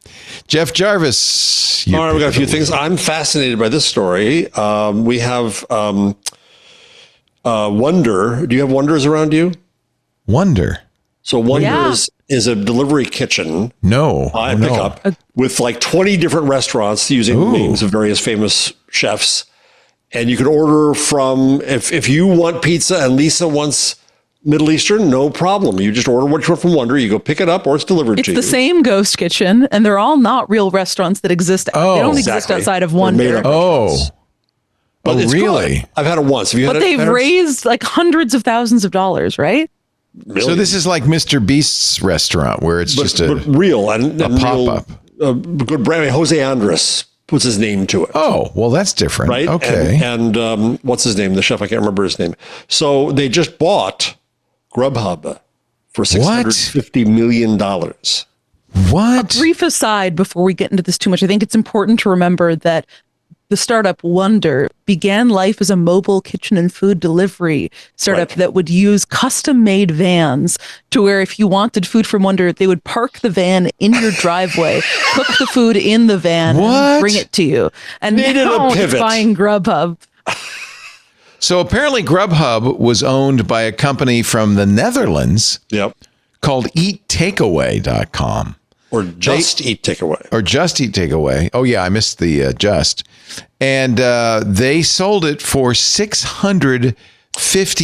Jeff Jarvis. All right, we got a few things. I'm fascinated by this story. We have Wonder. Do you have Wonders around you? Wonder. So Wonder Yeah. is a delivery kitchen. No. I Oh, pick no. up with like 20 different restaurants using names of various famous chefs. And you can order from, if you want pizza and Lisa wants Middle Eastern, no problem. You just order what you want from Wonder. You go pick it up or it's delivered It's to you. the same ghost kitchen, and they're all not real restaurants that exist. Oh, they don't exist exactly. outside of They're made Wonder. up. Oh. But Oh, it's really? good. I've had it once. Have you had But it? they've Paris? raised like hundreds of thousands of dollars, right? So this is like Mr. Beast's restaurant where it's just a real and real, pop-up. Good brand. Jose Andres puts his name to it. Oh, well, that's different. Right. Okay. And what's his name? The chef. I can't remember his name. So they just bought Grubhub for $650 million. What? Brief aside before we get into this too much, I think it's important to remember that the startup Wonder began life as a mobile kitchen and food delivery startup that would use custom-made vans to where if you wanted food from Wonder, they would park the van in your driveway, cook the food in the van, What? and bring it to you. And Needed a now it's pivot. buying Grubhub. So apparently Grubhub was owned by a company from the Netherlands Yep. called eattakeaway.com. Or Just Eat Takeaway. Or Just Eat Takeaway. Oh, yeah, I missed the Just. And they sold it for $650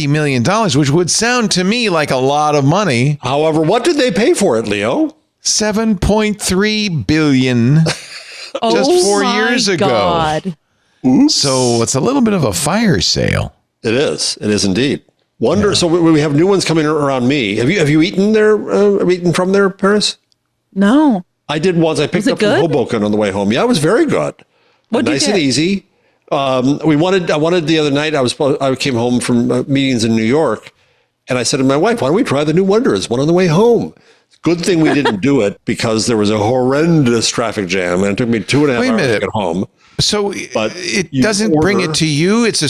million, which would sound to me like a lot of money. However, what did they pay for it, Leo? $7.3 billion just Oh 4 my years ago. God. So it's a little bit of a fire sale. It is. It is indeed. Wonder. So we have new ones coming around me. Have you eaten there? Eaten from there, Paris? No. I did once. I picked it up from good? Hoboken on the way home. Yeah, it was very good. What'd you Nice get? and easy. I wanted the other night. I came home from meetings in New York, and I said to my wife, "Why don't we try the new Wonder? It's one on the way home." Good thing we didn't do it because there was a horrendous traffic jam, and it took me 2.5 Wait a hours to minute. get home. So But it you doesn't bring order- it to you. It's a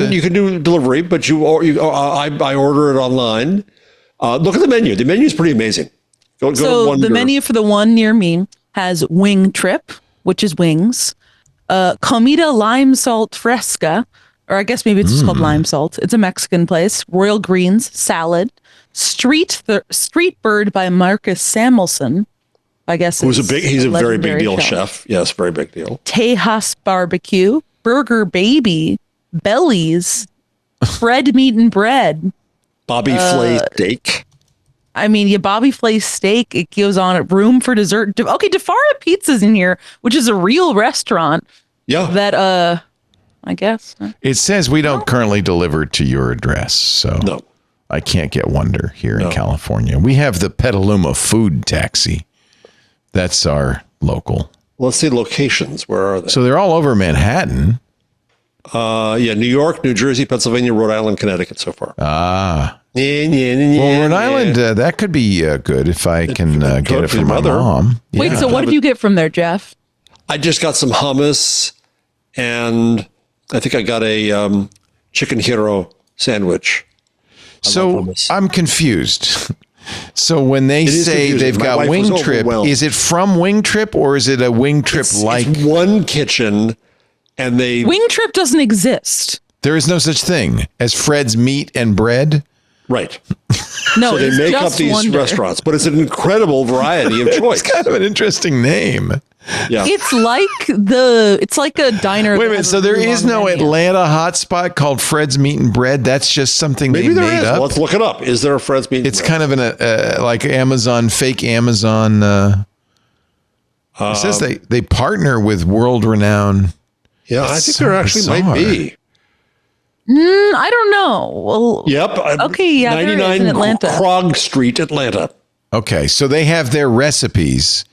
You can do delivery, but I order it online. Look at the menu. The menu is pretty amazing. Go to So Wonder. the menu for the one near me has wing trip, which is wings, comida lime salt fresca, or I guess maybe it's just called lime salt. It's a Mexican place. Royal greens, salad, street bird by Marcus Samuelson. I guess he's a very big legendary deal chef. Yes, very big deal. Tejas barbecue, burger baby, bellies, bread meat and bread. Bobby Flay steak. I mean, yeah, Bobby Flay steak. It goes on at room for dessert. Okay, Defara Pizza's in here, which is a real restaurant. Yeah. That I guess. It says we don't currently deliver to your address. So No. I can't get Wonder here in California. We have the Petaluma food taxi. That's our local. Let's see locations. Where are they? So they're all over Manhattan. New York, New Jersey, Pennsylvania, Rhode Island, Connecticut so far. Well, Rhode Island, that could be good if I can get it from my mom. Wait, so what did you get from there, Jeff? I just got some hummus, and I think I got a chicken hero sandwich. So I'm confused. So when they say confusing. they've My got wife was Wing Trip, overwhelmed. is it from Wing Trip or is it a Wing Trip like? It's one kitchen, and they Wing Trip doesn't exist. There is no such thing as Fred's Meat and Bread. right. No, So they it's make just up these Wonder. restaurants, but it's an incredible variety of choice. It's kind of an interesting name. Yeah. It's like a diner. Wait a that minute. has So a there really is long no menu. Atlanta hotspot called Fred's Meat and Bread. That's just something Maybe they there made is. up. Let's look it up. Is there a Fred's Meat? It's kind of like Amazon, fake Amazon. It says they partner with world-renowned. Yeah, I It's think so there actually might bizarre. be. I don't know. Well, Yep. Okay, yeah, there is in 99 Atlanta. Krog Street, Atlanta. Okay, so they have their recipes,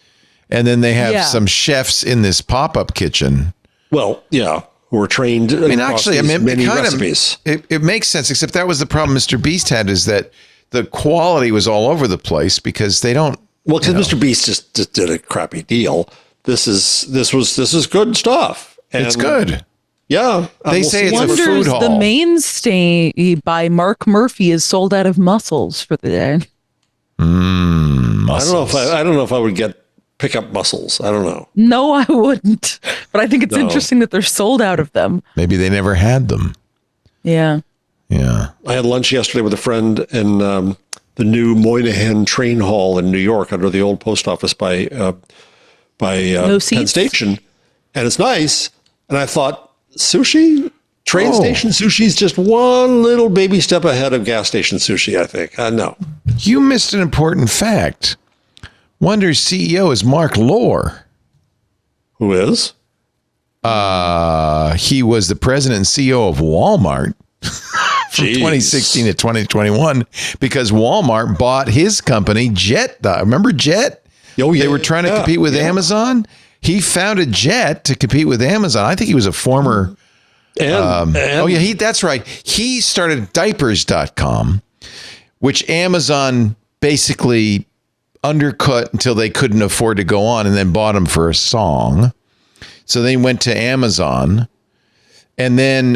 and then they have Yeah. some chefs in this pop-up kitchen. Well, yeah, who are trained. I mean, actually, many it kind recipes. of it makes sense. Except that was the problem Mr. Beast had, is that the quality was all over the place because they don't. Well, because Mr. Beast just did a crappy deal. This is good stuff. And It's good. Yeah, They say it's a Wonders food hall. the Mainstay by Mark Murphy is sold out of mussels for the day. I don't know if I would pick up mussels. I don't know. No, I wouldn't. But I think it's interesting that they're sold out of them. Maybe they never had them. Yeah. Yeah. I had lunch yesterday with a friend in the new Moynihan Train Hall in New York, under the old post office by Penn seats? Station, and it's nice. And I thought, sushi, train station sushi is just one little baby step ahead of gas station sushi. I think. No, You missed an important fact. Wonder's CEO is Mark Lohr. who is? He was the president and CEO of Walmart from Jeez. 2016 to 2021 because Walmart bought his company, Jet. Remember Jet? Oh, yeah, They were trying to compete with Amazon. He founded Jet to compete with Amazon. I think he was a former. That's right. He started diapers.com, which Amazon basically undercut until they couldn't afford to go on and then bought them for a song. So they went to Amazon and then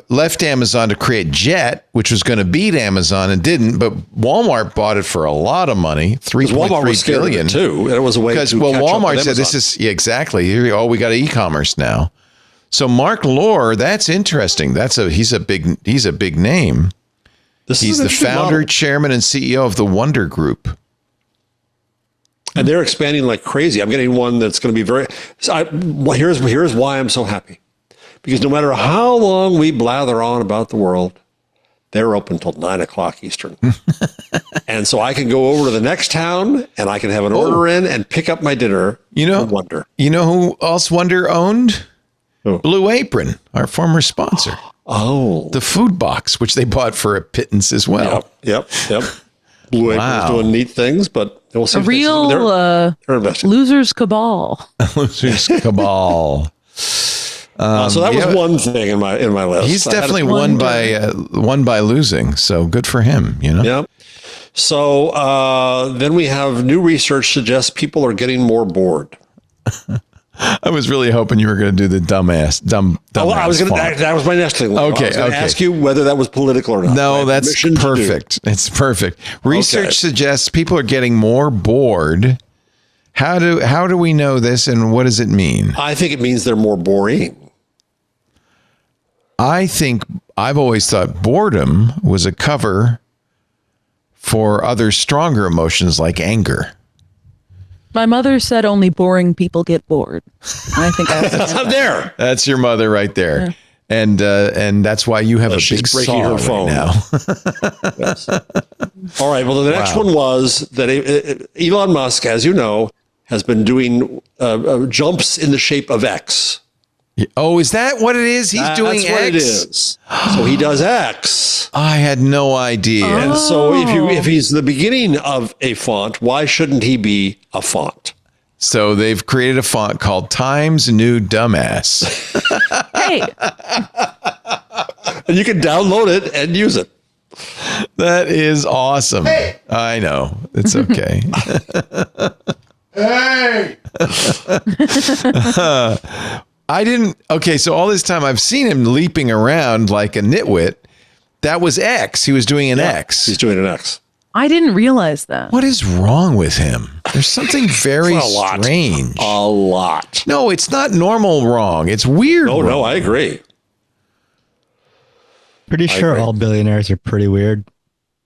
left Amazon to create Jet, which was going to beat Amazon and didn't. But Walmart bought it for a lot of money, Walmart was $3.3 scared of it billion. too, and it was a way to catch up Walmart with said this Amazon. is exactly. We got e-commerce now. So Mark Lohr, that's interesting. He's a big name. He's the founder, chairman, and CEO of the Wonder Group. And they're expanding like crazy. I'm getting one that's going to be here's why I'm so happy. Because no matter how long we blather on about the world, they're open till 9:00 Eastern. And so I can go over to the next town and I can have an order in and pick up my dinner from Wonder. You know who else Wonder owned? Who? Blue Apron, our former sponsor. Oh. The food box, which they bought for a pittance as well. Yep. Blue Apron's doing neat things, but we'll see. A real they're investing. losers cabal. Losers cabal. So that was one thing in my list. He's definitely won by losing. So good for him, you know? Yep. So then we have new research suggests people are getting more bored. I was really hoping you were going to do the dumb. I was going to. That was my next thing. Okay. I was going to ask you whether that was political or not. No, that's perfect. It's perfect. Research suggests people are getting more bored. How do we know this, and what does it mean? I think it means they're more boring. I've always thought boredom was a cover for other stronger emotions like anger. My mother said only boring people get bored. And I think there. That's your mother right there. Yeah. And that's why you have a big breaking saw her phone right now. Yes. All right. Well, the next one was that Elon Musk, as you know, has been doing jumps in the shape of X. Oh, is that what it is? He's doing X? That's what it is. So he does X. I had no idea. And so if he's the beginning of a font, why shouldn't he be a font? So they've created a font called Times New Dumbass. Hey, And you can download it and use it. That is awesome. Hey. I know. It's okay. Hey! I didn't. Okay, so all this time I've seen him leaping around like a nitwit. That was X. He was doing an X. He's doing an X. I didn't realize that. What is wrong with him? There's something very strange. A lot. No, it's not normal wrong. It's weird. Oh, wrong. no, I agree. Pretty sure all billionaires are pretty weird.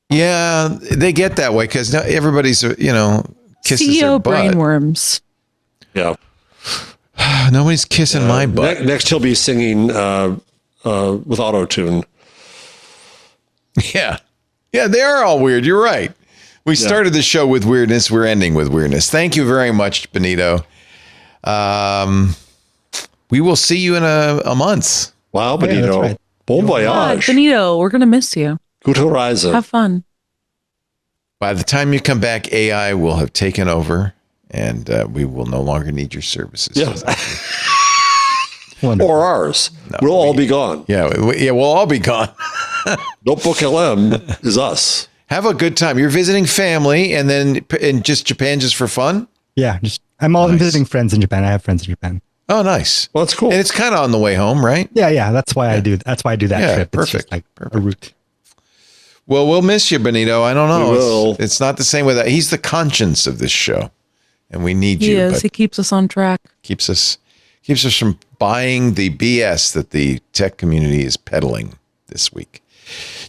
Yeah, they get that way because now everybody's, kisses their CEO butt. brainworms. Yeah. Nobody's kissing my butt. Next, he'll be singing with auto-tune. Yeah. Yeah, they are all weird. You're right. We started the show with weirdness. We're ending with weirdness. Thank you very much, Benito. We will see you in a month. Wow, Benito. that's right. Bon God, voyage. Benito, we're gonna miss you. Gute Reise. Have fun. By the time you come back, AI will have taken over, and we will no longer need your services. Yes. Wonderful. Or ours. We'll all be gone. Yeah, we'll all be gone. Notebook LM is us. Have a good time. You're visiting family, and then in just Japan just for fun? Yeah, I'm visiting friends in Japan. I have friends in Japan. Oh, nice. Well, that's cool. And it's kind of on the way home, right? Yeah. That's why I do. That's why I do that Yeah, trip. It's perfect. just like a route. Well, we'll miss you, Benito. I don't know. We will. It's not the same with that. He's the conscience of this show, and we need He you. is. But He keeps us on track. keeps us from buying the BS that the tech community is peddling this week.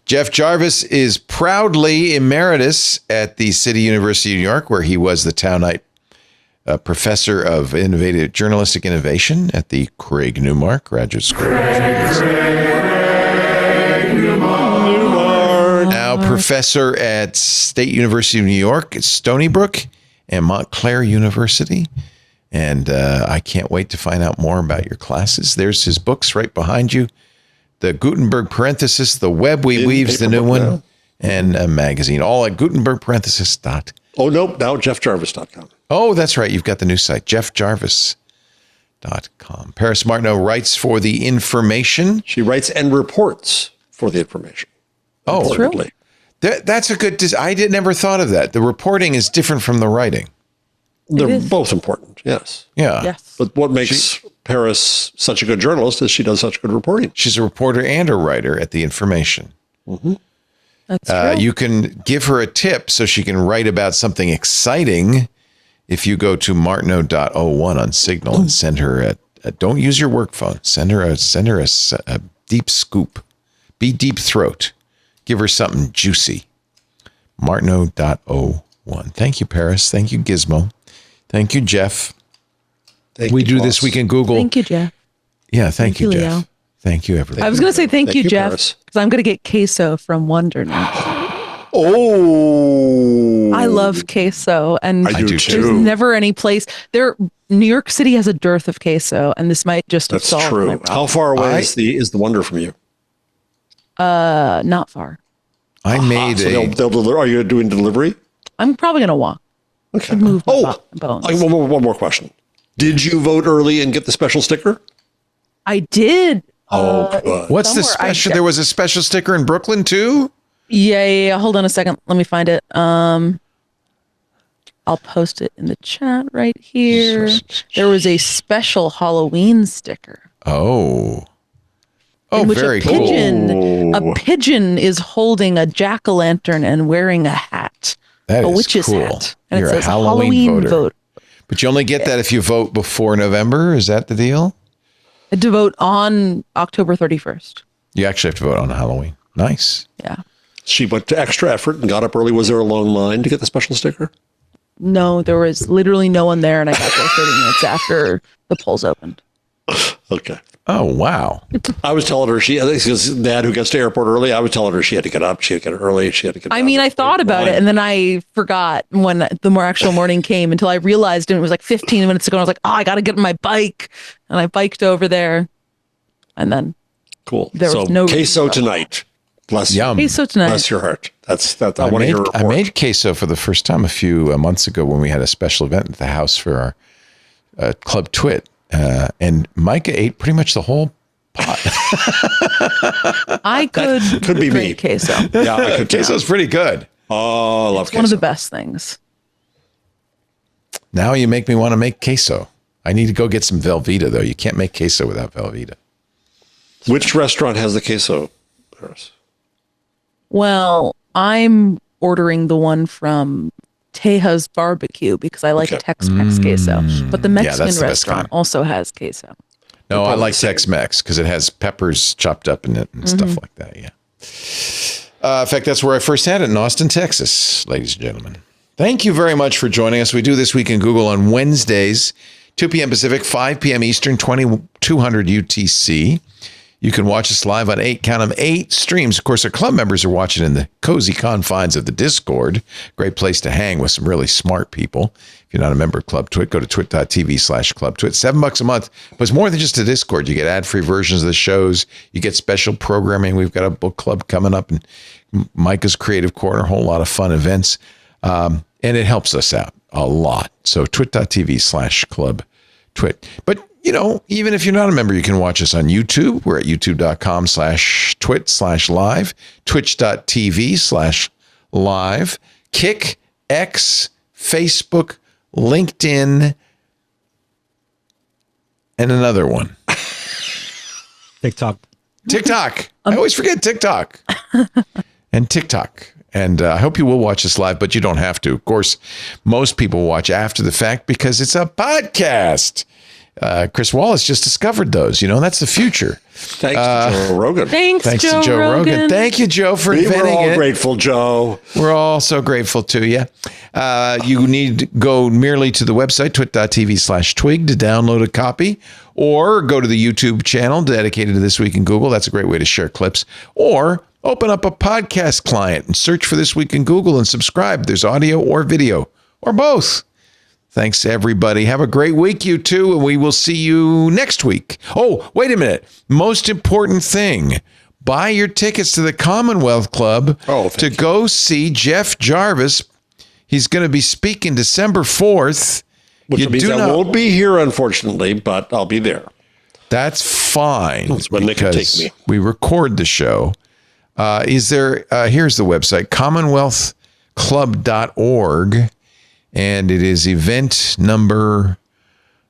Jeff Jarvis is proudly emeritus at the City University of New York, where he was the Townite professor of journalistic innovation at the Craig Newmark Graduate School. Now professor at State University of New York at Stony Brook and Montclair University. And I can't wait to find out more about your classes. There's his books right behind you. The Gutenberg Parenthesis, The Web We Weave's the new one, and a magazine, all at gutenbergparenthesis.com. Oh, nope. Now jeffjarvis.com. Oh, that's right. You've got the new site, jeffjarvis.com. Paris Martineau writes for The Information. She writes and reports for the information. Oh, Importantly. that's a good, I never thought of that. The reporting is different from the writing. They're both important, yes. Yeah. Yes. But what makes Paris such a good journalist is she does such good reporting. She's a reporter and a writer at The Information. That's true. You can give her a tip so she can write about something exciting if you go to martineau.01 on Signal and send her don't use your work phone. Send her a deep scoop. Be deep throat. Give her something juicy. Martineau.01. Thank you, Paris. Thank you, Gizmo. Thank you, Jeff. We do This Week in Google. Thank you, Jeff. Yeah, thank you, Jeff. Leo. Thank you, everybody. I was going to say thank you, Jeff, Paris. because I'm going to get queso from Wonder next. Oh. I love queso, and I do there's too. never any place there. New York City has a dearth of queso, and this might just That's solve my true. problem. How far away is the Wonder from you? Not far. I made So they'll deliver. Are you doing delivery? I'm probably going to walk. Okay. Move my Oh, bones. one more question. Did you vote early and get the special sticker? I did. Oh, good. What's the somewhere I special? checked. There was a special sticker in Brooklyn too? Yeah. Hold on a second. Let me find it. I'll post it in the chat right here. There was a special Halloween sticker. Oh. Oh, in which very a cool. pigeon is holding a jack-o'-lantern and wearing a hat. That a is witch's cool. hat. And You're it a says Halloween Halloween voter. vote. But you only get that if you vote before November. Is that the deal? To vote on October 31st. You actually have to vote on Halloween. Nice. Yeah. She went to extra effort and got up early. Was there a long line to get the special sticker? No, there was literally no one there, and I got there 30 minutes after the polls opened. Okay. Oh, wow. I was telling her I think because Dad, who gets to airport early, I was telling her she had to get up. She had to get early. She had to get. I mean, I thought about it, and then I forgot when the more actual morning came until I realized, and it was like 15 minutes ago. And I was like, oh, I got to get on my bike, and I biked over there, and then cool. There was no queso tonight. Bless Yum. queso tonight. Bless your heart. That's I want to hear a report. I made queso for the first time a few months ago when we had a special event at the house for our Club Twit. And Micah ate pretty much the whole pot. I could be me. drink queso. Yeah, I could. Queso's pretty good. Oh, I love queso. One of the best things. Now you make me want to make queso. I need to go get some Velveeta, though. You can't make queso without Velveeta. Which restaurant has the queso, Paris? Well, I'm ordering the one from Teja's Barbecue because I like Tex-Mex queso, but the Mexican that's the best restaurant kind. also has queso. No, I like Tex-Mex because it has peppers chopped up in it and stuff like that. Yeah. In fact, that's where I first had it in Austin, Texas, ladies and gentlemen. Thank you very much for joining us. We do This Week in Google on Wednesdays, 2 p.m. Pacific, 5 p.m. Eastern, 2200 UTC. You can watch us live on 8 streams. Of course, our club members are watching in the cozy confines of the Discord. Great place to hang with some really smart people. If you're not a member of Club Twit, go to twit.tv/clubtwit. $7 a month. But it's more than just a Discord. You get ad-free versions of the shows. You get special programming. We've got a book club coming up and Micah's Creative Corner, a whole lot of fun events. And it helps us out a lot. So twit.tv/clubtwit. But even if you're not a member, you can watch us on YouTube. We're at youtube.com/twit/live, twitch.tv/live, Kick, X, Facebook, LinkedIn, and another one. TikTok. I always forget TikTok. And TikTok. And I hope you will watch us live, but you don't have to. Of course, most people watch after the fact because it's a podcast. Chris Wallace just discovered those. That's the future. Thanks to Joe Rogan. Thanks to Joe Rogan. Thank you, Joe, for inventing it. We're all grateful, Joe. We're all so grateful to you. You need to go merely to the website, twit.tv/twig, to download a copy, or go to the YouTube channel dedicated to This Week in Google. That's a great way to share clips. Or open up a podcast client and search for This Week in Google and subscribe. There's audio or video, or both. Thanks, everybody. Have a great week, you two, and we will see you next week. Oh, wait a minute. Most important thing. Buy your tickets to the Commonwealth Club to go see Jeff Jarvis. He's going to be speaking December 4th. Which means I won't be here, unfortunately, but I'll be there. That's fine. That's when they can take me. We record the show. Here's the website, commonwealthclub.org. And it is event number,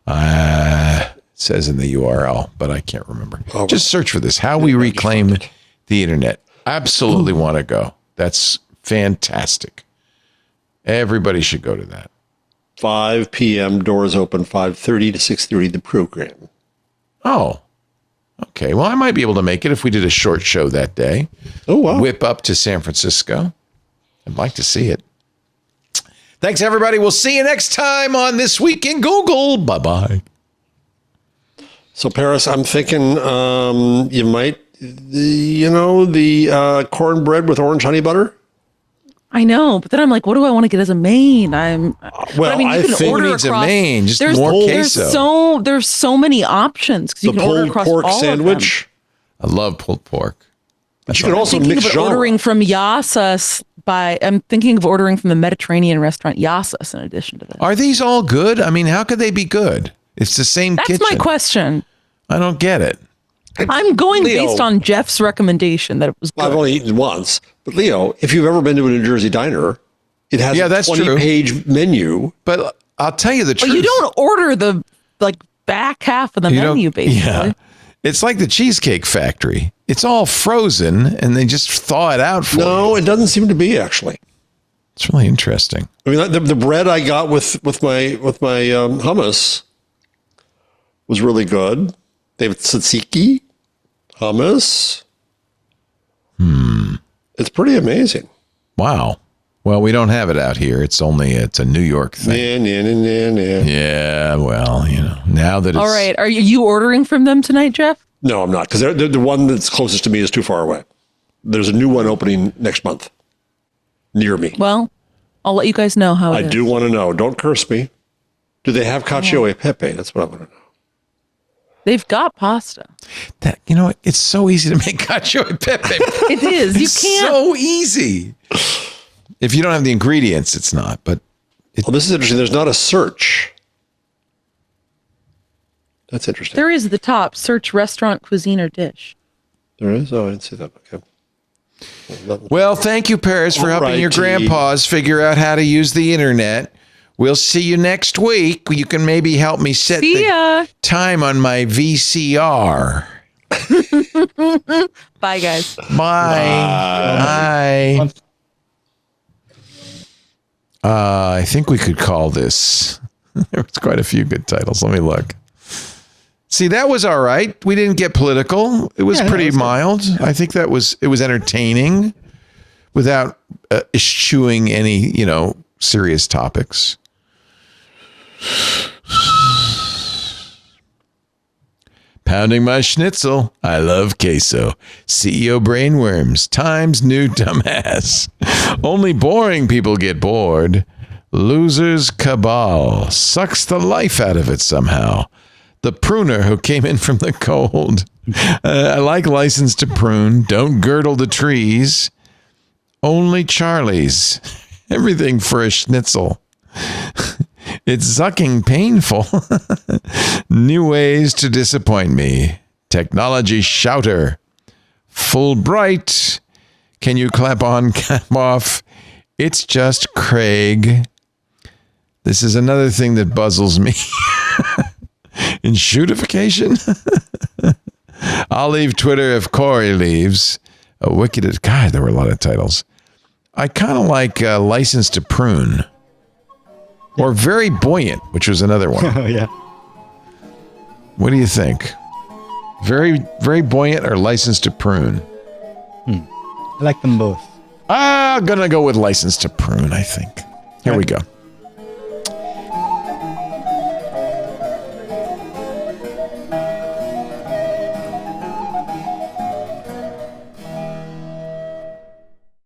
it says in the URL, but I can't remember. Just search for this, How We Reclaim the Internet. Absolutely want to go. That's fantastic. Everybody should go to that. 5 p.m. doors open, 5:30 to 6:30, the program. Oh, okay. Well, I might be able to make it if we did a short show that day. Oh, wow. Whip up to San Francisco. I'd like to see it. Thanks, everybody. We'll see you next time on This Week in Google. Bye-bye. So, Paris, I'm thinking you might, the cornbread with orange honey butter? I know, but then I'm like, what do I want to get as a main? I think who needs a main? Just more queso. There's so many options because you can order across all pork sandwich. I love pulled pork. But you can also mix genre. Ordering from Yassas I'm thinking of ordering from the Mediterranean restaurant Yassas in addition to this. Are these all good? I mean, how could they be good? It's the same kitchen. That's my question. I don't get it. I'm going based on Jeff's recommendation that it was good. I've only eaten once. But Leo, if you've ever been to a New Jersey diner, it has a 20-page menu. But I'll tell you the truth. But you don't order the back half of the menu, basically. Yeah. It's like the Cheesecake Factory. It's all frozen, and they just thaw it out for you. No, it doesn't seem to be, actually. It's really interesting. I mean, the bread I got with my hummus was really good. They have tzatziki, hummus. It's pretty amazing. Wow. Well, we don't have it out here. It's a New York thing. Yeah, well, now that it's... All right. Are you ordering from them tonight, Jeff? No, I'm not, because the one that's closest to me is too far away. There's a new one opening next month near me. Well, I'll let you guys know how it is. I do want to know. Don't curse me. Do they have cacio e pepe? That's what I want to know. They've got pasta. That it's so easy to make cacio e pepe. It is. You can't. So easy. If you don't have the ingredients, it's not. But well, this is interesting. There's not a search. That's interesting. There is the top. Search restaurant, cuisine, or dish. There is? Oh, I didn't see that. Okay. Well, thank you, Paris, for helping your grandpas figure out how to use the internet. We'll see you next week. You can maybe help me set the time on my VCR. Bye, guys. Bye. I think we could call this. There was quite a few good titles. Let me look. See, that was all right. We didn't get political. It was pretty mild. Yeah. I think it was entertaining without eschewing any, serious topics. Pounding my schnitzel. I love queso. CEO brainworms. Times New dumbass. Only boring people get bored. Losers cabal. Sucks the life out of it somehow. The pruner who came in from the cold. I like license to prune. Don't girdle the trees. Only Charlie's. Everything for a schnitzel. It's zucking painful. New ways to disappoint me. Technology shouter. Fulbright. Can you clap on, clap off? It's just Craig. This is another thing that puzzles me. In shootification? I'll leave Twitter if Corey leaves. A wicked... God, there were a lot of titles. I kind of like License to Prune. Or Very Buoyant, which was another one. Oh, yeah. What do you think? Very, very buoyant or License to Prune? I like them both. I'm going to go with License to Prune, I think. Here we go.